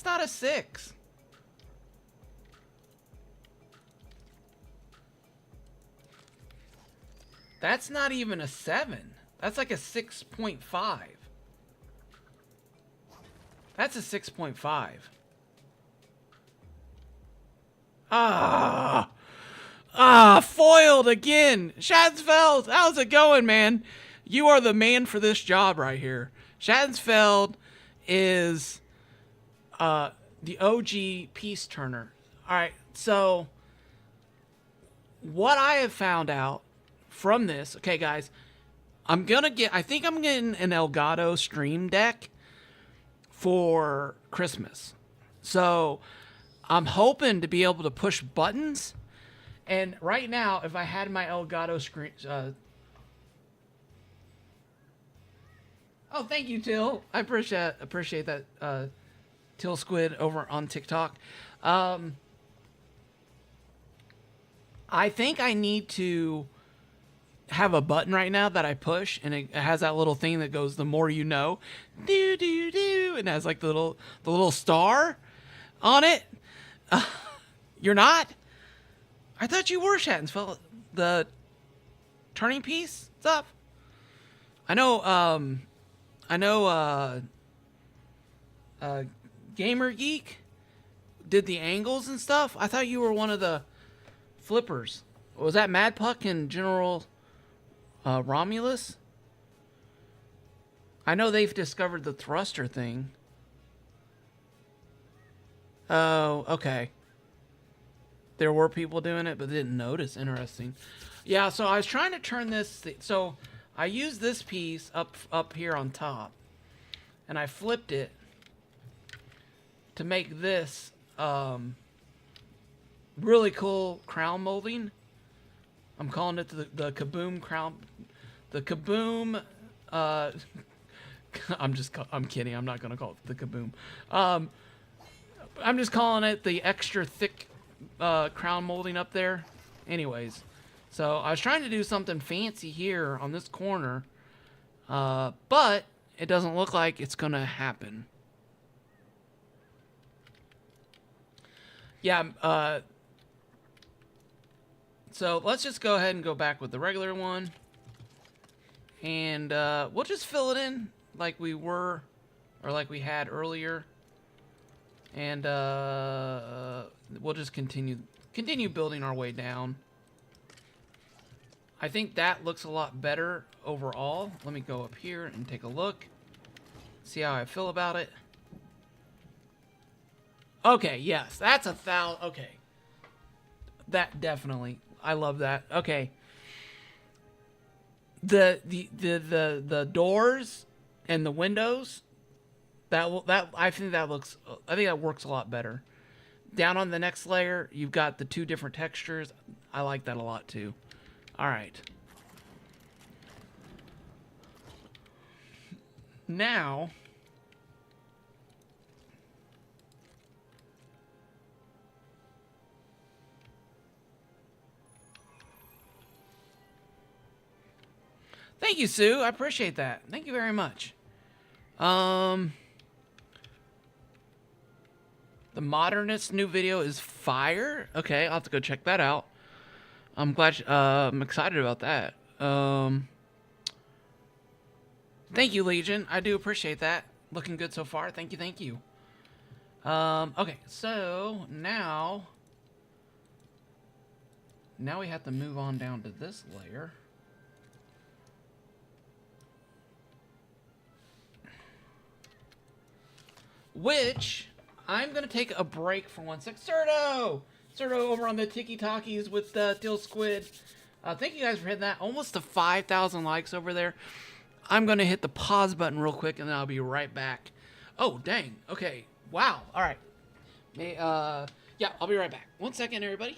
not a 6. That's not even a 7. That's like a 6.5. That's a 6.5. Foiled again. Schatzfeld, how's it going, man? You are the man for this job right here. Schatzfeld is the OG peace turner. All right, so what I have found out from this, okay, guys, I think I'm getting an Elgato Stream Deck for Christmas. So I'm hoping to be able to push buttons. And right now, if I had my Elgato screen... oh, thank you, Till. I appreciate that, Till Squid over on TikTok. I think I need to have a button right now that I push, and it has that little thing that goes, the more you know. Do, do, do. And it has like the little star on it. You're not? I thought you were Shattenfeld. The turning piece stuff. I know Gamer Geek did the angles and stuff. I thought you were one of the flippers. Was that Mad Puck and General Romulus? I know they've discovered the thruster thing. Oh, okay. There were people doing it, but didn't notice. Interesting. Yeah, so I was trying to turn this... So I used this piece up here on top, and I flipped it to make this really cool crown molding. I'm calling it the Kaboom crown. The Kaboom... I'm kidding. I'm not going to call it the Kaboom. I'm just calling it the extra thick crown molding up there. Anyways, so I was trying to do something fancy here on this corner, but it doesn't look like it's going to happen. Yeah, so let's just go ahead and go back with the regular one. And we'll just fill it in like we were, or like we had earlier. And we'll just continue building our way down. I think that looks a lot better overall. Let me go up here and take a look. See how I feel about it. Okay, yes, that's 1,000. Okay. That definitely. I love that. Okay. The doors and the windows, I think that works a lot better. Down on the next layer, you've got the 2 different textures. I like that a lot too. All right. Now, thank you, Sue. I appreciate that. Thank you very much. The Modernist new video is fire. Okay, I'll have to go check that out. I'm glad. I'm excited about that. Thank you, Legion. I do appreciate that. Looking good so far. Thank you. Thank you. Okay, so now we have to move on down to this layer. Which I'm going to take a break for 1 sec. Cerdo over on the Tiki Talkies with Dill Squid. Thank you guys for hitting that. Almost to 5,000 likes over there. I'm going to hit the pause button real quick, and then I'll be right back. Oh, dang. Okay. Wow. All right. Yeah, I'll be right back. 1 second, everybody.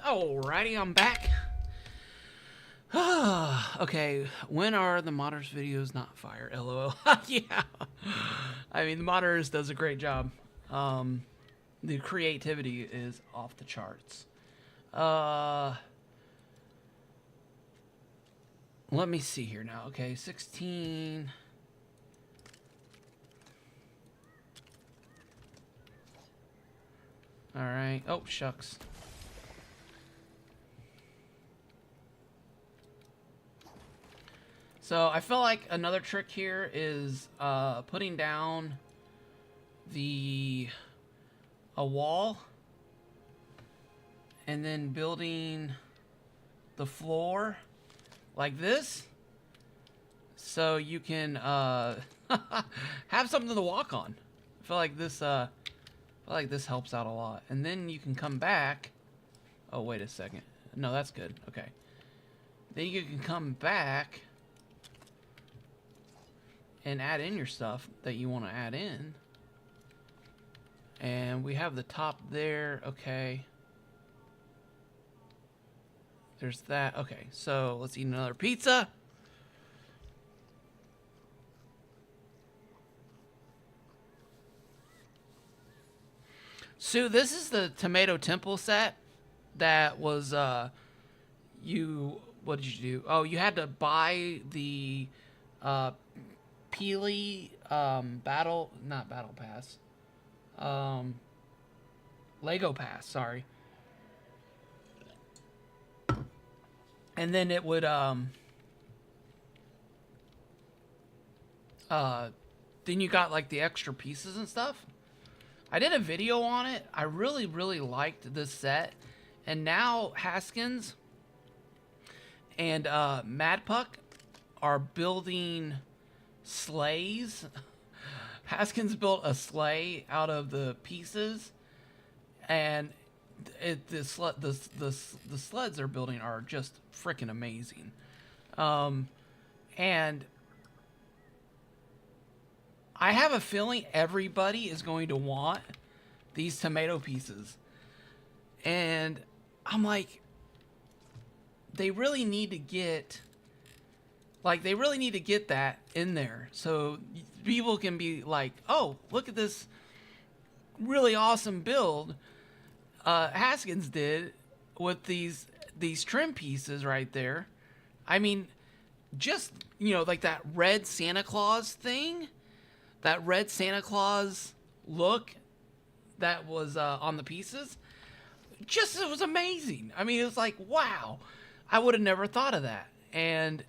Alrighty, I'm back. Okay, when are the modders videos not fire? LOL. Yeah. I mean, the modders does a great job. The creativity is off the charts. Let me see here now. Okay, 16. All right. Oh, shucks. So I feel like another trick here is putting down a wall and then building the floor like this, so you can have something to walk on. I feel like this helps out a lot. And then you can come back. Oh, wait a second. No, that's good. Okay. Then you can come back and add in your stuff that you want to add in. And we have the top there. Okay. There's that. Okay, so let's eat another pizza. So this is the tomato temple set that was what did you do? Oh, you had to buy the Peely not battle pass. Lego pass, sorry. And then it would then you got like the extra pieces and stuff. I did a video on it. I really, really liked this set. And now Haskins and Madpuck are building sleighs. Haskins built a sleigh out of the pieces, and the sleds they're building are just freaking amazing. And I have a feeling everybody is going to want these tomato pieces. And I'm like, they really need to get that in there so people can be like, oh, look at this really awesome build Haskins did with these trim pieces right there. I mean, just, like that red Santa Claus thing, that red Santa Claus look that was on the pieces, it was amazing. I mean, it was like, wow, I would have never thought of that. And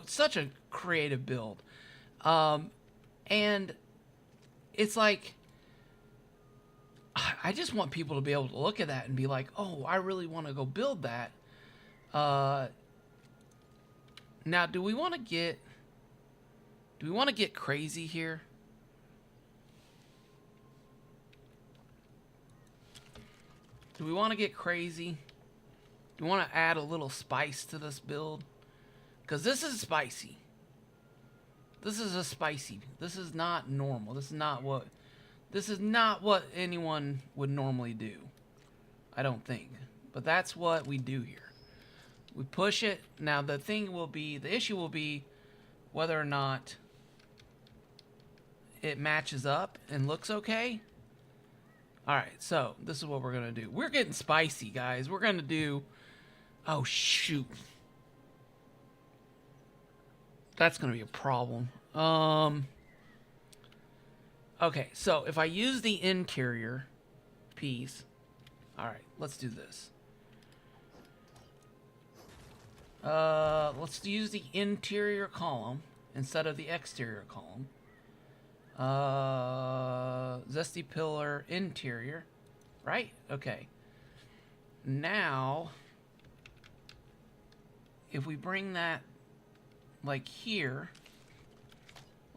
such a creative build. And it's like, I just want people to be able to look at that and be like, oh, I really want to go build that. Now, do we want to get crazy here? Do we want to get crazy? Do we want to add a little spice to this build? Because this is spicy. This is not normal. This is not what anyone would normally do. I don't think. But that's what we do here. We push it. Now the issue will be whether or not it matches up and looks okay. Alright, so this is what we're going to do. We're getting spicy, guys. We're going to do... Oh, shoot. That's going to be a problem. Okay, so if I use the interior, piece. All right, let's do this. Let's use the interior column instead of the exterior column. Zesty pillar interior, right? Okay. Now, if we bring that like here,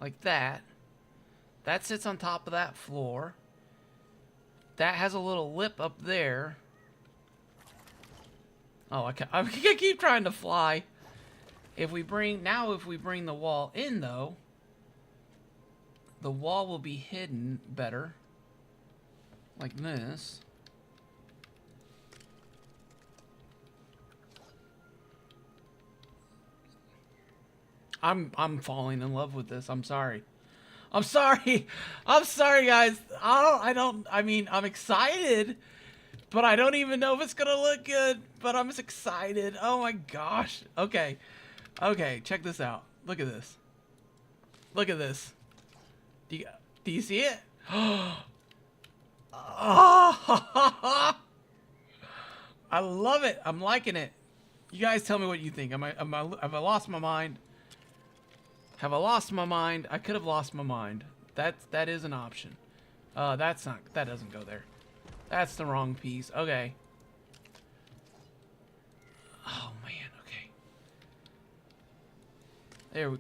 like that sits on top of that floor. That has a little lip up there. Oh, I keep trying to fly. If we bring the wall in though, the wall will be hidden better. Like this. I'm falling in love with this. I'm sorry. I'm sorry. I'm sorry, guys. I mean, I'm excited, but I don't even know if it's gonna look good. But I'm just excited. Oh my gosh. Okay. Okay, check this out. Look at this. Look at this. Do you see it? Oh, I love it. I'm liking it. You guys tell me what you think. Have I lost my mind? Have I lost my mind? I could have lost my mind. That is an option. That doesn't go there. That's the wrong piece. Okay. Oh man, okay. There we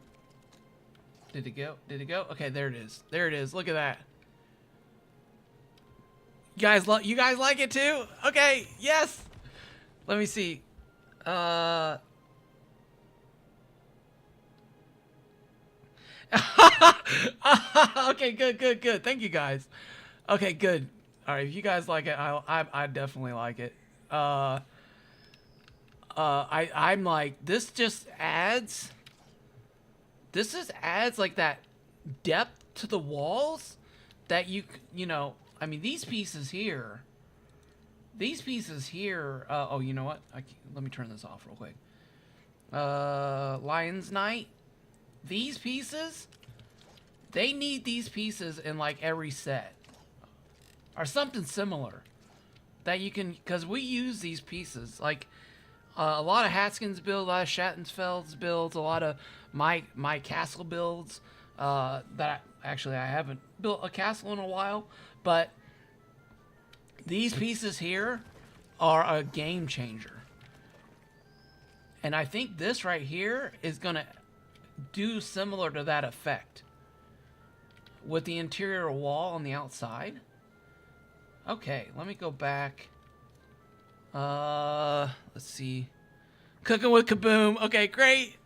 Did it go? Did it go? Okay, there it is. There it is. Look at that. You guys like it too? Okay, yes. Let me see. Okay, good. Thank you guys. Okay, good. All right, if you guys like it, I definitely like it. I'm like, this just adds like that depth to the walls that you know, I mean, these pieces here, oh, you know what? Let me turn this off real quick. Lion's Night, these pieces, they need these pieces in like every set or something similar that you can, because we use these pieces like a lot of Haskins builds, a lot of Schattenfeld's builds, a lot of my castle builds. That I haven't built a castle in a while, but these pieces here are a game changer. And I think this right here is gonna do similar to that effect with the interior wall on the outside. Okay, let me go back. Let's see. Cooking with Kaboom. Okay, great.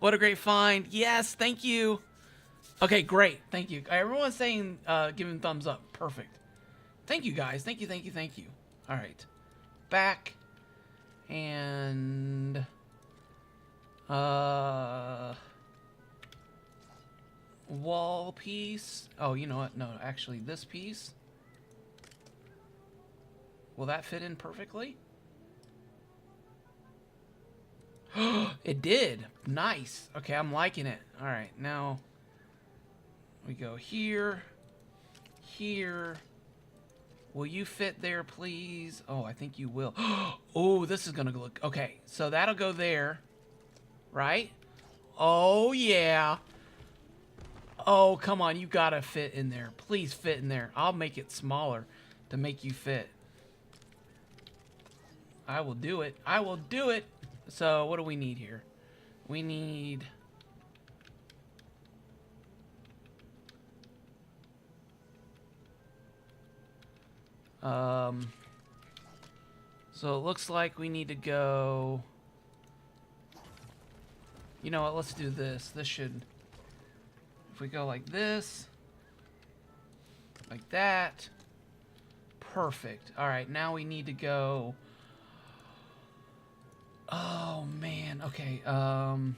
What a great find. Yes, thank you. Okay, great. Thank you. Everyone's saying, giving thumbs up. Perfect. Thank you, guys. Thank you. All right. Back. And... wall piece. Oh, you know what? No, actually, this piece. Will that fit in perfectly? It did. Nice. Okay, I'm liking it. All right, now we go here, here. Will you fit there, please? Oh, I think you will. Oh, this is gonna look okay. So that'll go there, right? Oh yeah. Oh, come on, you gotta fit in there. Please fit in there. I'll make it smaller to make you fit. I will do it. I will do it. So what do we need here? We need... so it looks like we need to go... You know what? Let's do this. This should... If we go like this... Like that... Perfect. Alright, now we need to go... Oh man, okay, why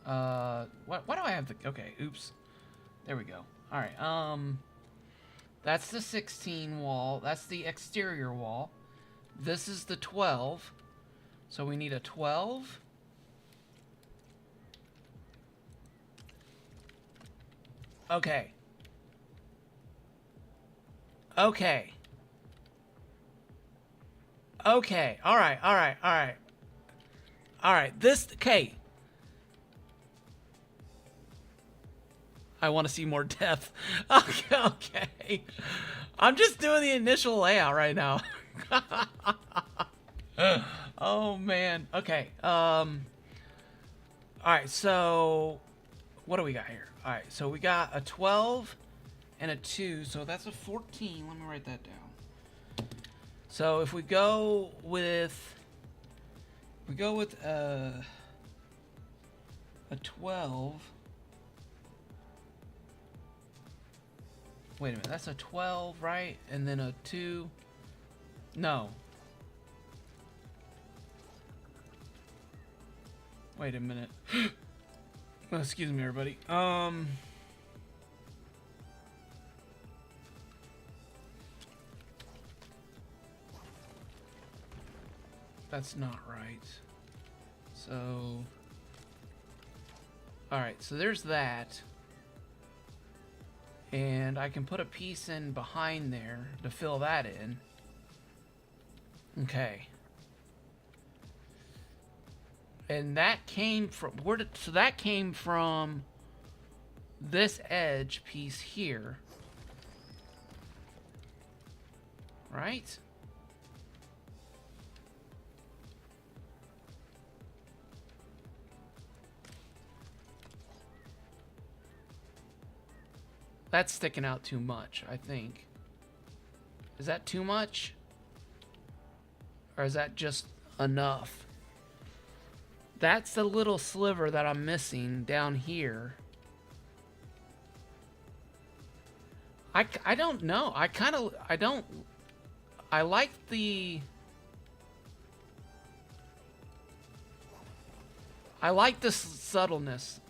do I have the, okay, oops, there we go. Alright, that's the 16 wall, that's the exterior wall, this is the 12, so we need a 12, okay, Okay. All right. All right. All right. All right. This. Okay. I want to see more depth. Okay. Okay. I'm just doing the initial layout right now. Oh man. Okay. All right. So, what do we got here? All right. So we got a 12 and a 2. So that's a 14. Let me write that down. So if we go with a 12. Wait a minute, that's a 12, right? And then a 2. No. Wait a minute. Oh, excuse me, everybody. That's not right. So, all right, so there's that. And I can put a piece in behind there to fill that in. Okay. And that came from, so that came from this edge piece here. Right? That's sticking out too much, I think. Is that too much? Or is that just enough? That's the little sliver that I'm missing down here. I don't know. I like the... I like the subtleness.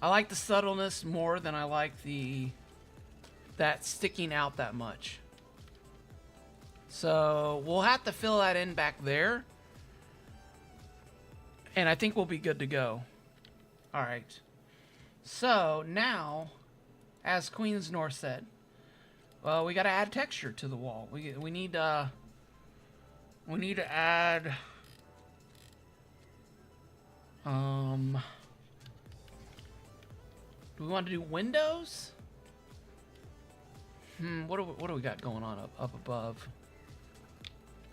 I like the subtleness more than I like that sticking out that much. So we'll have to fill that in back there. And I think we'll be good to go. All right. So now, as Queen's North said, well, we got to add texture to the wall. We need to add do we want to do windows? What do we got going on up above?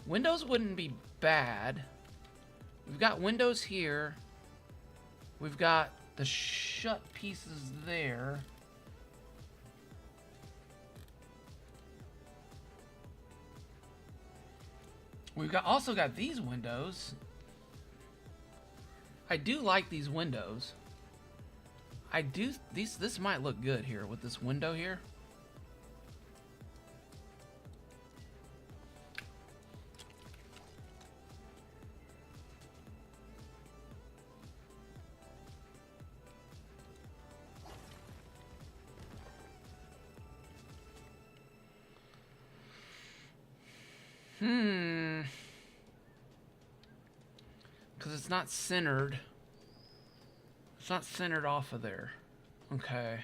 Windows wouldn't be bad. We've got windows here. We've got the shut pieces there. We've also got these windows. I do like these windows. This might look good here with this window here. Because it's not centered. It's not centered off of there. Okay.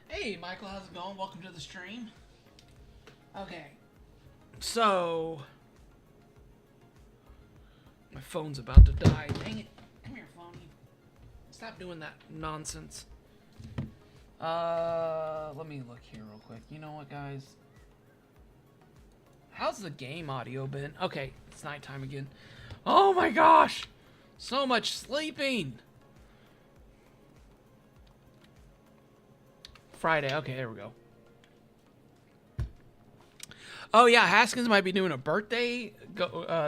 Hey, Michael, how's it going? Welcome to the stream. Okay. So, my phone's about to die. Dang it. Come here, phony. Stop doing that nonsense. Let me look here real quick. You know what, guys? How's the game audio been? Okay, it's nighttime again. Oh my gosh! So much sleeping! Friday. Okay, there we go. Oh yeah, Haskins might be doing a birthday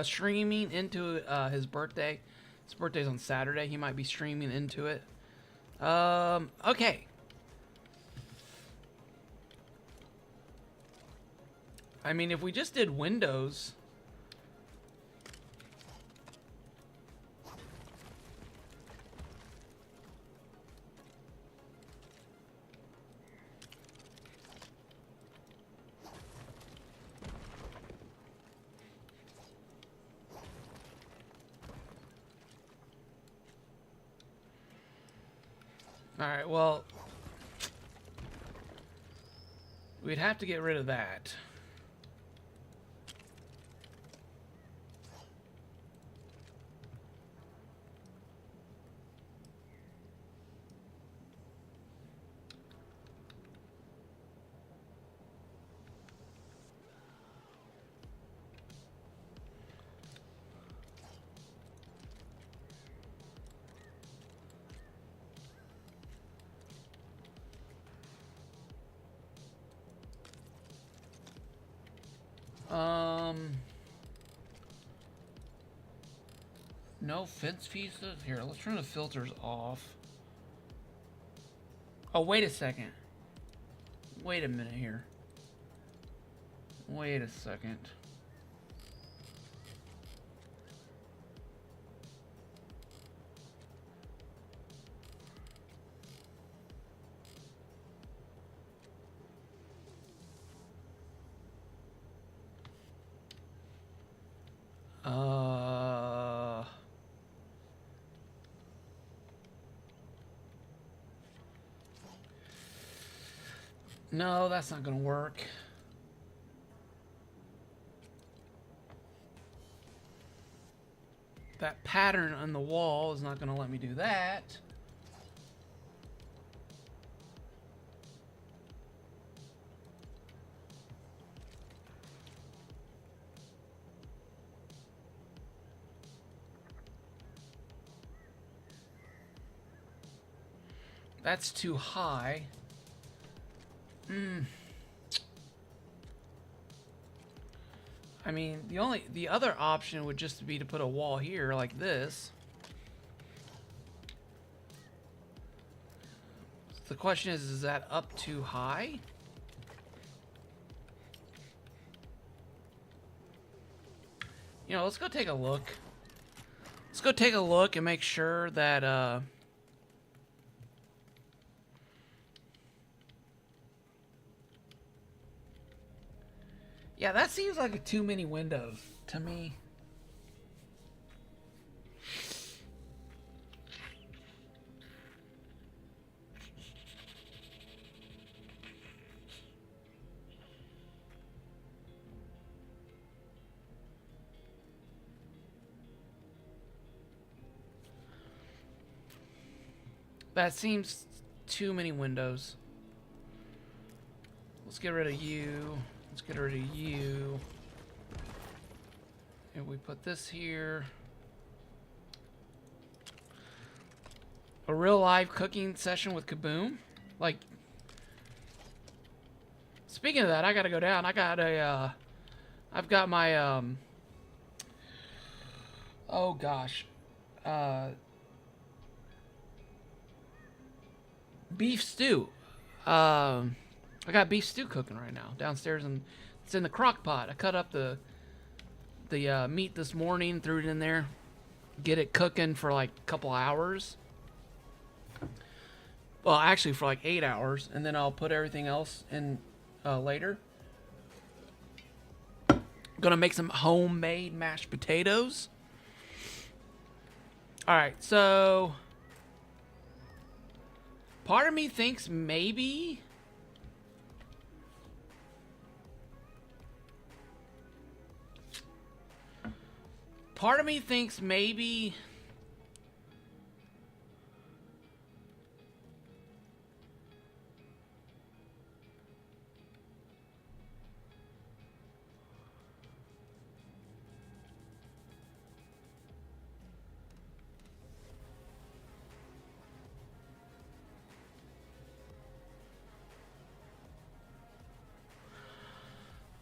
streaming into his birthday. His birthday's on Saturday. He might be streaming into it. Okay. I mean, if we just did windows, Alright, well, we'd have to get rid of that. No fence pieces? Here, let's turn the filters off. Oh, wait a second. Wait a minute here. Wait a second. No, that's not gonna work. That pattern on the wall is not gonna let me do that. That's too high. I mean, the other option would just be to put a wall here like this. The question is that up too high? You know, let's go take a look. Let's go take a look and make sure that, yeah, that seems like too many windows to me. That seems too many windows. Let's get rid of you. Let's get rid of you. And we put this here. A real live cooking session with Kaboom. Like, speaking of that, I gotta go down. I got a, I've got my, oh gosh. Beef stew. I got beef stew cooking right now downstairs, and it's in the crock pot. I cut up the meat this morning, threw it in there, get it cooking for like a couple hours. Well, actually for like 8 hours, and then I'll put everything else in later. Gonna make some homemade mashed potatoes. All right, so part of me thinks maybe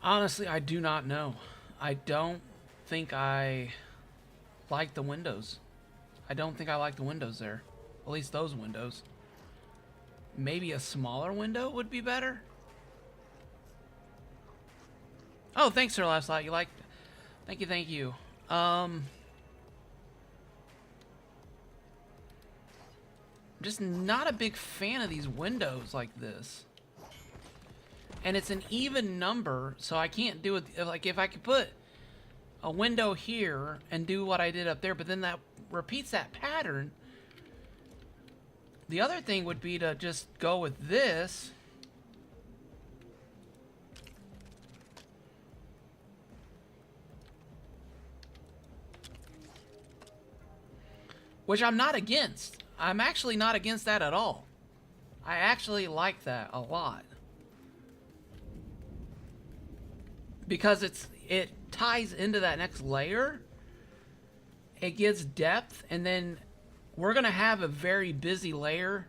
honestly, I do not know. I don't think I like the windows. I don't think I like the windows there. At least those windows. Maybe a smaller window would be better. Oh, thanks, Sir Last Light. You like? Thank you, thank you. I'm just not a big fan of these windows like this. And it's an even number, so I can't do it. Like, if I could put a window here and do what I did up there, but then that repeats that pattern, the other thing would be to just go with this. Which I'm not against. I'm actually not against that at all. I actually like that a lot. Because it ties into that next layer. It gives depth, and then we're gonna have a very busy layer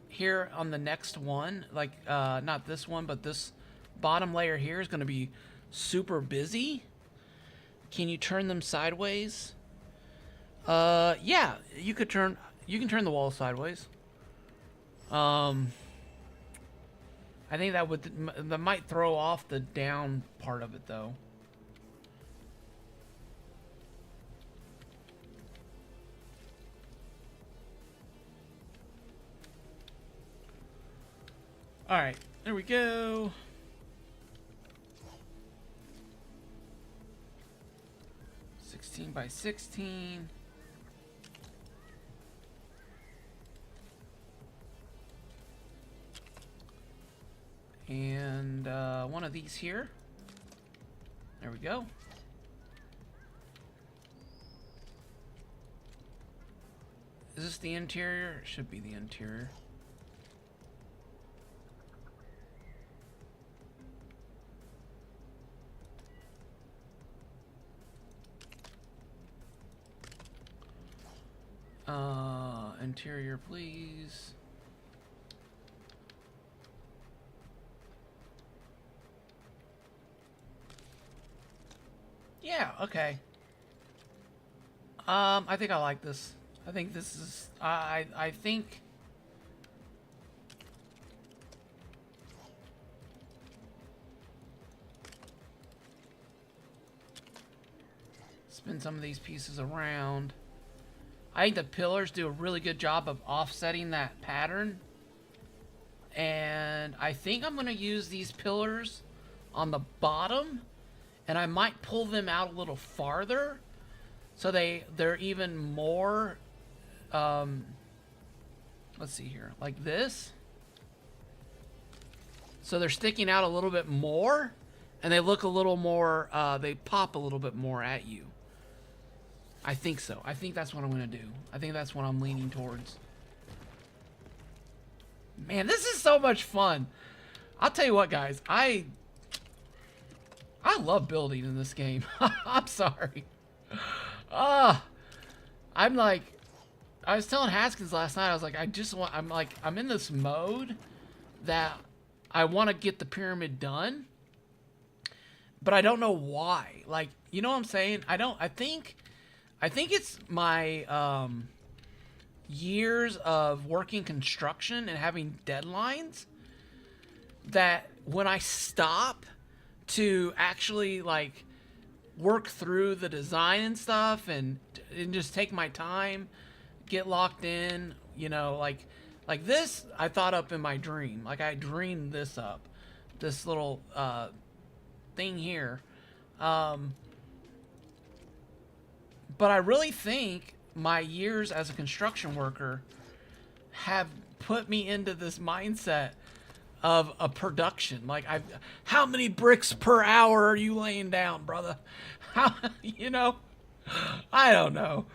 here on the next one. Like not this one, but this bottom layer here is gonna be super busy. Can you turn them sideways? Yeah, you can turn the wall sideways. I think that might throw off the down part of it though. All right, there we go. By 16. And one of these here. There we go. Is this the interior? It should be the interior. Interior, please. Yeah, okay. I think I like this. I think this is, I think spin some of these pieces around. I think the pillars do a really good job of offsetting that pattern. And I think I'm going to use these pillars on the bottom. And I might pull them out a little farther. So they're even more... let's see here. Like this. So they're sticking out a little bit more. And they look a little more... they pop a little bit more at you. I think so. I think that's what I'm going to do. I think that's what I'm leaning towards. Man, this is so much fun. I'll tell you what, guys. I love building in this game. I'm sorry. I'm like... I was telling Haskins last night, I was like, I'm in this mode that I want to get the pyramid done. But I don't know why. Like, you know what I'm saying? I think it's my years of working construction and having deadlines that when I stop to actually like work through the design and stuff and just take my time, get locked in, you know, like this I thought up in my dream. Like I dreamed this up, this little thing here. But I really think my years as a construction worker have put me into this mindset of a production. Like, how many bricks per hour are you laying down, brother? How, you know? I don't know.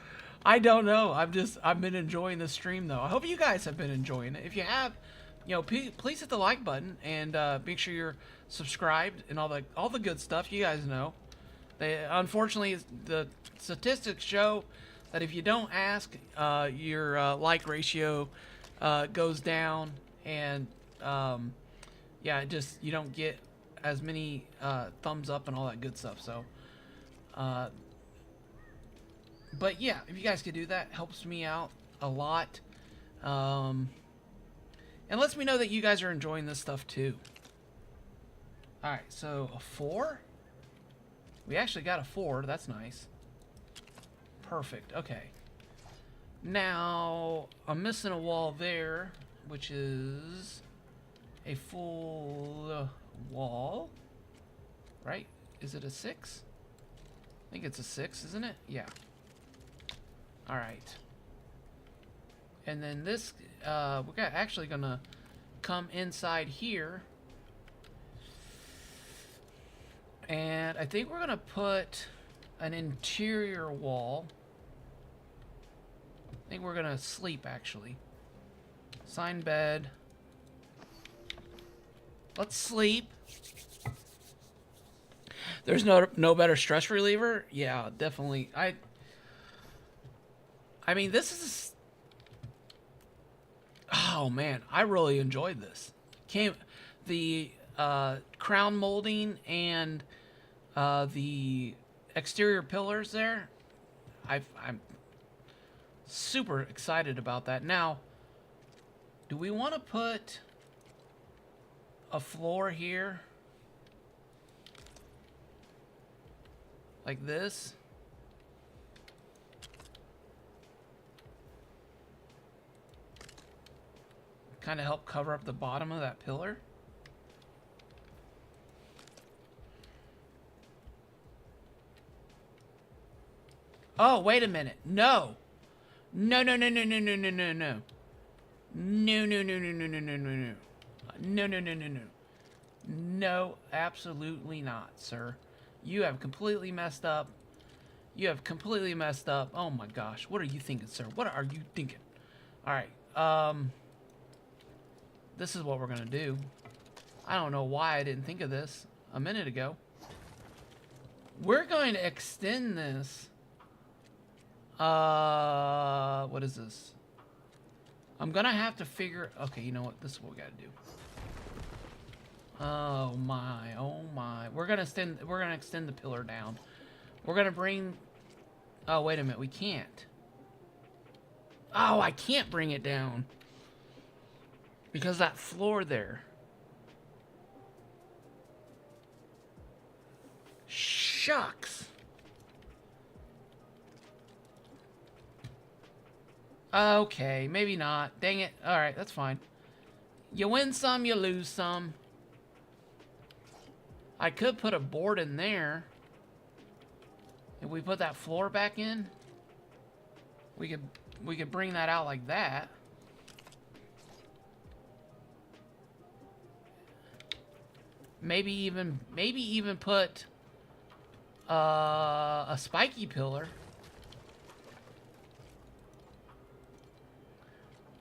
I've been enjoying this stream though. I hope you guys have been enjoying it. If you have, you know, please hit the like button and make sure you're subscribed and all the good stuff. You guys know. Unfortunately, the statistics show that if you don't ask, your like ratio goes down, and yeah, you don't get as many thumbs up and all that good stuff. So, but yeah, if you guys could do that, helps me out a lot, and lets me know that you guys are enjoying this stuff too. All right, so a 4. We actually got a 4. That's nice. Perfect. Okay. Now, I'm missing a wall there, which is a full wall. Right? Is it a 6? I think it's a 6, isn't it? Yeah. Alright. And then this, we're actually gonna come inside here. And I think we're gonna put an interior wall. I think we're gonna sleep, actually. Sign bed. Let's sleep. There's no better stress reliever? Yeah, definitely. I mean, this is... Oh, man. I really enjoyed this. The crown molding and the exterior pillars there, I'm super excited about that. Now, do we want to put a floor here? Like this? Kind of help cover up the bottom of that pillar? Oh, wait a minute. No. No, no, no, no, no, no, no, no, no. No, no, no, no, no, no, no, no, no. No, no, no, no, no. No, absolutely not, sir. You have completely messed up. You have completely messed up. Oh my gosh. What are you thinking, sir? What are you thinking? Alright, this is what we're gonna do. I don't know why I didn't think of this a minute ago. We're going to extend this. What is this? I'm gonna have to figure... Okay, you know what? This is what we gotta do. Oh my, oh my. We're gonna extend the pillar down. We're gonna bring... Oh, wait a minute. We can't. Oh, I can't bring it down. Because that floor there. Shucks. Okay, maybe not. Dang it. Alright, that's fine. You win some, you lose some. I could put a board in there. If we put that floor back in, we could bring that out like that. Maybe even put a spiky pillar.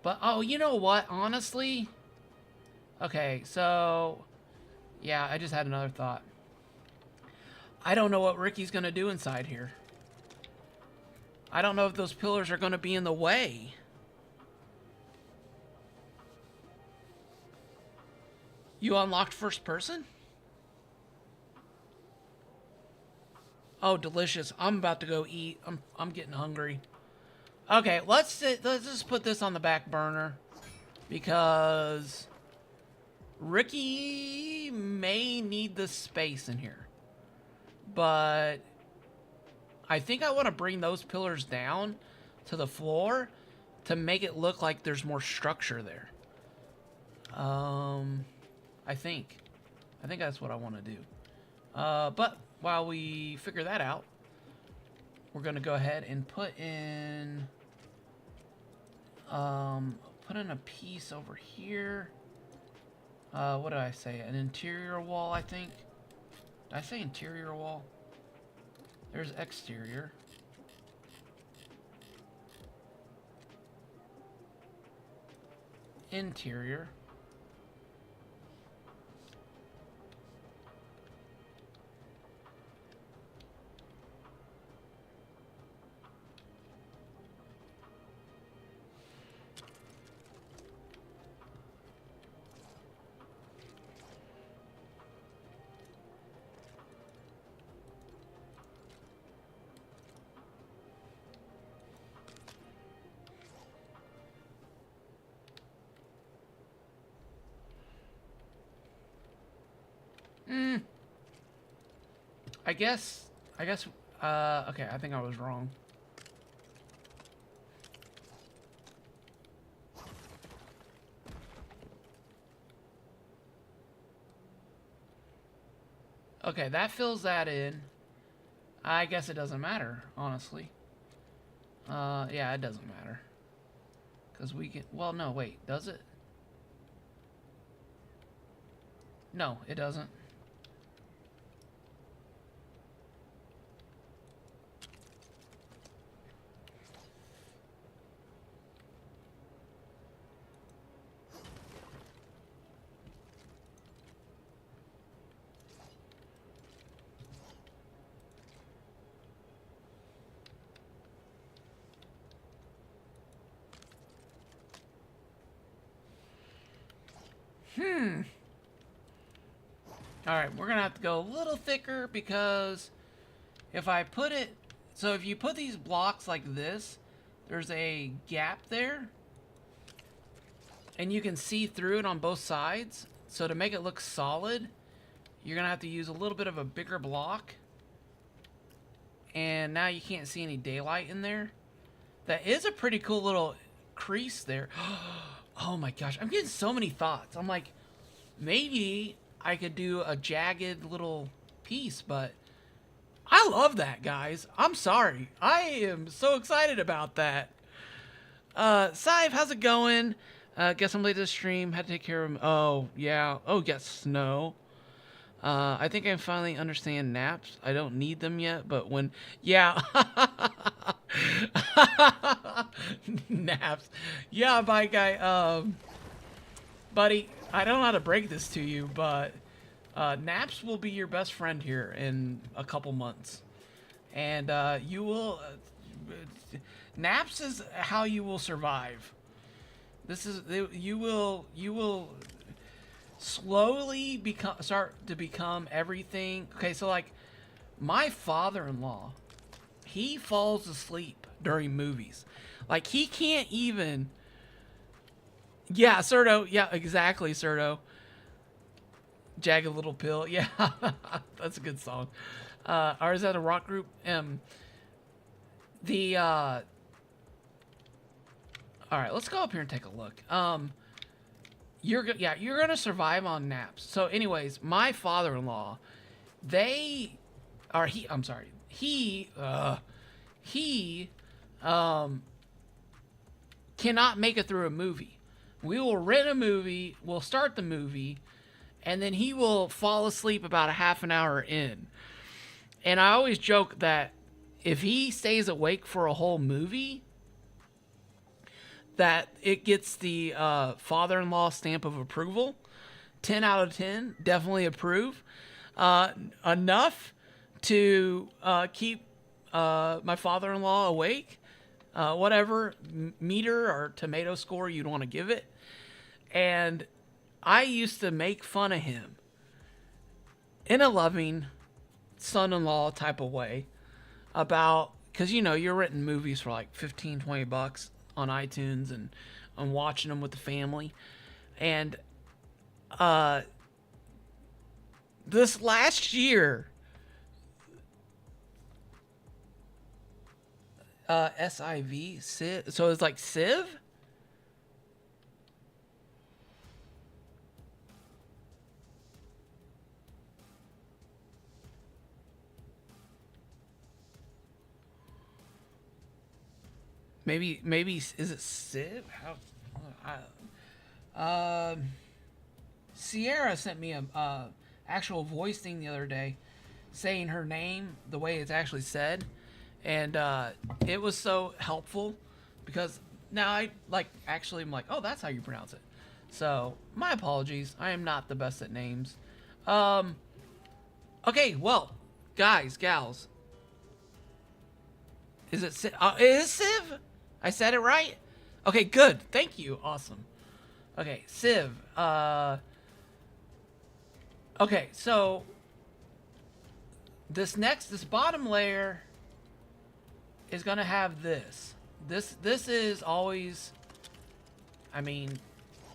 But oh, you know what? Honestly, okay, so yeah, I just had another thought. I don't know what Rikki's gonna do inside here. I don't know if those pillars are gonna be in the way. You unlocked first person? Oh, delicious. I'm about to go eat. I'm getting hungry. Okay, let's just put this on the back burner because Rikki may need the space in here. But I think I want to bring those pillars down to the floor to make it look like there's more structure there. I think that's what I want to do. But while we figure that out, we're gonna go ahead and put in a piece over here. What did I say? An interior wall, I think. Did I say interior wall? There's exterior. Interior. I guess, okay, I think I was wrong. Okay, that fills that in. I guess it doesn't matter, honestly. Yeah, it doesn't matter. Because we can... Well, no, wait. Does it? No, it doesn't. Alright, we're gonna have to go a little thicker because if I put it... So if you put these blocks like this, there's a gap there. And you can see through it on both sides. So to make it look solid, you're gonna have to use a little bit of a bigger block. And now you can't see any daylight in there. That is a pretty cool little crease there. Oh my gosh, I'm getting so many thoughts. I'm like, maybe I could do a jagged little piece, but I love that, guys. I'm sorry. I am so excited about that. Sive, how's it going? Guess I'm late to the stream. Had to take care of him. Oh, yeah. Oh, yes, snow. I think I finally understand naps. I don't need them yet, but when... Yeah. Naps. Yeah, bye, guy. Buddy, I don't know how to break this to you, but naps will be your best friend here in a couple months. And you will... naps is how you will survive. This is... You will slowly start to become everything. Okay, so like my father-in-law, he falls asleep during movies. Like he can't even... Yeah, Serto. Yeah, exactly, Serto. Jagged Little Pill. Yeah, that's a good song. Or is that a rock group? All right, let's go up here and take a look. You're gonna survive on naps. So, anyways, my father-in-law, he cannot make it through a movie. We will rent a movie, we'll start the movie, and then he will fall asleep about a half an hour in. And I always joke that if he stays awake for a whole movie, that it gets the father-in-law stamp of approval. 10 out of 10, definitely approve. Enough to keep my father-in-law awake. Whatever meter or tomato score you'd want to give it. And I used to make fun of him in a loving son-in-law type of way about, because you know you're renting movies for like 15, 20 bucks on iTunes and I'm watching them with the family. And this last year, SIV, Civ, so it's like Civ? Maybe is it Civ? Sierra sent me a actual voice thing the other day saying her name the way it's actually said, and it was so helpful because now I I'm like, oh, that's how you pronounce it. So my apologies, I am not the best at names. Okay, well, guys, gals, is it Civ? It is Civ? I said it right? Okay, good. Thank you. Awesome. Okay, Civ. Okay, so this bottom layer is gonna have this. This is always, I mean,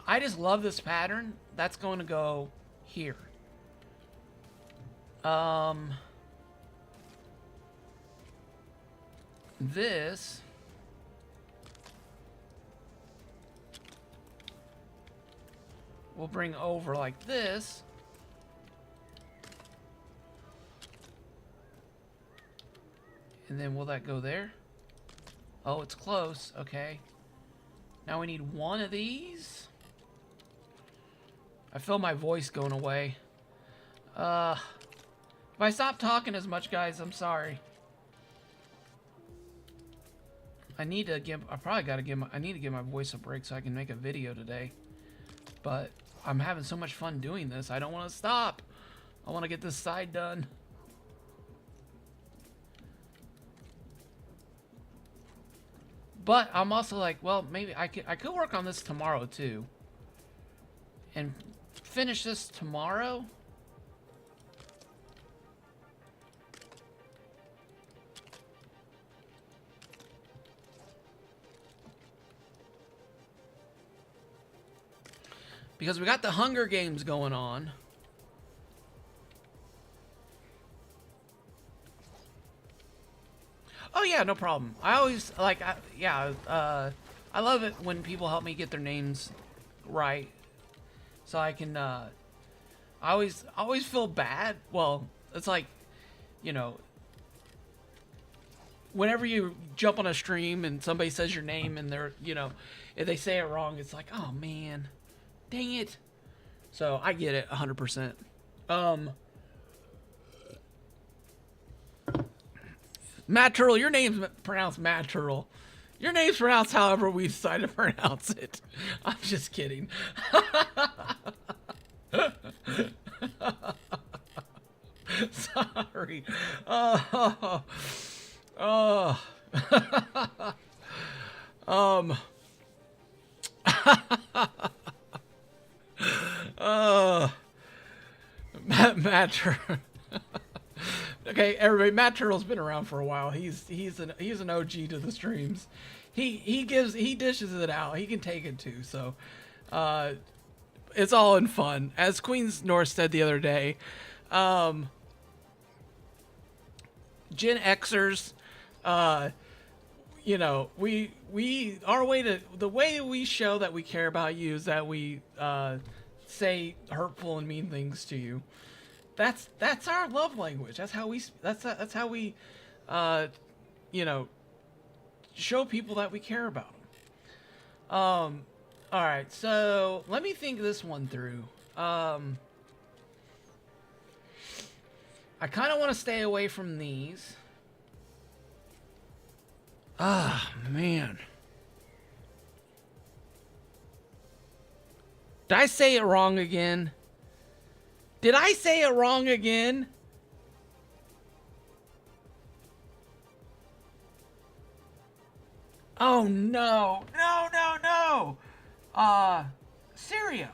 I just love this pattern. That's going to go here. This we'll bring over like this. And then will that go there? Oh, it's close. Okay. Now we need one of these. I feel my voice going away. If I stop talking as much, guys, I'm sorry. I need to give my voice a break so I can make a video today. But I'm having so much fun doing this. I don't want to stop. I want to get this side done. But I'm also like, well, maybe I could work on this tomorrow too. And finish this tomorrow. Because we got the Hunger Games going on. Oh yeah, no problem. I always like, I love it when people help me get their names right, so I can. I always feel bad. Well, it's like, you know, whenever you jump on a stream and somebody says your name and they're, you know, if they say it wrong, it's like, oh man, dang it. So I get it 100%. Matt Turtle, your name's pronounced Matt Turtle. Your name's pronounced however we decide to pronounce it. I'm just kidding. Sorry. Oh. Matt Turtle. Okay, everybody. Matt Turtle's been around for a while. He's an OG to the streams. He dishes it out. He can take it too. So, it's all in fun. As Queen's North said the other day, Gen Xers, you know, the way we show that we care about you is that we say hurtful and mean things to you. That's our love language. That's how we you know, show people that we care about them. All right, so let me think this one through. I kind of want to stay away from these. Ah, man. Did I say it wrong again? Did I say it wrong again? Oh no. No. Syria.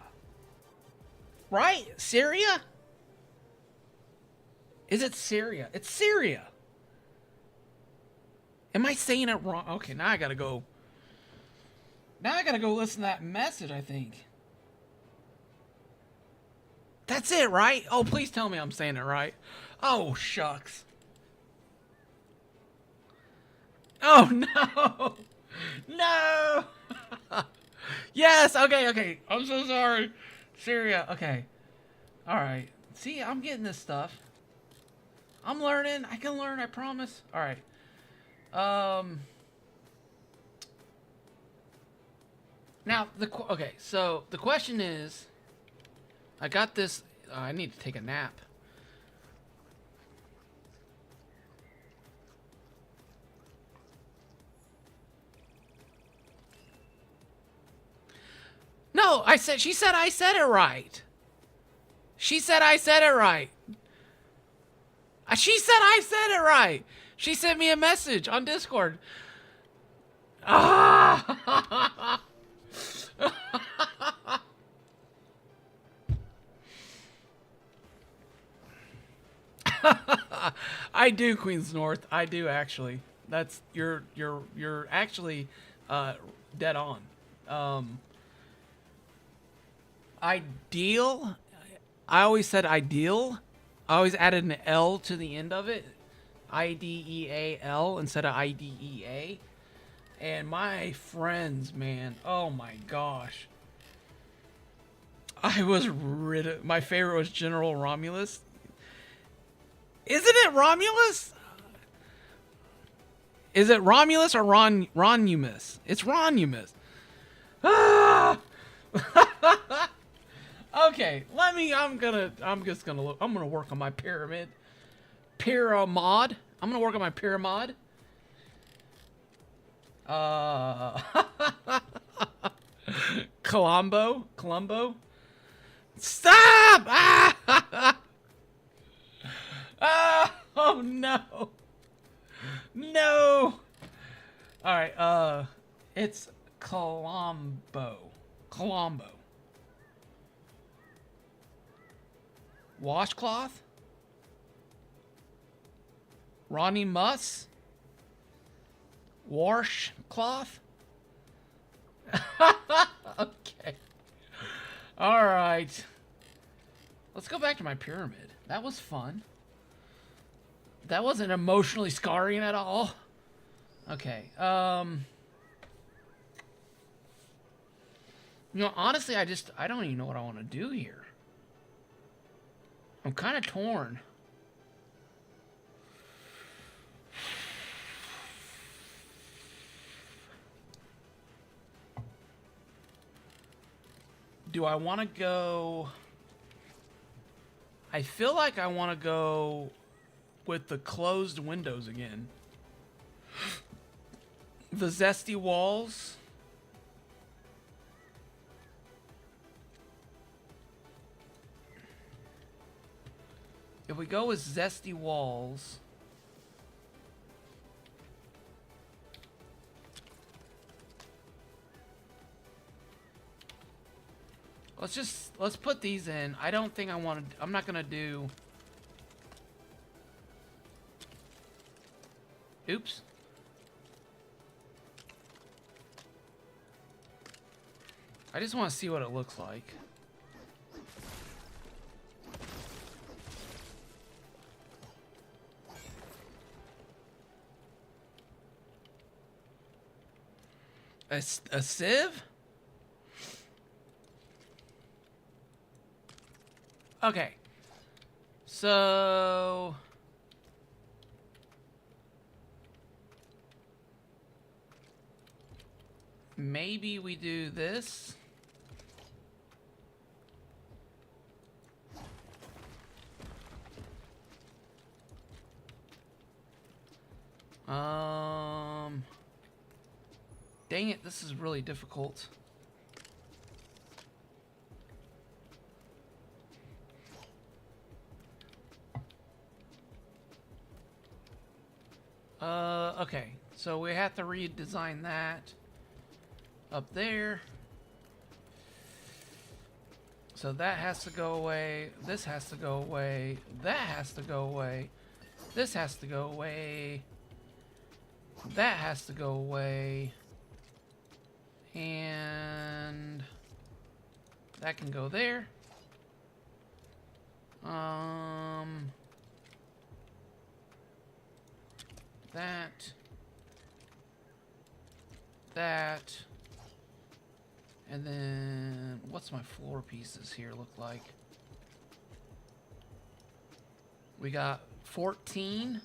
Right? Syria? Is it Syria? It's Syria. Am I saying it wrong? Okay, now I gotta go. Now I gotta go listen to that message, I think. That's it, right? Oh, please tell me I'm saying it right. Oh, shucks. Oh, no. No. Yes, okay. I'm so sorry. Syria, okay. All right. See, I'm getting this stuff. I'm learning. I can learn, I promise. All right. Now, okay, so the question is, I got this. I need to take a nap. No, she said I said it right. She said I said it right. She said I said it right. She sent me a message on Discord. Ah! I do, Queens North. I do actually. That's you're actually dead on. Ideal. I always said ideal. I always added an L to the end of it. IDEAL instead of IDEA. And my friends, man, oh my gosh. My favorite was General Romulus. Isn't it Romulus? Is it Romulus or Ronumus? It's Ronumus. Ah! Okay, I'm gonna work on my pyramid. Pyramid. I'm gonna work on my pyramid. Colombo. Stop! Ah! Ah! Oh no! No! Alright, it's Colombo. Washcloth? Ronnie Muss? Washcloth? Okay. Alright. Let's go back to my pyramid. That was fun. That wasn't emotionally scarring at all. Okay, you know, honestly, I don't even know what I want to do here. I'm kind of torn. Do I want to go... I feel like I want to go with the closed windows again. The zesty walls. If we go with zesty walls... Let's put these in. I don't think I'm not gonna do... Oops. I just want to see what it looks like. A sieve? Okay. So... maybe we do this. Dang it, this is really difficult. Okay, so we have to redesign that up there. So that has to go away, this has to go away, that has to go away, this has to go away, that has to go away, and that can go there. That, and then what's my floor pieces here look like? We got 14,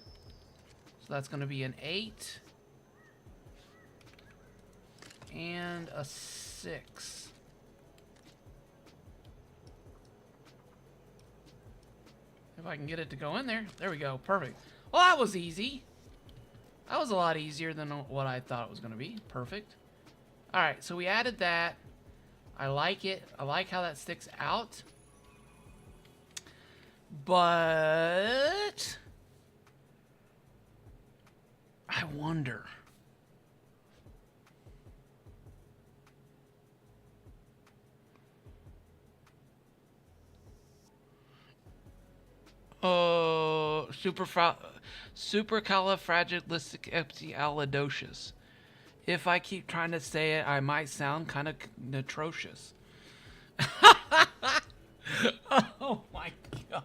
so that's going to be an 8 and a 6. If I can get it to go in there. There we go. Perfect. Well, that was easy. That was a lot easier than what I thought it was going to be. Perfect. Alright, so we added that. I like it. I like how that sticks out. But... I wonder... supercalifragilisticexpialidocious. If I keep trying to say it, I might sound kind of atrocious. Oh my gosh.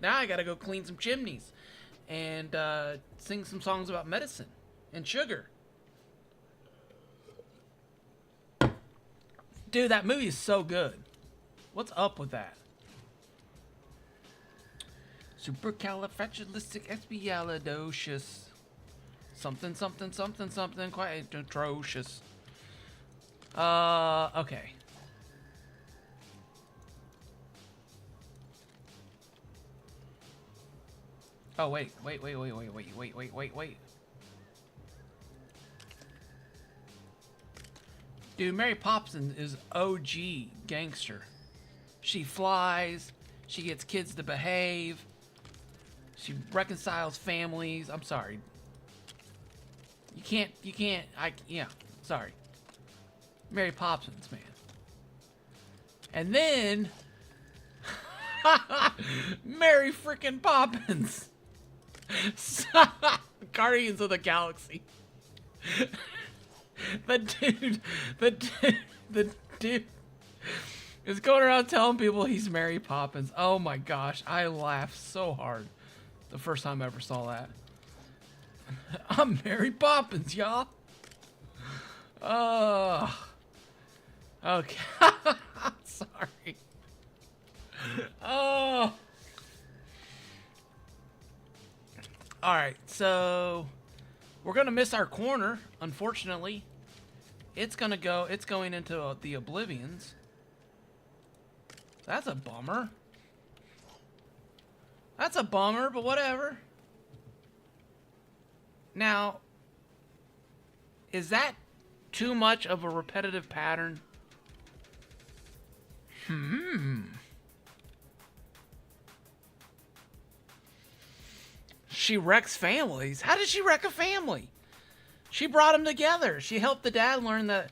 Now I gotta go clean some chimneys and sing some songs about medicine and sugar. Dude, that movie is so good. What's up with that? Supercalifragilisticexpialidocious. Something, something, something, something quite atrocious. Okay. Oh, wait. Dude, Mary Poppins is OG gangster. She flies. She gets kids to behave. She reconciles families. I'm sorry. You can't, yeah, sorry. Mary Poppins, man. And then, Mary freaking Poppins. Guardians of the Galaxy. The dude is going around telling people he's Mary Poppins. Oh my gosh, I laughed so hard the first time I ever saw that. I'm Mary Poppins, y'all. Okay. Sorry. Oh. All right, so we're gonna miss our corner, unfortunately. It's going into the Oblivions. That's a bummer. That's a bummer, but whatever. Now, is that too much of a repetitive pattern? She wrecks families. How did she wreck a family? She brought them together. She helped the dad learn that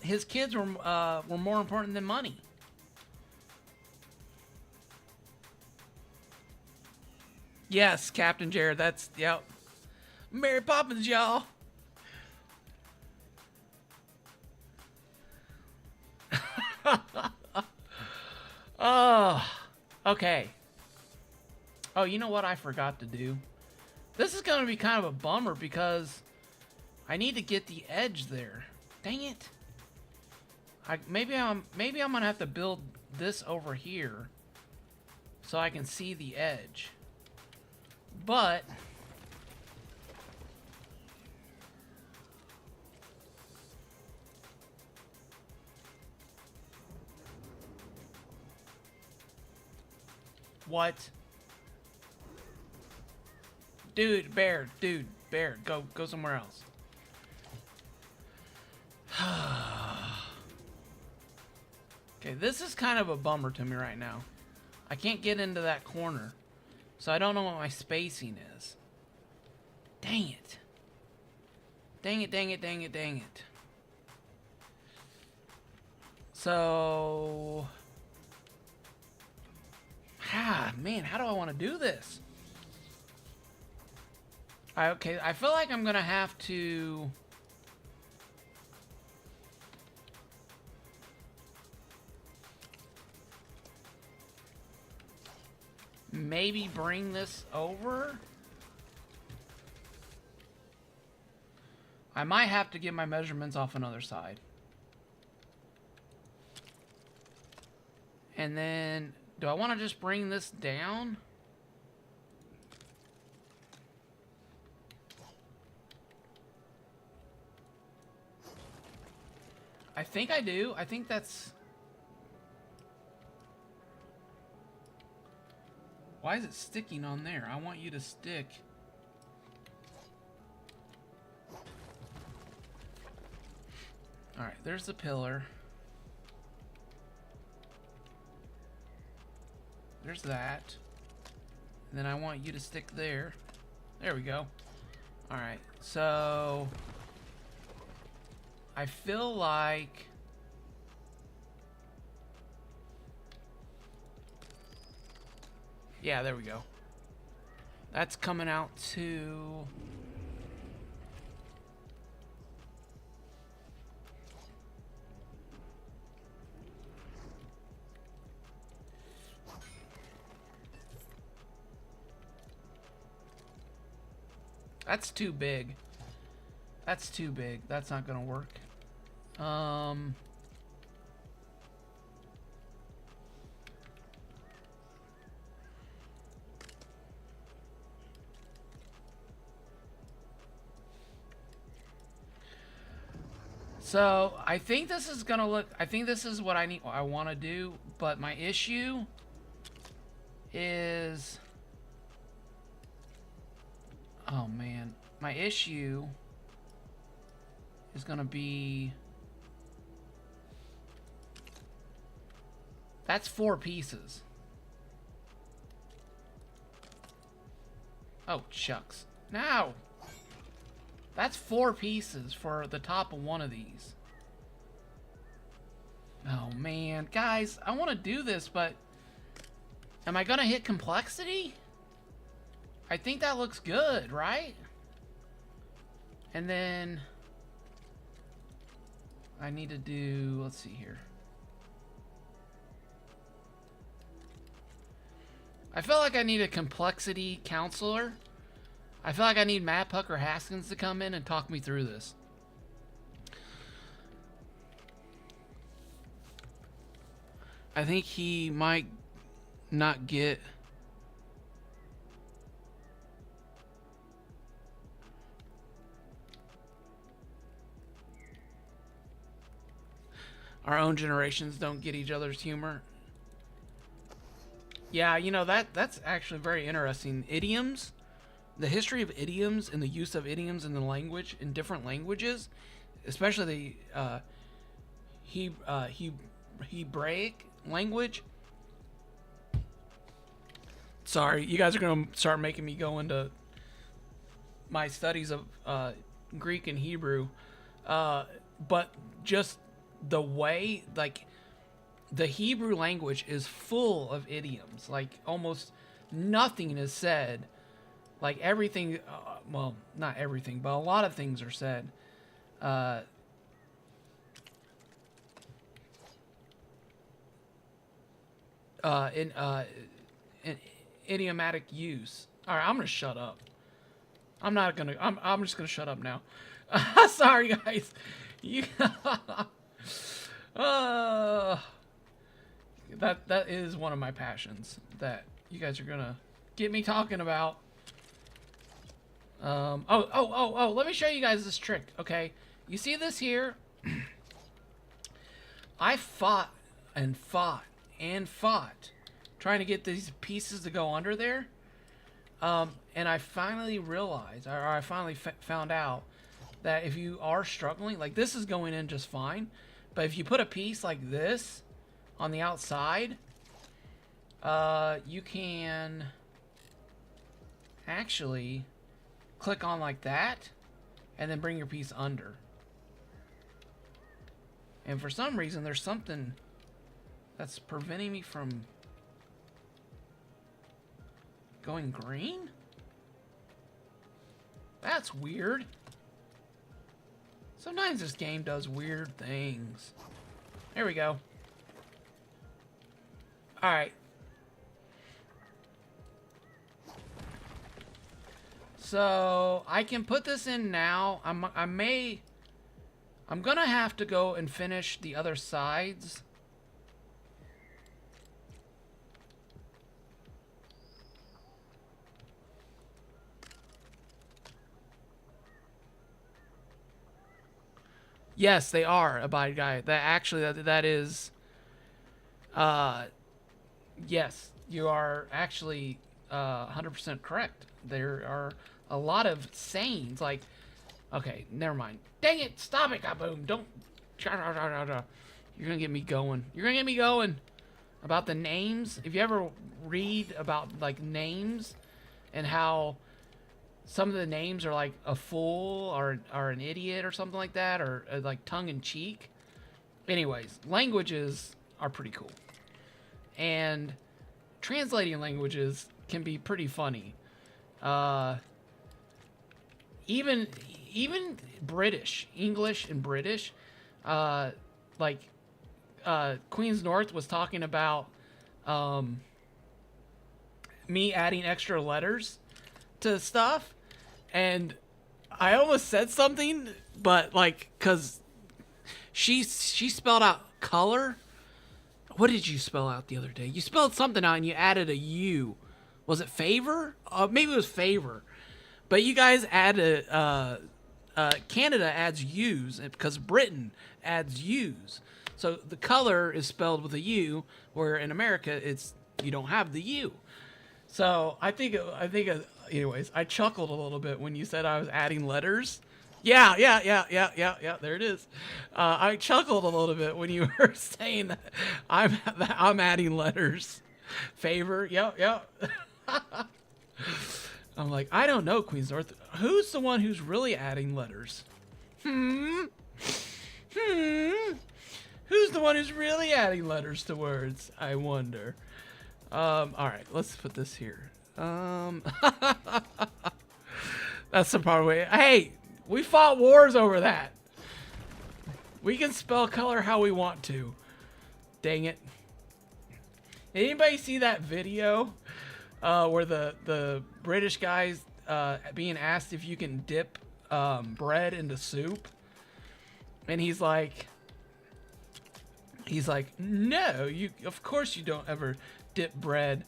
his kids were more important than money. Yes, Captain Jared. That's, yep. Mary Poppins, y'all. Oh, okay. Oh, you know what I forgot to do? This is going to be kind of a bummer because I need to get the edge there. Dang it. Maybe I'm going to have to build this over here so I can see the edge. But what? Dude, bear, go somewhere else. Okay, this is kind of a bummer to me right now. I can't get into that corner, so I don't know what my spacing is. Dang it. Dang it. So, man, how do I want to do this? Okay, I feel like I'm gonna have to maybe bring this over. I might have to get my measurements off another side. And then, do I want to just bring this down? I think I do. I think that's... Why is it sticking on there? I want you to stick. Alright, there's the pillar. There's that. And then I want you to stick there. There we go. Alright, so... I feel like... Yeah, there we go. That's coming out to... That's too big. That's too big. That's not gonna work. So I think this is gonna look. I think this is what I want to do. But my issue is, oh man, my issue is gonna be. That's 4 pieces. Oh, shucks. Now, that's 4 pieces for the top of one of these. Oh, man. Guys, I want to do this, but am I going to hit complexity? I think that looks good, right? And then I need to do, let's see here. I feel like I need a complexity counselor. I feel like I need Matt Pucker Haskins to come in and talk me through this. I think he might not get our own generations don't get each other's humor. Yeah, you know, that's actually very interesting. Idioms, the history of idioms and the use of idioms in the language, in different languages, especially the Hebraic language. Sorry, you guys are going to start making me go into my studies of Greek and Hebrew. But just the way, like, the Hebrew language is full of idioms. Like, almost nothing is said. Like, everything, well, not everything, but a lot of things are said. In idiomatic use. All right, I'm gonna shut up. I'm just gonna shut up now. Sorry, guys. You. That is one of my passions that you guys are gonna get me talking about. Let me show you guys this trick. Okay, you see this here? I fought and fought and fought trying to get these pieces to go under there. And I finally realized, or I finally found out that if you are struggling, like, this is going in just fine, but if you put a piece like this on the outside, you can actually click on like that and then bring your piece under. And for some reason, there's something that's preventing me from going green? That's weird. Sometimes this game does weird things. There we go. Alright. So, I can put this in now. I'm gonna have to go and finish the other sides. Yes, they are Abide Guy. That actually, that is, yes, you are actually 100% correct. There are a lot of sayings like, okay, never mind. Dang it, stop it, kaboom! Don't. You're gonna get me going. You're gonna get me going about the names. If you ever read about like names and how some of the names are like a fool or an idiot or something like that, or like tongue-in-cheek. Anyways, languages are pretty cool. And translating languages can be pretty funny. Even British, English and British, like Queen's North was talking about me adding extra letters to stuff, and I almost said something, but like, cause she spelled out color. What did you spell out the other day? You spelled something out and you added a U. Was it favor? Maybe it was favor. But you guys added Canada adds U's because Britain adds U's. So the color is spelled with a U, where in America it's you don't have the U. So anyways, I chuckled a little bit when you said I was adding letters. Yeah. There it is. I chuckled a little bit when you were saying that I'm adding letters. Favor. Yep. I'm like, I don't know, Queen's North. Who's the one who's really adding letters? Who's the one who's really adding letters to words? I wonder. All right, let's put this here. That's the part where, hey, we fought wars over that. We can spell color how we want to. Dang it. Did anybody see that video where the British guy's being asked if you can dip bread into soup? And he's like, no, of course you don't ever dip bread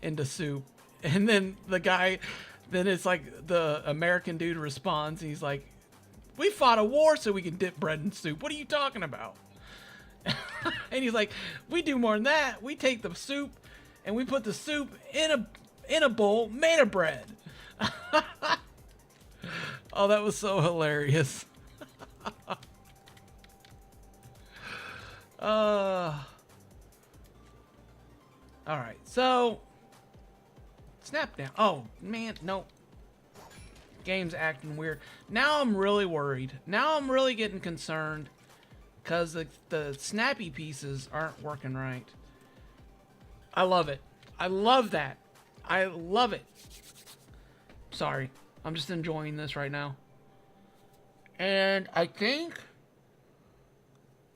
into soup. And then it's like the American dude responds, and he's like, we fought a war so we can dip bread in soup. What are you talking about? And he's like, we do more than that. We take the soup and we put the soup in a bowl made of bread. Oh, that was so hilarious. All right, so snap down. Oh man, no. Game's acting weird. Now I'm really worried. Now I'm really getting concerned because the snappy pieces aren't working right. I love it. I love that. I love it. Sorry, I'm just enjoying this right now. And I think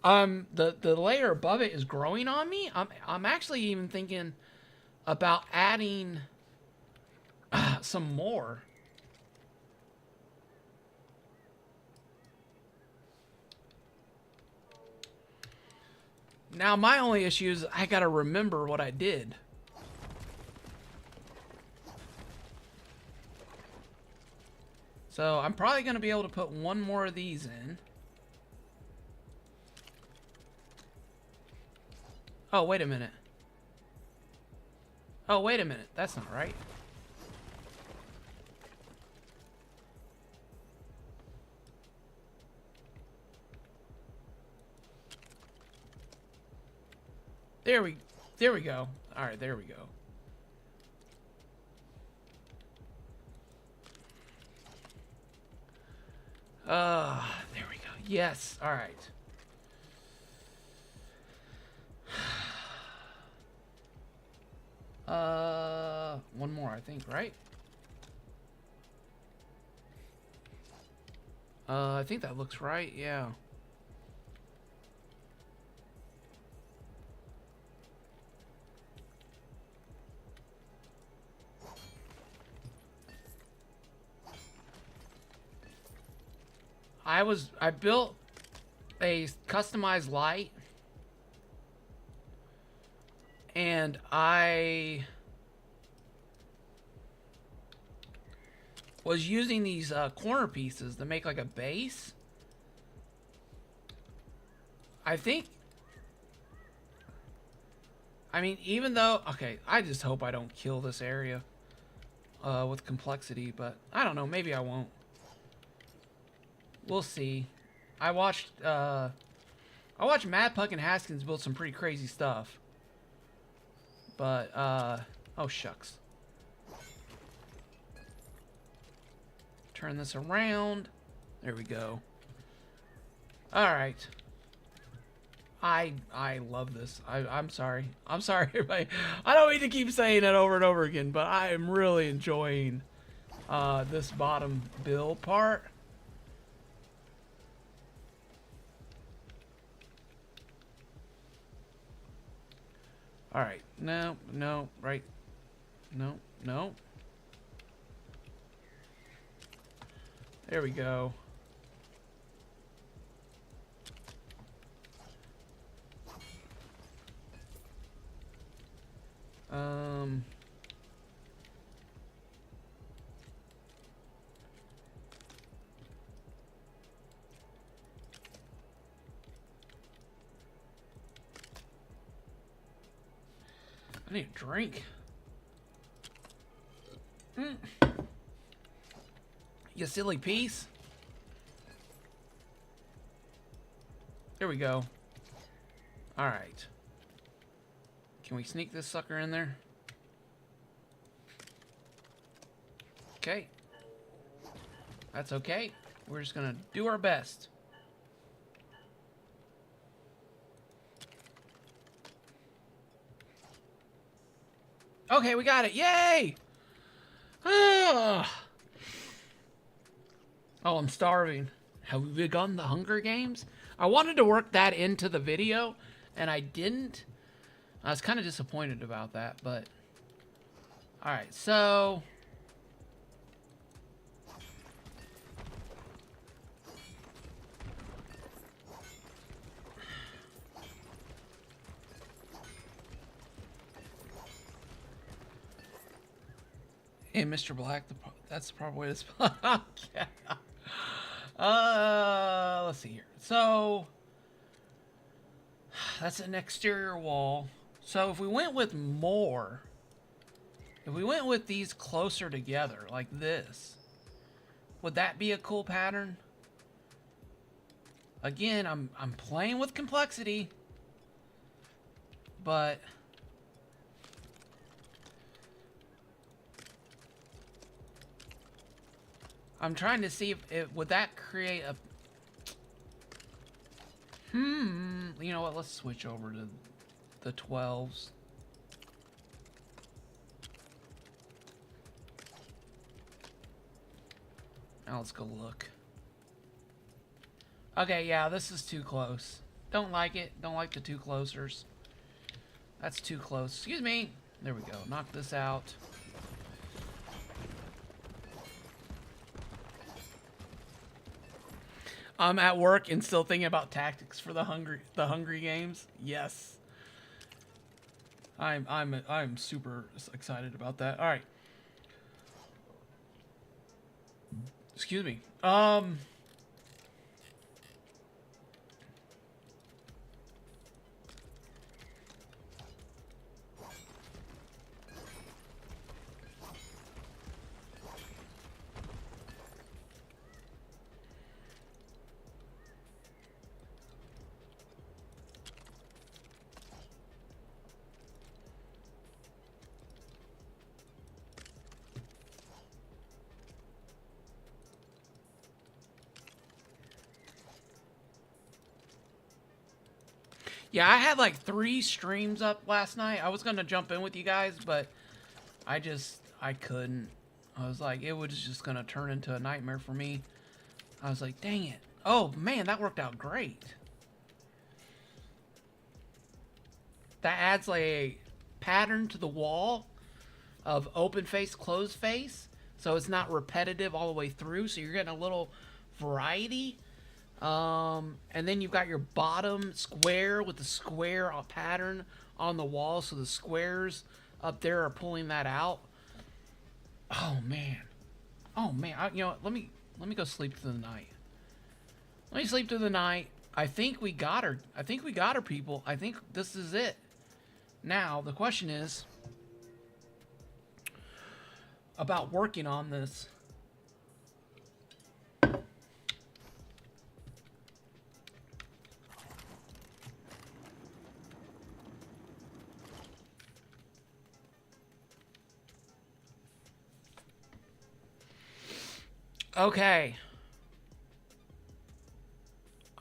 the layer above it is growing on me. I'm actually even thinking about adding some more. Now my only issue is I gotta remember what I did. So I'm probably gonna be able to put one more of these in. Oh, wait a minute. Oh, wait a minute. That's not right. There we go. All right, there we go. There we go. Yes. All right. One more, I think, right? I think that looks right. Yeah. I built a customized light, and I was using these corner pieces to make like a base. I mean, even though, okay, I just hope I don't kill this area with complexity, but I don't know, maybe I won't. We'll see. I watched Matt Puck and Haskins build some pretty crazy stuff. But, oh shucks. Turn this around. There we go. Alright. I love this. I'm sorry. I'm sorry, everybody. I don't mean to keep saying it over and over again, but I am really enjoying this bottom build part. All right, no, right, no. There we go. I need a drink. You silly piece. There we go. Alright. Can we sneak this sucker in there? Okay. That's okay. We're just gonna do our best. Okay, we got it. Yay! Ah. Oh, I'm starving. Have we begun the Hunger Games? I wanted to work that into the video, and I didn't. I was kind of disappointed about that, but... Alright, so... Hey, Mr. Black, that's the proper way to spell. Yeah. Let's see here. So, that's an exterior wall. So if we went with more, if we went with these closer together, like this, would that be a cool pattern? Again, I'm playing with complexity, but I'm trying to see if it would that create a... You know what? Let's switch over to the 12s. Now let's go look. Okay, yeah, this is too close. Don't like it. Don't like the too closers. That's too close. Excuse me. There we go. Knock this out. I'm at work and still thinking about tactics for the Hungry Games. Yes. I'm super excited about that. All right. Excuse me. Yeah, I had like 3 streams up last night. I was gonna jump in with you guys, but I couldn't. I was like, it was just gonna turn into a nightmare for me. I was like, dang it. Oh man, that worked out great. That adds like a pattern to the wall of open face, closed face. So it's not repetitive all the way through. So you're getting a little variety. And then you've got your bottom square with the square pattern on the wall, so the squares up there are pulling that out. Oh man, you know what? Let me go sleep through the night. Let me sleep through the night. I think we got her. I think we got her, people. I think this is it. Now the question is about working on this. Okay.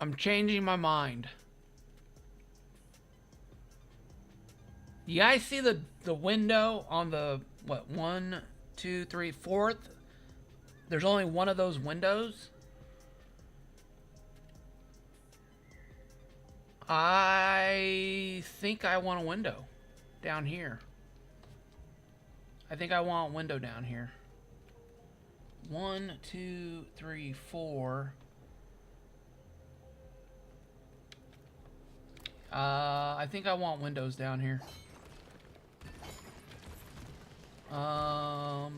I'm changing my mind. You guys see the window on the, what, 1, 2, 3, 4th? There's only one of those windows. I think I want a window down here. I think I want a window down here. 1, 2, 3, 4. I think I want windows down here. I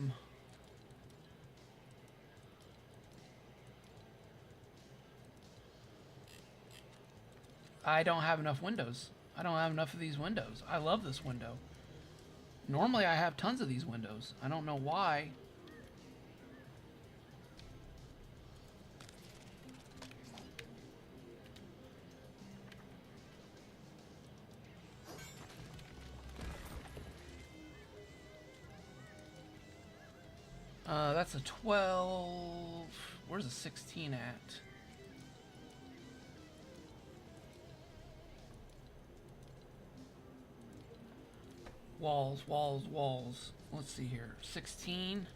don't have enough windows. I don't have enough of these windows. I love this window. Normally I have tons of these windows. I don't know why. That's a 12. Where's a 16 at? Walls, walls, walls. Let's see here. 16.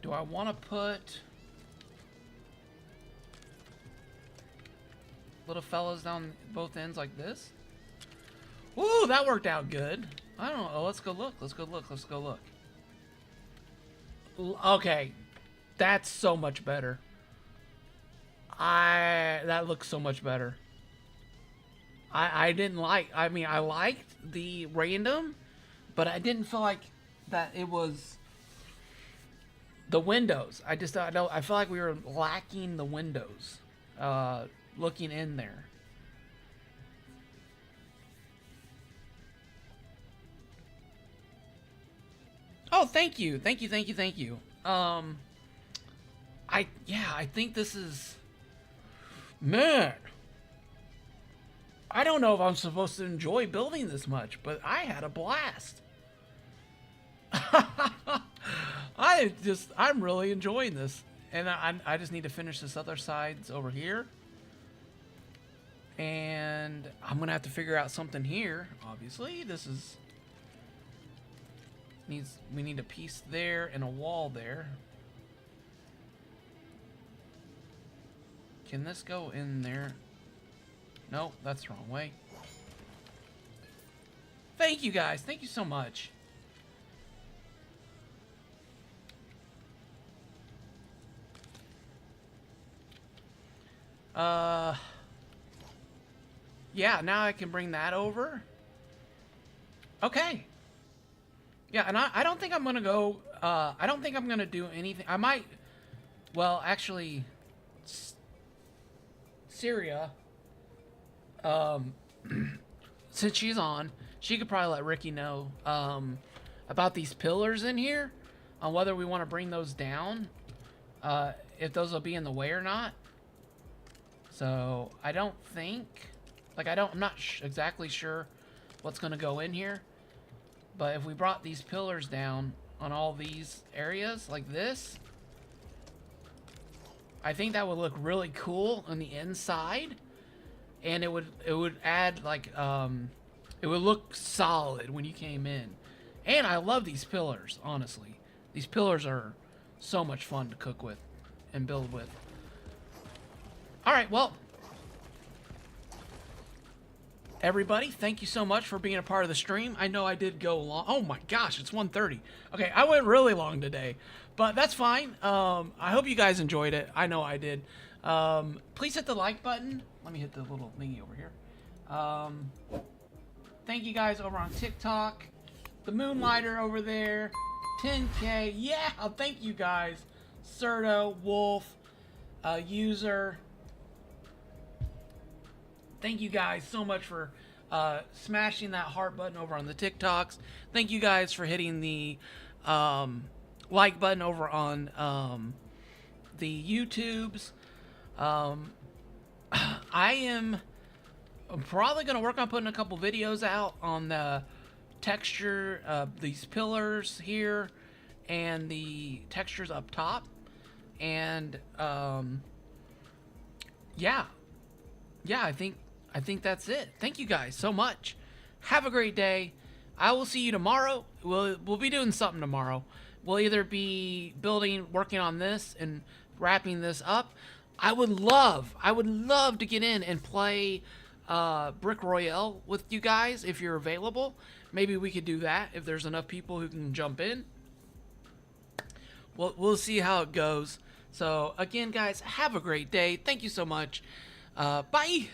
Do I want to put little fellas down both ends like this? Ooh, that worked out good. I don't know. Oh, let's go look. Let's go look. Let's go look. Okay. That's so much better. That looks so much better. I didn't like, I mean, I liked the random, but I didn't feel like that it was the windows. I feel like we were lacking the windows, looking in there. Oh, thank you. Thank you, thank you, thank you. I think this is, man, I don't know if I'm supposed to enjoy building this much, but I had a blast. I'm really enjoying this. And I just need to finish this other sides over here. And I'm going to have to figure out something here. Obviously, this is, we need a piece there and a wall there. Can this go in there? Nope, that's the wrong way. Thank you guys. Thank you so much. Yeah, now I can bring that over. Okay. Yeah, and I don't think I'm gonna go, I don't think I'm gonna do anything. I might, well, actually, Syria, since she's on, she could probably let Rikki know, about these pillars in here, on whether we want to bring those down, if those will be in the way or not. So, I don't think, like, I'm not exactly sure what's going to go in here. But if we brought these pillars down on all these areas, like this, I think that would look really cool on the inside. And it would add, like, it would look solid when you came in. And I love these pillars, honestly. These pillars are so much fun to cook with and build with. Alright, well, everybody, thank you so much for being a part of the stream. I know I did go long. Oh my gosh, it's 1:30. Okay, I went really long today, but that's fine. I hope you guys enjoyed it. I know I did. Please hit the like button. Let me hit the little thingy over here. Thank you guys over on TikTok. The Moonlighter over there. 10K. Yeah, thank you guys. Serto, Wolf, User. Thank you guys so much for smashing that heart button over on the TikToks. Thank you guys for hitting the like button over on the YouTubes. I'm probably going to work on putting a couple videos out on the texture of these pillars here and the textures up top. And yeah, I think that's it. Thank you guys so much. Have a great day. I will see you tomorrow. We'll be doing something tomorrow. We'll either be working on this and wrapping this up. I would love to get in and play Brick Royale with you guys if you're available. Maybe we could do that if there's enough people who can jump in. we'll see how it goes. So again, guys, have a great day. Thank you so much. Bye.